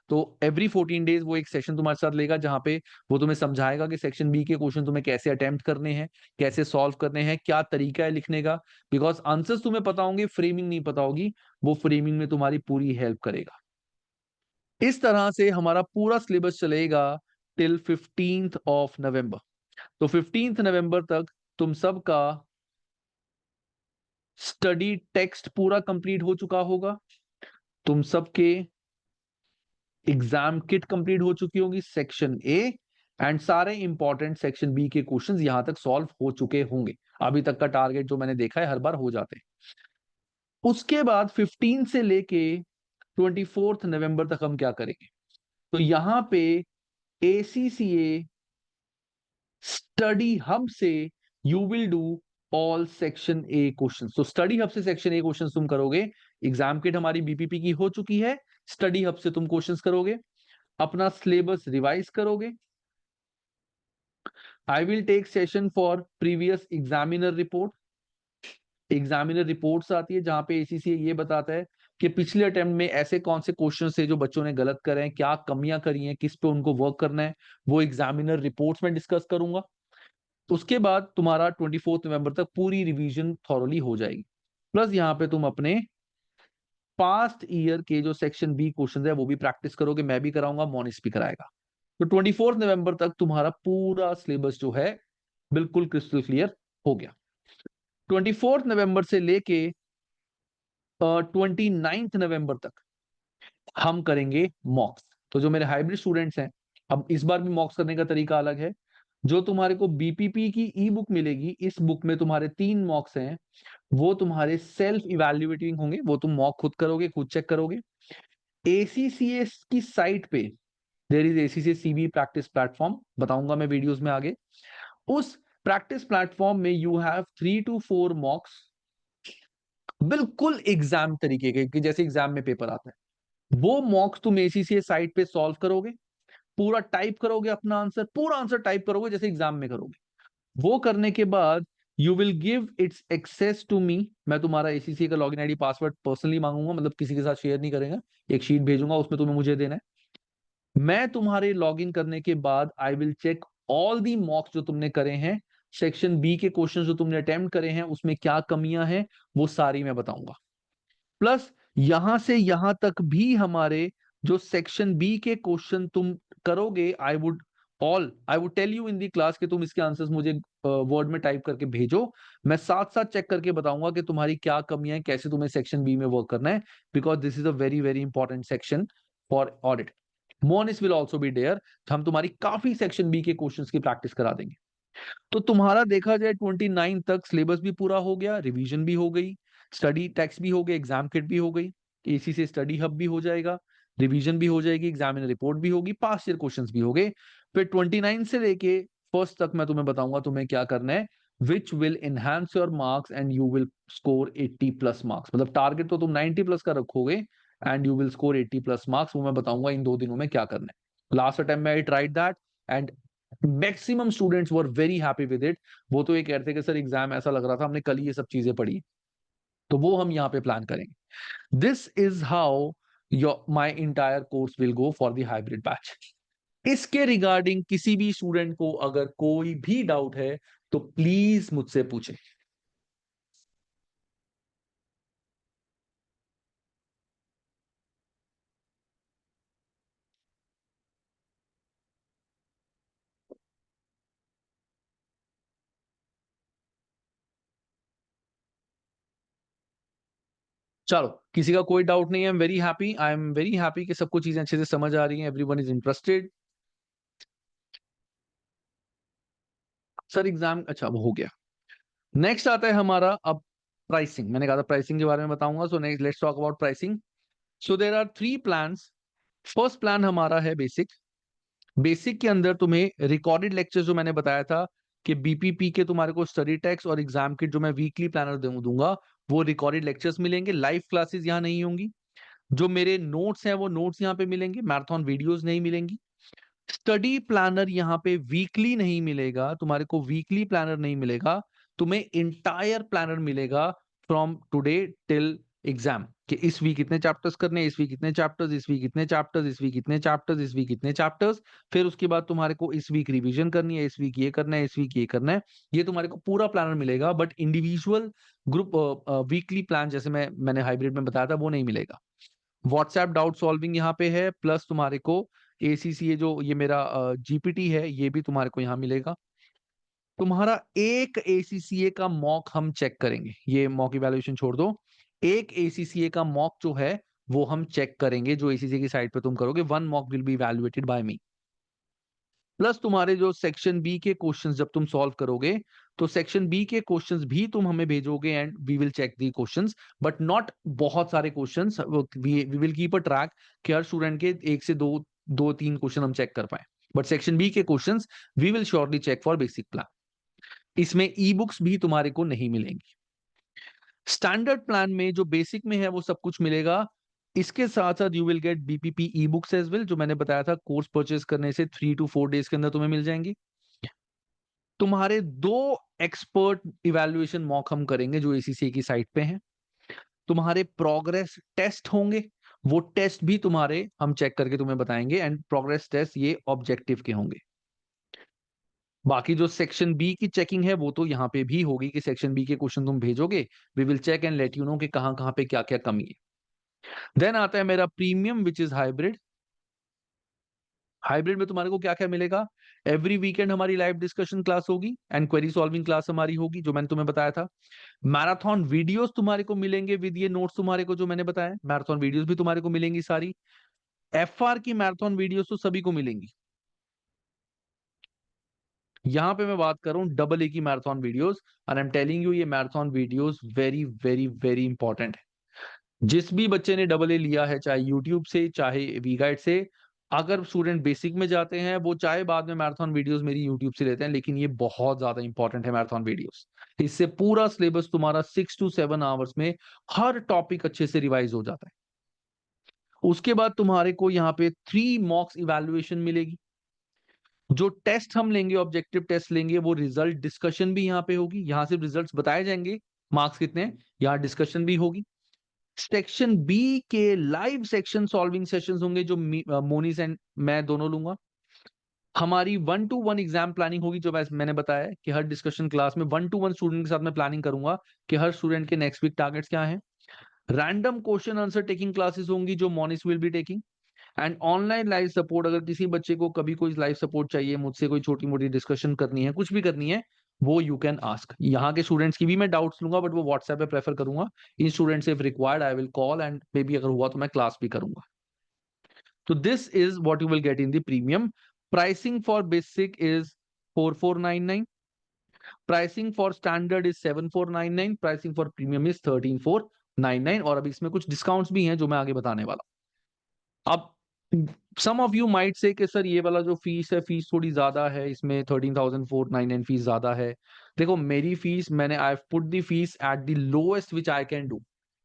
तो एवरी 14 डेज वो एक सेशन तुम्हारे साथ लेगा, जहां पे वो तुम्हें समझाएगा कि सेक्शन बी के क्वेश्चन तुम्हें कैसे अटेम्प्ट करने हैं, कैसे सॉल्व करने हैं, क्या तरीका है लिखने का। बिकॉज आंसर्स तुम्हें पता होंगे, फ्रेमिंग नहीं पता होगी, वो फ्रेमिंग में तुम्हारी पूरी हेल्प करेगा। इस तरह से हमारा पूरा सिलेबस चलेगा टिल 15th ऑफ नवंबर। तो 15th नवंबर तक तुम सबका स्टडी टेक्स्ट पूरा कंप्लीट हो चुका होगा, तुम सबके एग्जाम किट कंप्लीट हो चुकी होगी सेक्शन ए, एंड सारे इंपॉर्टेंट सेक्शन बी के क्वेश्चंस यहां तक सॉल्व हो चुके होंगे। अभी तक का टारगेट जो मैंने देखा है हर बार हो जाते हैं। उसके बाद 15 से लेके 24 नवंबर तक हम क्या करेंगे, तो यहां पे ACCA स्टडी हब से you will do all section A question. तो स्टडी हब से सेक्शन ए क्वेश्चन तुम करोगे। एग्जाम किट हमारी बीपीपी की हो चुकी है, स्टडी हब से तुम क्वेश्चंस करोगे, अपना सिलेबस रिवाइज करोगे। I will take session for previous examiner report. Examiner reports आती है जहां पे एसीसीए ये बताता है कि पिछले अटेम्प्ट में ऐसे कौन से क्वेश्चन थे जो बच्चों ने गलत करे हैं, क्या कमियां करी हैं, किस पे उनको वर्क करना है, वो एग्जामिनर रिपोर्ट्स में डिस्कस करूंगा। उसके बाद तुम्हारा 24 नवंबर तक पूरी रिवीजन थॉरली हो जाएगी। प्लस यहाँ पे तुम अपने पास्ट ईयर के जो सेक्शन बी क्वेश्चन है वो भी प्रैक्टिस करोगे, मैं भी कराऊंगा, मोनिस भी कराएगा। तो 24 नवंबर तक तुम्हारा पूरा सिलेबस जो है बिल्कुल क्रिस्टल क्लियर हो गया। 24 नवंबर से लेके 29 नवंबर तक हम करेंगे मॉक्स। तो जो मेरे हाइब्रिड स्टूडेंट्स हैं, अब इस बार भी मॉक्स करने का तरीका अलग है। जो तुम्हारे को बीपीपी की ई बुक मिलेगी, इस बुक में तुम्हारे 3 मॉक्स हैं, वो तुम्हारे सेल्फ इवैल्यूएटिंग होंगे, वो तुम मॉक खुद करोगे, खुद चेक करोगे। एसीसीएस की साइट पे there is ACCA's CB practice platform, बताऊंगा मैं वीडियोस में आगे। उस प्रैक्टिस प्लेटफॉर्म में यू हैव 3 to 4 मॉक्स, बिल्कुल एग्जाम तरीके के कि जैसे एग्जाम में पेपर आता है। वो मॉक्स तुम एसीसीएस साइट पे सॉल्व करोगे, पूरा टाइप करोगे, अपना आंसर, पूरा आंसर टाइप करोगे जैसे एग्जाम में करोगे। वो करने के बाद you will give its access to me. मैं तुम्हारा एसीसी का लॉगिन आईडी पासवर्ड पर्सनली मांगूंगा, मतलब किसी के साथ शेयर नहीं करेगा, एक शीट भेजूंगा, उसमें तुम्हें मुझे देना है। मैं तुम्हारे लॉगिन करने के बाद I will check all the mocks जो तुमने करे हैं, सेक्शन बी के क्वेश्चन जो तुमने अटेम्प्ट करे हैं उसमें क्या कमियां हैं वो सारी मैं बताऊंगा। प्लस यहां से यहां तक भी हमारे जो सेक्शन बी के क्वेश्चन तुम करोगे, I would tell you in the class कि तुम इसके आंसर्स मुझे वर्ड में टाइप करके भेजो। मैं साथ साथ चेक करके बताऊंगा कि तुम्हारी क्या कमियां हैं, कैसे तुम्हें सेक्शन बी में वर्क करना है, because this is a very very important section for audit. Monis will also be there, हम तुम्हारी काफी सेक्शन बी के क्वेश्चंस की प्रैक्टिस करा देंगे। तो तुम्हारा देखा जाए 29 तक सिलेबस भी पूरा हो गया, रिवीजन भी हो गई, स्टडी टेक्स्ट भी हो गए, एग्जाम किट भी हो गई, एसी से स्टडी हब भी हो जाएगा, रिवीजन भी हो जाएगी, एग्जामिनर रिपोर्ट भी होगी, पास्ट ईयर क्वेश्चंस भी हो गए। फिर 29 से लेके फर्स्ट तक मैं तुम्हें बताऊंगा तुम्हें क्या करना है, which will enhance your marks and you will score 80 plus marks. मतलब टारगेट तो तुम 90 प्लस का रखोगे and you will score 80 plus marks. वो मैं बताऊंगा इन 2 दिनों में क्या करना है। लास्ट अटेम्प्ट में I tried that and maximum students were very happy with it. वो तो ये कहते हैं कि सर एग्जाम ऐसा लग रहा था हमने कल ही ये सब चीजें पढ़ी। तो वो हम यहाँ पे प्लान करेंगे। This is how your my entire course will go for the hybrid batch. इसके रिगार्डिंग किसी भी स्टूडेंट को अगर कोई भी डाउट है तो प्लीज मुझसे पूछे। चलो, किसी का कोई डाउट नहीं है। आई एम वेरी हैप्पी कि सबको चीजें अच्छे से समझ आ रही हैं, everyone is interested. Sir exam, अच्छा वो हो गया। नेक्स्ट आता है हमारा अब प्राइसिंग। मैंने कहा था प्राइसिंग के बारे में बताऊंगा, so next let's talk about pricing. So there are 3 plans. First plan हमारा है बेसिक। बेसिक के अंदर तुम्हें रिकॉर्डेड लेक्चर जो मैंने बताया था कि बीपीपी के तुम्हारे को स्टडी टेक्स्ट और एग्जाम किट जो मैं वीकली प्लानर दूंगा, वो रिकॉर्डेड लेक्चर्स मिलेंगे। लाइव क्लासेस यहाँ नहीं होंगी। जो मेरे नोट्स हैं वो नोट्स यहाँ पे मिलेंगे, मैराथन वीडियोस नहीं मिलेंगी। स्टडी प्लानर यहाँ पे वीकली नहीं मिलेगा, तुम्हारे को वीकली प्लानर नहीं मिलेगा, तुम्हें इंटायर प्लानर मिलेगा फ्रॉम टुडे टिल एग्जाम, कि इस वीक इतने चैप्टर्स करने हैं, इस वीक इतने चैप्टर्स, इस वीक इतने चैप्टर्स, इस वीक इतने चैप्टर्स, इस वीक इतने चैप्टर्स। फिर उसके बाद तुम्हारे को इस वीक रिवीजन करनी है, इस वीक ये करना है, इस वीक ये करना है। ये तुम्हारे को पूरा प्लानर मिलेगा, but individual group weekly plan जैसे मैंने हाइब्रिड में बताया था वो नहीं मिलेगा। व्हाट्सएप डाउट सॉल्विंग यहाँ पे है, प्लस तुम्हारे को एसीसीए जो ये मेरा जीपीटी है ये भी तुम्हारे को यहाँ मिलेगा। तुम्हारा एक एसीसीए का मॉक हम चेक करेंगे, ये मॉक इवैल्यूएशन छोड़ दो। एक एसीसीए का मॉक जो है वो हम चेक करेंगे, जो एसीसीए की साइट पे तुम करोगे। 1 mock will be evaluated by me. Plus तुम्हारे जो सेक्शन बी के क्वेश्चंस जब तुम सॉल्व करोगे, तो सेक्शन बी के क्वेश्चंस भी तुम हमें भेजोगे and we will check the questions, but not बहुत सारे questions. We will keep a track कि हर स्टूडेंट के 1 से 2-3 क्वेश्चन हम चेक कर पाए, बट सेक्शन बी के questions we will surely check for basic plan. इसमें ई बुक्स भी तुम्हारे को नहीं मिलेंगी। स्टैंडर्ड प्लान में जो बेसिक में है वो सब कुछ मिलेगा। इसके साथ साथ you will get BPP ebooks as well, जो मैंने बताया था कोर्स परचेज करने से 3 to 4 डेज के अंदर तुम्हें मिल जाएंगी। तुम्हारे 2 एक्सपर्ट इवैल्यूएशन मॉक हम करेंगे जो एसीसी की साइट पे हैं। तुम्हारे प्रोग्रेस टेस्ट होंगे, वो टेस्ट भी तुम्हारे हम चेक करके तुम्हें बताएंगे, एंड प्रोग्रेस टेस्ट ये ऑब्जेक्टिव के होंगे। बाकी जो सेक्शन बी की चेकिंग है वो तो यहाँ पे भी होगी कि सेक्शन बी के क्वेश्चन तुम भेजोगे, we will check and let you know कि कहाँ कहाँ पे क्या क्या कमी है। देन आता है मेरा premium which is hybrid. Hybrid में तुम्हारे को क्या क्या मिलेगा? एवरी वीकेंड हमारी लाइव डिस्कशन क्लास होगी एंड क्वेरी सॉल्विंग क्लास हमारी होगी, जो मैंने तुम्हें बताया था। मैराथन वीडियोस तुम्हारे को मिलेंगे विद ये नोट्स तुम्हारे को जो मैंने बताया, मैराथन वीडियोस भी तुम्हारे को मिलेंगी सारी। एफआर की मैराथन वीडियोस तो सभी को मिलेंगी। यहां पे मैं बात करूं डबल ए की मैराथन वीडियोस, और आई एम टेलिंग यू ये marathon videos very very very important है। जिस भी बच्चे ने डबल ए लिया है, चाहे यूट्यूब से चाहे वी गाइड से, अगर स्टूडेंट बेसिक में जाते हैं वो चाहे बाद में मैराथन वीडियोस मेरी यूट्यूब से लेते हैं, लेकिन ये बहुत ज्यादा इंपॉर्टेंट है मैराथन वीडियोस। इससे पूरा सिलेबस तुम्हारा 6 to 7 आवर्स में हर टॉपिक अच्छे से रिवाइज हो जाता है। उसके बाद तुम्हारे को यहाँ पे 3 मॉक्स इवैल्यूएशन मिलेगी। जो टेस्ट हम लेंगे, ऑब्जेक्टिव टेस्ट लेंगे, वो रिजल्ट डिस्कशन भी यहाँ पे होगी। यहाँ से रिजल्ट्स बताए जाएंगे, मार्क्स कितने हैं, यहाँ डिस्कशन भी होगी। सेक्शन बी के लाइव सेक्शन सॉल्विंग सेशंस होंगे जो मोनिस एंड मैं दोनों लूंगा। हमारी 1-to-1 एग्जाम प्लानिंग होगी, जो मैंने बताया है कि हर डिस्कशन क्लास में 1-to-1 स्टूडेंट के साथ मैं प्लानिंग करूंगा कि हर स्टूडेंट के नेक्स्ट वीक टारगेट्स क्या हैं। Random question answer taking classes होंगी जो Monis will be taking, and online live support. अगर किसी बच्चे को कभी कोई लाइव सपोर्ट चाहिए, मुझसे कोई छोटी मोटी डिस्कशन करनी है, कुछ भी करनी है, वो यू कैन आस्क। यहाँ के स्टूडेंट्स की भी मैं डाउट्स लूंगा, बट वो व्हाट्सएप पे प्रेफर करूंगा। इन students if required I will call, and maybe अगर हुआ तो मैं क्लास भी करूंगा। तो this is what you will get in the premium. Pricing for basic is 4499, pricing for standard is 7499, pricing for premium is 13499, और अभी इसमें कुछ डिस्काउंट्स भी हैं जो मैं आगे बताने वाला हूं। अब सम ऑफ यू माइट से कि सर ये वाला जो फीस है, फीस थोड़ी ज्यादा है, इसमें 13,499 फीस ज्यादा है। देखो मेरी फीस, मैंने I put the fees at the lowest which I can do,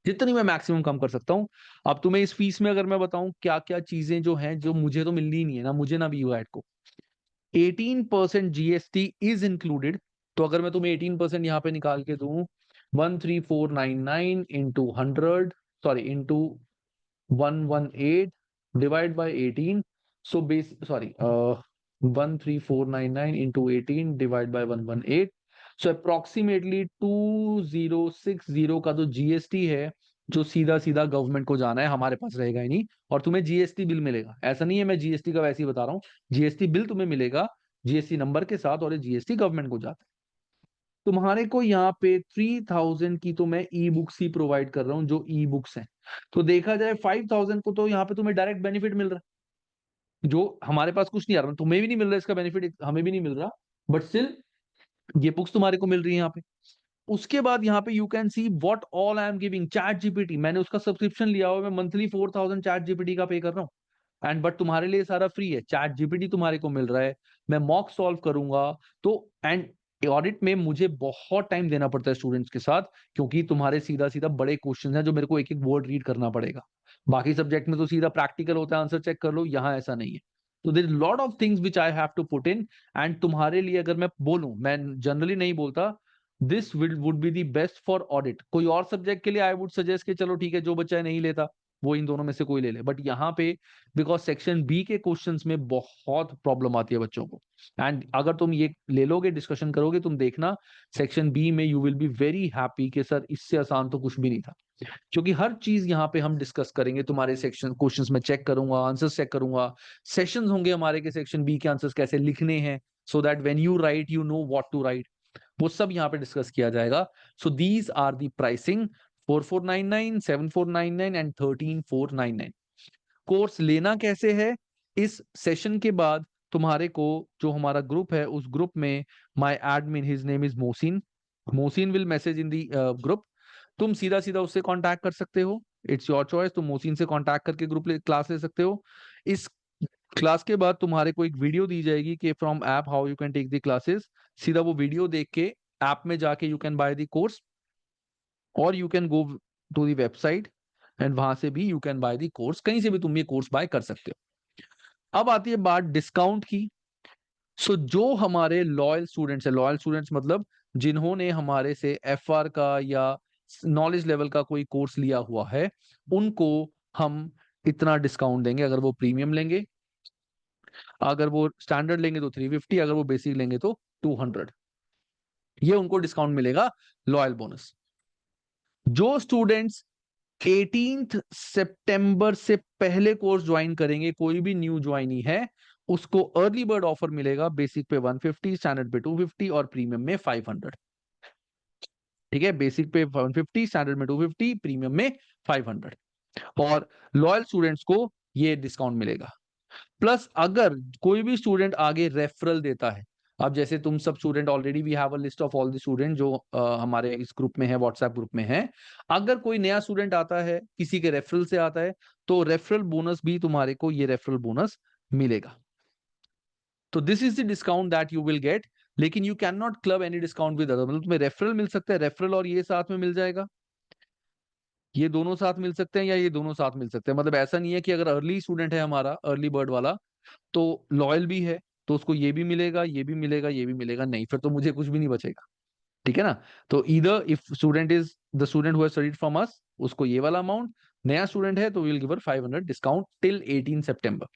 जितनी मैं मैक्सिमम कम कर सकता हूं। अब तुम्हें इस फीस में अगर मैं बताऊं क्या क्या चीजें जो हैं, जो मुझे तो मिलनी ही नहीं है, ना मुझे ना वीयूएड को। 18% जीएसटी इज इंक्लूडेड। तो अगर मैं तुम्हें 18% यहाँ पे निकाल के दूं, 13499 into 100, sorry into 118 divide by 18, so base sorry 13499 into 18 divide by 118, so approximately 2060 का जो जीएसटी है, जो सीधा सीधा गवर्नमेंट को जाना है, हमारे पास रहेगा ही नहीं। और तुम्हें जीएसटी बिल मिलेगा, ऐसा नहीं है मैं जीएसटी का वैसे ही बता रहा हूँ, जीएसटी बिल तुम्हें मिलेगा जीएसटी नंबर के साथ, और ये जीएसटी गवर्नमेंट को जाता है। तुम्हारे को यहाँ पे 3000 की तो मैं ई बुक्स ही प्रोवाइड कर रहा हूँ, जो ई बुक्स हैं। तो देखा जाए 5000 को तो यहाँ पे तुम्हें डायरेक्ट बेनिफिट मिल रहा है, जो हमारे पास कुछ नहीं आ रहा, तुम्हें भी नहीं मिल रहा इसका बेनिफिट, हमें भी नहीं मिल रहा, बट स्टिल ये बुक्स तुम्हारे को मिल रही है यहाँ पे। उसके बाद यहाँ पे you can see what all I am giving. Chat GPT मैंने उसका सब्सक्रिप्शन लिया हुआ है, मैं मंथली 4000 चैट जीपीटी का पे कर रहा हूँ, एंड बट तुम्हारे लिए सारा फ्री है। चैट जीपीटी तुम्हारे को मिल रहा है, मैं मॉक सॉल्व करूंगा। तो एंड ऑडिट में मुझे बहुत टाइम देना पड़ता है स्टूडेंट्स के साथ, क्योंकि तुम्हारे सीधा सीधा बड़े क्वेश्चन हैं जो मेरे को एक एक वर्ड रीड करना पड़ेगा। बाकी सब्जेक्ट में तो सीधा प्रैक्टिकल होता है, आंसर चेक कर लो, यहाँ ऐसा नहीं है। तो there is lot of things which I have to put in, and तुम्हारे लिए अगर मैं बोलूं, मैं जनरली नहीं बोलता, this would be the best for audit. कोई और सब्जेक्ट के लिए आई वुड सजेस्ट कि चलो ठीक है, जो बच्चा नहीं लेता वो इन दोनों में से कोई ले ले, बट यहाँ पे बिकॉज सेक्शन बी के क्वेश्चंस में बहुत प्रॉब्लम आती है बच्चों को, एंड अगर तुम ये ले लोगे, डिस्कशन करोगे, तुम देखना सेक्शन बी में you will be very happy कि सर इससे आसान तो कुछ भी नहीं था, क्योंकि हर चीज यहाँ पे हम डिस्कस करेंगे। तुम्हारे सेक्शन क्वेश्चंस में चेक करूंगा, आंसर्स चेक करूंगा, सेशंस होंगे हमारे के सेक्शन बी के आंसर्स कैसे लिखने हैं, so that when you write you know what to write, वो सब यहाँ पे डिस्कस किया जाएगा। So these are the pricing 4499, 7499 and 13499। Course लेना कैसे है, इस सेशन के बाद तुम्हारे को जो हमारा ग्रुप है, उस ग्रुप में my admin, his name is Mohsin, Mohsin will message in the group. तुम सीधा सीधा उससे कांटेक्ट कर सकते हो, इट्स योर चॉइस, तुम मोहसिन से कांटेक्ट करके ग्रुप क्लास ले सकते हो। इस क्लास के बाद तुम्हारे को एक वीडियो दी जाएगी कि from app how you can take the classes. सीधा वो वीडियो देख के ऐप में जाके you can buy the course, और you can go to the website and वहां से भी you can buy the course, कहीं से भी तुम ये कोर्स बाय कर सकते हो। अब आती है बात डिस्काउंट की। सो जो हमारे लॉयल स्टूडेंट्स है, लॉयल स्टूडेंट्स मतलब जिन्होंने हमारे से एफआर का या नॉलेज लेवल का कोई कोर्स लिया हुआ है, उनको हम इतना डिस्काउंट देंगे। अगर वो प्रीमियम लेंगे, अगर वो स्टैंडर्ड लेंगे तो 350, अगर वो बेसिक लेंगे तो 200, ये उनको डिस्काउंट मिलेगा, लॉयल बोनस। जो स्टूडेंट्स 18 सितंबर से पहले कोर्स ज्वाइन करेंगे, कोई भी न्यू ज्वाइनी है, उसको अर्ली बर्ड ऑफर मिलेगा, बेसिक पे 150, स्टैंडर्ड पे 250 और प्रीमियम में 500। ठीक है, बेसिक पे 150, स्टैंडर्ड में 250, प्रीमियम में 500, और लॉयल स्टूडेंट्स को ये डिस्काउंट मिलेगा। प्लस अगर कोई भी स्टूडेंट आगे रेफरल देता है, अब जैसे तुम सब student already we have a list of all the student जो हमारे इस ग्रुप में है, व्हाट्सएप ग्रुप में है, अगर कोई नया स्टूडेंट आता है, किसी के रेफरल से आता है, तो रेफरल बोनस भी तुम्हारे को ये रेफरल बोनस मिलेगा। तो this is the discount that you will get, लेकिन you can not club any discount with other, मतलब तुम्हें रेफरल मिल सकता है, रेफरल और ये साथ में मिल जाएगा, ये दोनों साथ मिल सकते हैं, या ये दोनों साथ मिल सकते हैं। मतलब ऐसा नहीं है कि अगर अर्ली स्टूडेंट है हमारा, अर्ली बर्ड वाला, तो लॉयल भी है तो उसको ये भी मिलेगा, ये भी मिलेगा, ये भी मिलेगा, नहीं, फिर तो मुझे कुछ भी नहीं बचेगा। ठीक है ना। तो either if student is the student who has studied from us, उसको ये वाला अमाउंट, नया स्टूडेंट है तो we will give 500 discount till 18 सितंबर,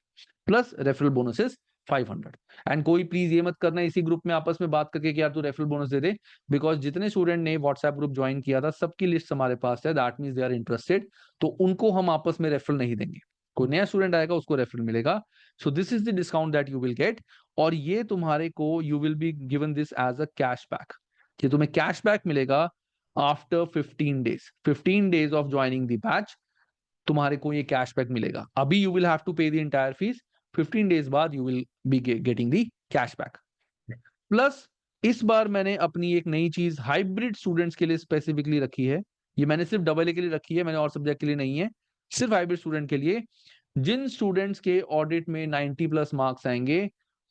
प्लस रेफरल बोनसेस 500। एंड कोई प्लीज ये मत करना इसी ग्रुप में आपस में बात करके कि यार तू रेफरल बोनस दे दे, बिकॉज जितने स्टूडेंट ने व्हाट्सएप ग्रुप ज्वाइन किया था सबकी लिस्ट हमारे पास है, that means they are interested, तो उनको हम आपस में रेफरल नहीं देंगे, कोई नया स्टूडेंट आएगा उसको रेफरल मिलेगा। So this is the discount that you will get, और ये तुम्हारे को you will be given this as a cashback, कि तुम्हें कैशबैक मिलेगा after 15 days, 15 days of joining the batch, तुम्हारे को ये कैशबैक मिलेगा। अभी you will have to pay the entire fees, 15 days बाद you will be getting the cashback. Plus इस बार मैंने अपनी एक नई चीज हाइब्रिड स्टूडेंट्स के लिए स्पेसिफिकली रखी है, ये मैंने सिर्फ डबल ए के लिए रखी है, मैंने और सब्जेक्ट के लिए नहीं है, सिर्फ हाइब्रिड स्टूडेंट के लिए। जिन स्टूडेंट्स के ऑडिट में 90 प्लस मार्क्स आएंगे,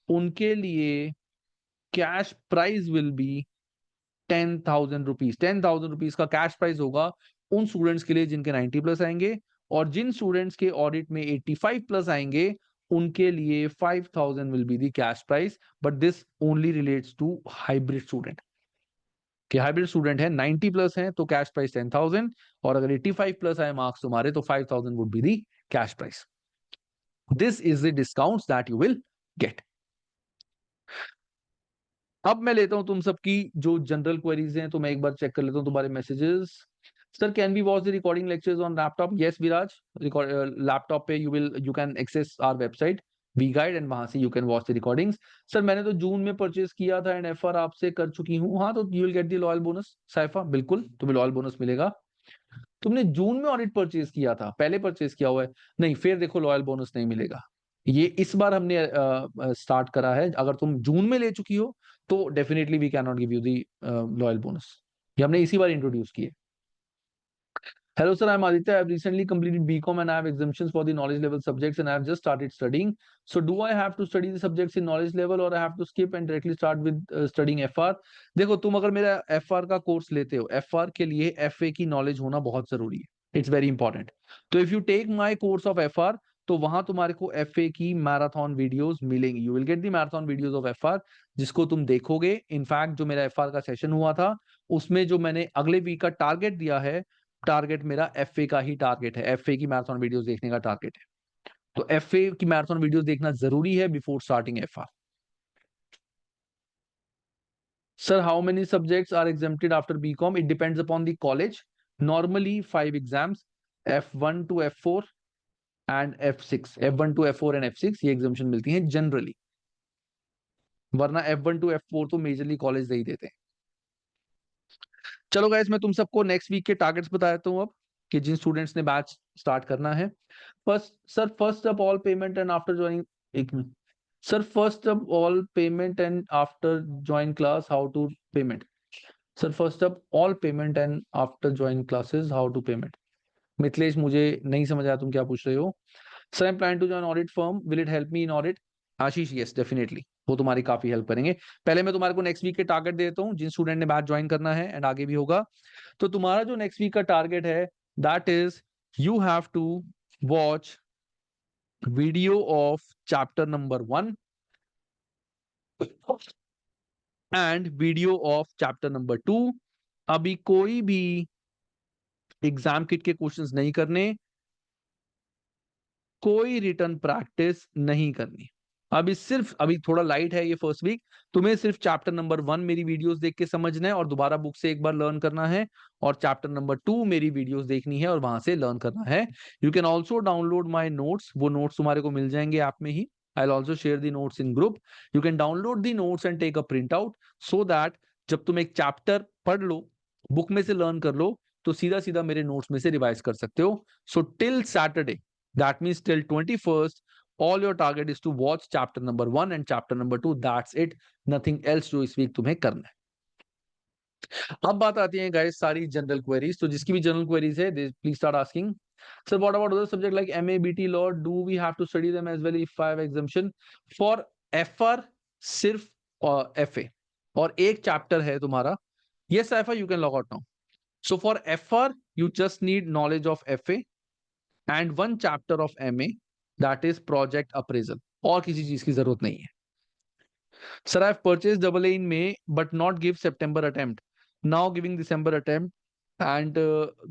उनके लिए cash price will be 10,000 rupees. 10,000 rupees का कैश प्राइस होगा उन स्टूडेंट्स के लिए जिनके 90 प्लस आएंगे, और जिन स्टूडेंट्स के ऑडिट में 85 प्लस आएंगे, उनके लिए 5,000 will be the cash price, but this only relates to hybrid student. कि हाइब्रिड स्टूडेंट है 90 प्लस है तो कैश प्राइस 10,000, और अगर 85 प्लस आए मार्क्स तुम्हारे तो 5,000 would be the cash price. This is the discounts that you will gate. अब मैं लेता हूं तुम सबकी जो जनरल क्वेरीज हैं, तो मैं एक बार चेक कर लेता हूं तुम्हारे messages. Sir can we watch the recording lectures on laptop? Yes Viraj, laptop पे you can access our website, we guide, and वहां से you can watch the recordings. Sir मैंने तो जून में परचेज किया था एंड एफआर आपसे कर चुकी हूँ। हाँ, तो you will get the loyal bonus cipher, बिल्कुल तुम्हें लॉयल बोनस मिलेगा। तुमने जून में ऑडिट परचेज किया था, पहले परचेज किया हुआ है, नहीं फिर देखो लॉयल बोनस नहीं मिलेगा। ये इस बार हमने स्टार्ट करा है। अगर तुम जून में ले चुकी हो तो definitely we can not give you the loyal bonus. ये हमने इसी बार इंट्रोड्यूस किए। Hello, sir. I'm Aditya. I've recently completed BCom and I have exemptions for the knowledge level subjects and I have just started studying. So, do I have to study the subjects in knowledge level or I have to skip and directly start with studying FR? देखो, तुम अगर मेरा FR का course लेते हो, FR के लिए FA की नॉलेज होना बहुत जरूरी है। It's very important. तो if you take my course of FR, तो वहां तुम्हारे को FA की मैराथन वीडियोस मिलेंगी। You will get the marathon videos of FR, जिसको तुम देखोगे। इनफैक्ट जो मेरा FR का सेशन हुआ था, उसमें जो मैंने अगले वीक का टारगेट दिया है, टारगेट मेरा एफए का ही टारगेट है, एफए की मैराथन वीडियोस देखने का टारगेट है। तो एफए की मैराथन वीडियोस देखना जरूरी है before starting FR. Sir how many subjects are exempted after BCom? It depends upon the college. Normally 5 exams, F1 to F4 and F6, F1 to F4 and F6 ये एग्जामिशन मिलती हैं generally, वरना F1 to F4 तो majorly college दे ही देते हैं। चलो guys, मैं तुम सबको नेक्स्ट वीक के टारगेट्स बता देता हूँ अब, कि जिन स्टूडेंट्स ने बैच स्टार्ट करना है। First up all payment and after joining, एक minute sir, first up all payment and after join class how to payment. Sir first up all payment and after join classes how to payment. Mithilesh, मुझे नहीं समझ आया तुम क्या पूछ रहे हो। Sir I am planning to join audit firm, will it help me in audit? Ashish, yes definitely, वो तुम्हारी काफी हेल्प करेंगे। पहले मैं तुम्हारे को नेक्स्ट वीक के टारगेट देता हूँ जिन स्टूडेंट ने बैच ज्वाइन करना है, एंड आगे भी होगा। तो तुम्हारा जो नेक्स्ट वीक का टारगेट है, that is you have to watch video of chapter number 1 and video of chapter number 2। अभी कोई भी एग्जाम किट के क्वेश्चंस नहीं करने, कोई रिटर्न प्रैक्टिस नहीं करनी। अभी थोड़ा लाइट है ये फर्स्ट वीक, तुम्हें सिर्फ चैप्टर नंबर 1 मेरी वीडियोस देख के समझना है और दोबारा बुक से एक बार लर्न करना है, और चैप्टर नंबर 2 मेरी वीडियोस देखनी है और वहां से लर्न करना है। You can also download my notes, वो नोट्स तुम्हारे को मिल जाएंगे ऐप में ही। I will also share the notes in group. You can download the notes and take a print out, so that जब तुम एक चैप्टर पढ़ लो, बुक में से लर्न कर लो, तो सीधा सीधा मेरे नोट्स में से रिवाइज कर सकते हो। So till Saturday, that means till 21st, all your target is to watch chapter number 1 and chapter number 2. That's it, nothing else जो इस वीक तुम्हें करना है। अब बात आती है गाइस सारी जनरल क्वेरीज। तो जिसकी भी जनरल क्वेरीज है, please start asking. Sir what about other subject like MA, BT, law, do we have to study them as well if I have exemption? For FR सिर्फ FA और एक chapter है तुम्हारा। Yes Saifa, you can log out now. So for FR you just need knowledge of FA and 1 chapter of MA, that is project appraisal, और किसी चीज की जरूरत नहीं है। Sir, I have purchased AA in May but not give September attempt, now giving December attempt and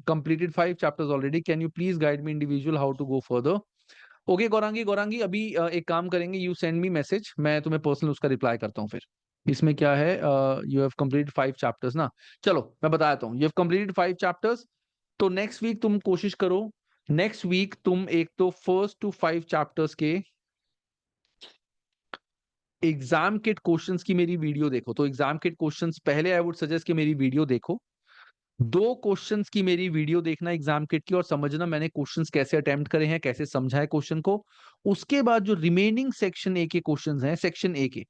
completed 5 chapters already, can you please guide me individual how to go further? Okay Gaurangi, अभी एक काम करेंगे, you send me message, मैं तुम्हें personal उसका reply करता हूँ। फिर इसमें क्या है, you have completed 5 chapters ना। चलो मैं बता देता हूँ, you have completed 5 chapters, तो नेक्स्ट वीक तुम कोशिश करो, नेक्स्ट वीक तुम एक तो 1st to 5 चैप्टर्स के एग्जाम किट क्वेश्चंस की मेरी वीडियो देखो। तो एग्जाम किट क्वेश्चंस पहले आई वुड सजेस्ट कि मेरी वीडियो देखो, 2 क्वेश्चंस की मेरी वीडियो देखना एग्जाम किट की, और समझना मैंने क्वेश्चंस कैसे अटेम्प्ट करे हैं, कैसे समझा है क्वेश्चन को। उसके बाद जो रिमेनिंग सेक्शन ए के क्वेश्चंस हैं, सेक्शन ए के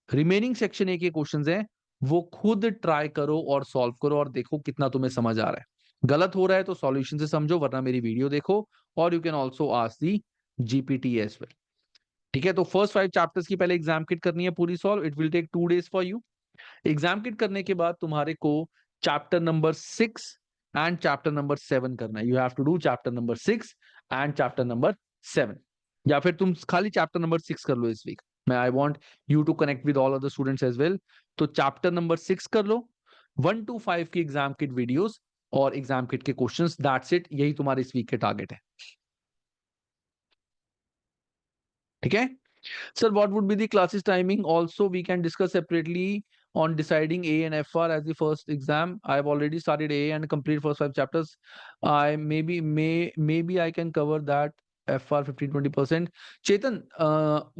रिमेनिंग सेक्शन ए के क्वेश्चंस हैं, वो खुद ट्राई करो और सॉल्व करो और देखो कितना तुम्हें समझ आ रहा है। गलत हो रहा है तो सॉल्यूशन से समझो, वरना मेरी वीडियो देखो, और you can also ask the GPT as well. ठीक है, तो फर्स्ट 5 चैप्टर्स की पहले एग्जाम किट करनी है पूरी solve. It will take 2 days for you. Exam kit करने के बाद तुम्हारे को chapter number 6 and chapter number 7 करना है। You have to do chapter number 6 and chapter number 7, या फिर तुम खाली चैप्टर नंबर 6 कर लो इस वीक। मैं I want you to connect with all other students as well. तो चैप्टर नंबर 6 कर लो, 1 to 5 की एग्जाम किट वीडियोस और एग्जाम किट के क्वेश्चंस, दैट्स इट। यही तुम्हारे इस वीक के टारगेट है। ठीक है sir, what would be the classes timing? Also we can discuss separately on deciding A and FR as the first exam. I have already started A and complete first 5 chapters. Maybe I can cover that FR 15-20%. Chetan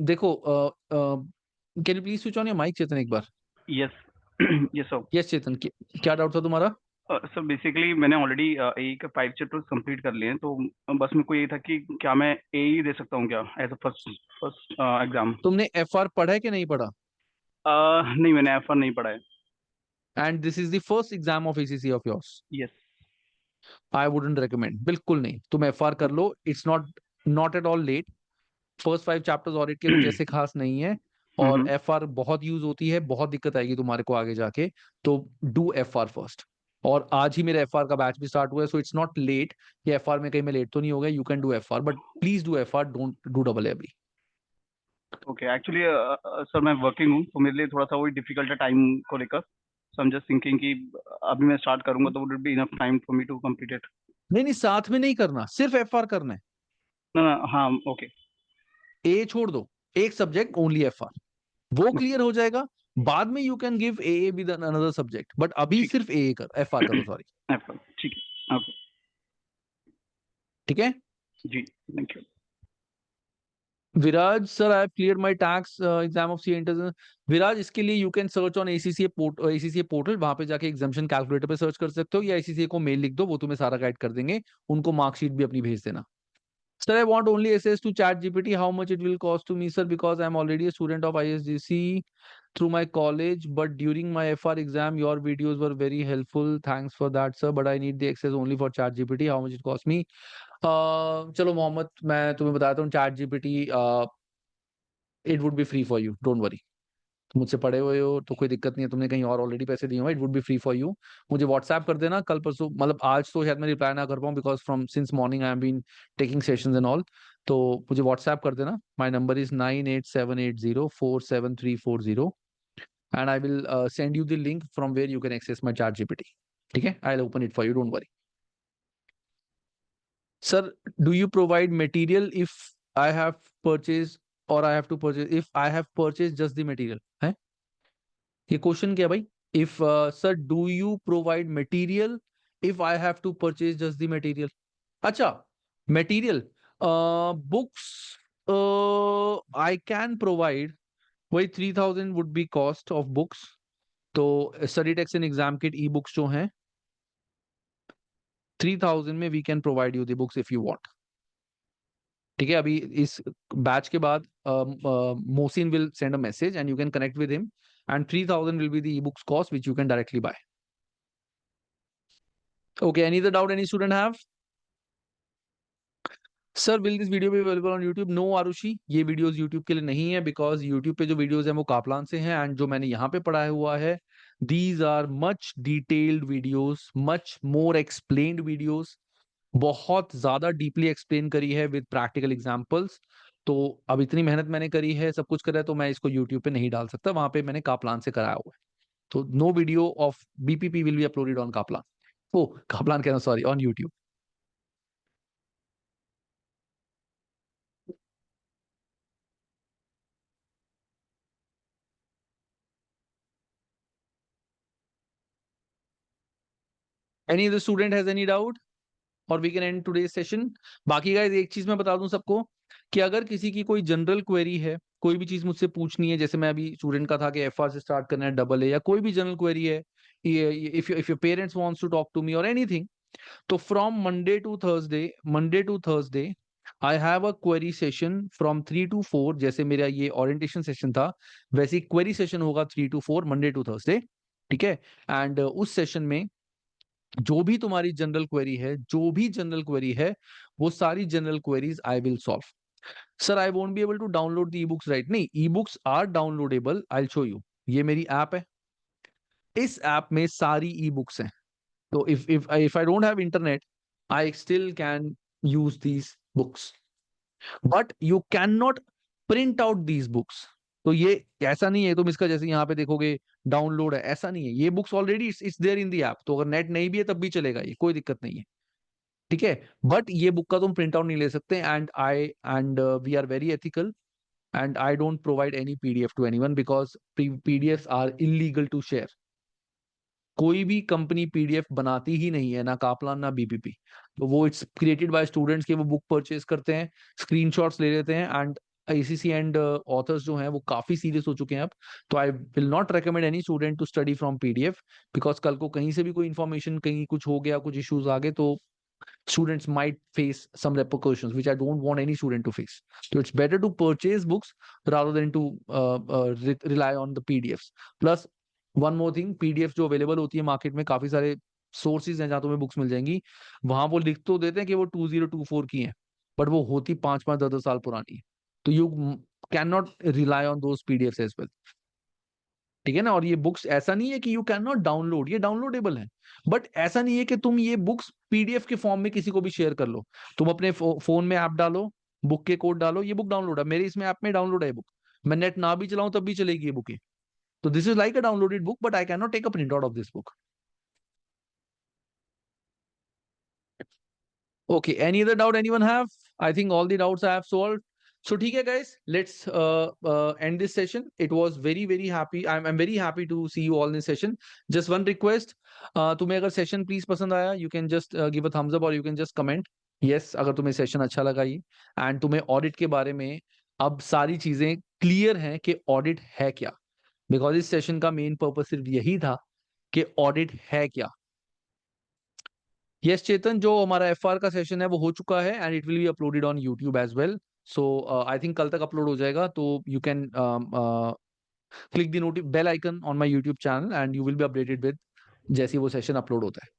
देखो, can you please switch on your mic Chetan एक बार? Yes. Yes, sir. Yes Chetan, क्या doubt था तुम्हारा? Sir basically मैंने already A के 5 chapters complete कर लिए हैं, तो बस मेरे को ये था कि क्या मैं ए ही दे सकता हूँ क्या एज अ फर्स्ट एग्जाम? तुमने FR पढ़ा है कि नहीं पढ़ा? नहीं, मैंने एफ नहीं पढ़ा है। And this is the first exam of ACC of yours. Yes. I wouldn't recommend, बिल्कुल नहीं. तुम FR कर लो, it's not at all late. First 5 chapters audit के कुछ ऐसे खास नहीं है, और FR बहुत यूज होती है, बहुत दिक्कत आएगी तुम्हारे को आगे जाके. तो डू FR फर्स्ट. और आज ही मेरा FR का बैच भी स्टार्ट हुआ है, सो इट्स नॉट लेट. ये FR में कहीं मैं लेट तो नहीं हो गया. You can do FR, but please do FR, don't do double AB. Okay, actually sir मैं वर्किंग हूँ, तो मेरे लिए थोड़ा सा वही डिफिकल्ट है टाइम को लेकर. So I am just thinking कि अभी मैं स्टार्ट करूंगा तो would it be enough time for me to complete it? नहीं नहीं, साथ में नहीं करना, सिर्फ FR करना है. ना ना, हाँ ओके. ए छोड़ दो, एक सब्जेक्ट ओनली FR, वो क्लियर हो जाएगा. बाद में you can give AA with another subject, but अभी ठीक सिर्फ AA कर, FR करो, सॉरी. ठीक है, ओके. ठीक है. जी, thank you. Viraj sir, I have cleared my tax exam of CA inters. Viraj, इसके लिए you can search on ACCA portal. वहां पे जाके एग्जामिशन कैलकुलेटर पे सर्च कर सकते हो, या ACCA को मेल लिख दो, वो तुम्हें सारा गाइड कर देंगे. उनको मार्कशीट भी अपनी भेज देना. Sir, I want only access to ChatGPT. How much it will cost to me, sir? Because I am already a student of ISGC through my college, but during my FR exam, your videos were very helpful. Thanks for that, sir. But I need the access only for ChatGPT. How much it cost me? चलो मोहम्मद, मैं तुम्हें बताता हूँ. ChatGPT, it would be free for you. Don't worry. तुम मुझसे पढ़े हुए हो तो कोई दिक्कत नहीं है. तुमने कहीं और ऑलरेडी पैसे दिए हुए, it would be free for you. मुझे व्हाट्सएप कर देना कल परसों, मतलब आज तो शायद मैं रिप्लाई ना कर पाऊँ, because from since morning I have been taking sessions and all. तो मुझे व्हाट्सएप कर देना. My number is 9878047340, and I will send you the link from where you can access my chat GPT. ठीक है, I will open it for you, don't worry. Sir, do you provide material if I have purchase, और I have to purchase if I have purchase just the material? है ये question क्या भाई? If sir, do you provide material if I have to purchase just the material? अच्छा, material, books I can provide. वही 3000 would be cost of books. तो study text and exam kit e books जो हैं 3000 में we can provide you the books if you want. ठीक है, अभी इस बैच के बाद Mohsin will send a message and you can connect with him, and 3000 will be the ebooks cost which you can directly buy. Okay, any other doubt any student have? Sir, will this video be available on YouTube? No Aarushi, ये videos YouTube के लिए नहीं है, because YouTube पे जो videos हैं वो Kaplan से हैं, and जो मैंने यहाँ पे पढ़ाया हुआ है, these are much detailed videos, much more explained videos, बहुत ज्यादा डीपली एक्सप्लेन करी है विद प्रैक्टिकल एग्जांपल्स. तो अब इतनी मेहनत मैंने करी है, सब कुछ करा है, तो मैं इसको यूट्यूब पे नहीं डाल सकता. वहां पे मैंने कापलान से कराया हुआ है. तो no video of BPP will be uploaded on Kaplan. Oh Kaplan कहना, sorry, on YouTube. Any other student has any doubt, और we can end today session. बाकी गाइस, एक चीज मैं बता दूं सबको, कि अगर किसी की कोई जनरल क्वेरी है, कोई भी चीज मुझसे पूछनी है, जैसे मैं अभी स्टूडेंट का था कि FR से स्टार्ट करना है AA, या कोई भी जनरल क्वेरी है, if your parents wants to talk to me और एनीथिंग, तो from Monday to Thursday I have a query session from 3 to 4. जैसे मेरा ये ओरिएंटेशन सेशन था, वैसे क्वेरी सेशन होगा 3 to 4 मंडे टू थर्सडे. ठीक है, एंड उस सेशन में जो भी तुम्हारी जनरल क्वेरी है, वो सारी general queries I will solve. Sir, I won't be able to download the e books, right? नहीं, e books are downloadable. I will show you. ये मेरी ऐप है, इस ऐप में सारी ई बुक्स हैं. तो if I don't have internet, I still can use these books, but you cannot print out these books. तो ये ऐसा नहीं है तुम इसका जैसे यहाँ पे देखोगे डाउनलोड है, ऐसा नहीं है. ये books already it's there in the app, तो अगर नेट नहीं भी है तब भी चलेगा, ये कोई दिक्कत नहीं है. ठीक है, बट ये बुक का तुम प्रिंट आउट नहीं ले सकते. And we are very ethical, and I don't provide any PDF to anyone, because PDFs are illegal to share. कोई भी कंपनी पीडीएफ बनाती ही नहीं है, ना कापलान ना बीपीपी। तो वो इट्स क्रिएटेड बाय स्टूडेंट्स के, वो बुक परचेज करते हैं, स्क्रीनशॉट्स ले लेते हैं, एंड आईसीसी एंड ऑथर्स जो हैं वो काफी सीरियस हो चुके हैं अब। तो I will not recommend any student to study from PDF, because कल को कहीं से भी कोई इन्फॉर्मेशन, कहीं कुछ हो गया, कुछ इश्यूज आ गए, तो students might face some repercussions which I don't want any student to face. So it's better to purchase books rather than to rely on the PDFs. Plus one more thing, PDF जो available होती है market में, काफी सारे sources हैं जहाँ तुम्हें books मिल जाएंगी, वहां वो लिख तो देते हैं कि वो 2024 की हैं, बट वो होती 5-5 10 साल पुरानी है। तो you can not rely on those PDF as well, ठीक है ना। और ये बुक्स ऐसा नहीं है कि यू कैन नॉट डाउनलोड, ये डाउनलोडेबल है, बट ऐसा नहीं है कि तुम ये बुक्स पीडीएफ के फॉर्म में किसी को भी शेयर कर लो। तुम अपने फोन में ऐप डालो, बुक के कोड डालो, ये बुक डाउनलोड है, मेरे इसमें ऐप में डाउनलोड है बुक, मैं नेट ना भी चलाऊं तब भी चलेगी ये बुक। तो this is like a downloaded book, but I can not take a print out of this book. Okay, any other doubt anyone have? I think all the doubts I have solved. So ठीक है guys, let's end this session. It was very happy. I'm very happy to see you all in this session. Just one request, तुम्हें अगर session please पसंद आया, you can just give a thumbs up or you can just comment yes अगर तुम्हें session अच्छा लगा ये, and तुम्हें audit के बारे में अब सारी चीजें clear हैं कि audit है क्या, because इस session का main purpose सिर्फ यही था कि audit है क्या। यस चेतन, जो हमारा एफआर का सेशन है वो हो चुका है and it will be uploaded on YouTube as well. So I think कल तक अपलोड हो जाएगा, तो you can click the notif bell icon on my YouTube channel and you will be updated with जैसे ही वो सेशन अपलोड होता है।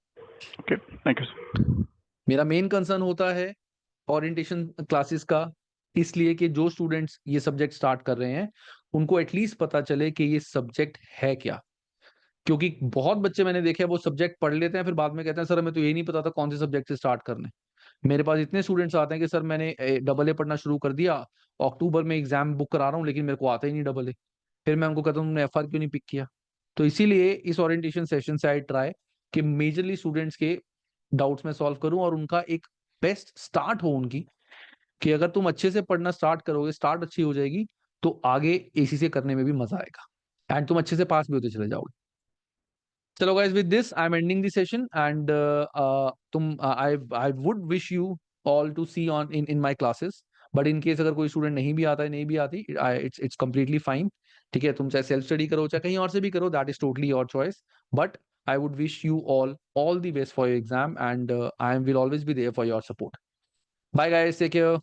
Okay, thank you sir. मेरा मेन कंसर्न होता है ओरिएंटेशन क्लासेस का, इसलिए कि जो स्टूडेंट्स ये सब्जेक्ट स्टार्ट कर रहे हैं उनको एटलीस्ट पता चले कि ये सब्जेक्ट है क्या। क्योंकि बहुत बच्चे मैंने देखे हैं वो सब्जेक्ट पढ़ लेते हैं, फिर बाद में कहते हैं सर हमें तो ये नहीं पता था कौन से सब्जेक्ट से स्टार्ट करने। मेरे पास इतने स्टूडेंट्स आते हैं कि सर मैंने डबल ए पढ़ना शुरू कर दिया, अक्टूबर में एग्जाम बुक करा रहा हूँ, लेकिन मेरे को आता ही नहीं डबल ए। फिर मैं उनको कहता हूँ तुमने एफआर क्यों नहीं पिक किया। तो इसीलिए इस ओरिएंटेशन सेशन से आई ट्राई कि मेजरली स्टूडेंट्स के डाउट्स में सॉल्व करूं और उनका एक बेस्ट स्टार्ट हो उनकी, कि अगर तुम अच्छे से पढ़ना स्टार्ट करोगे, स्टार्ट अच्छी हो जाएगी, तो आगे एसी से करने में भी मजा आएगा एंड तुम अच्छे से पास भी होते चले जाओगे। चलो guys, with this I'm ending the session and I would wish you all to see on in my classes, but in case अगर कोई स्टूडेंट नहीं भी आता है, नहीं भी आती, it's completely fine। ठीक है, तुम चाहे सेल्फ स्टडी करो चाहे कहीं और से भी करो, that is totally your choice, but I would wish you all the best for your exam and I will always be there for your support. Bye guys, take care.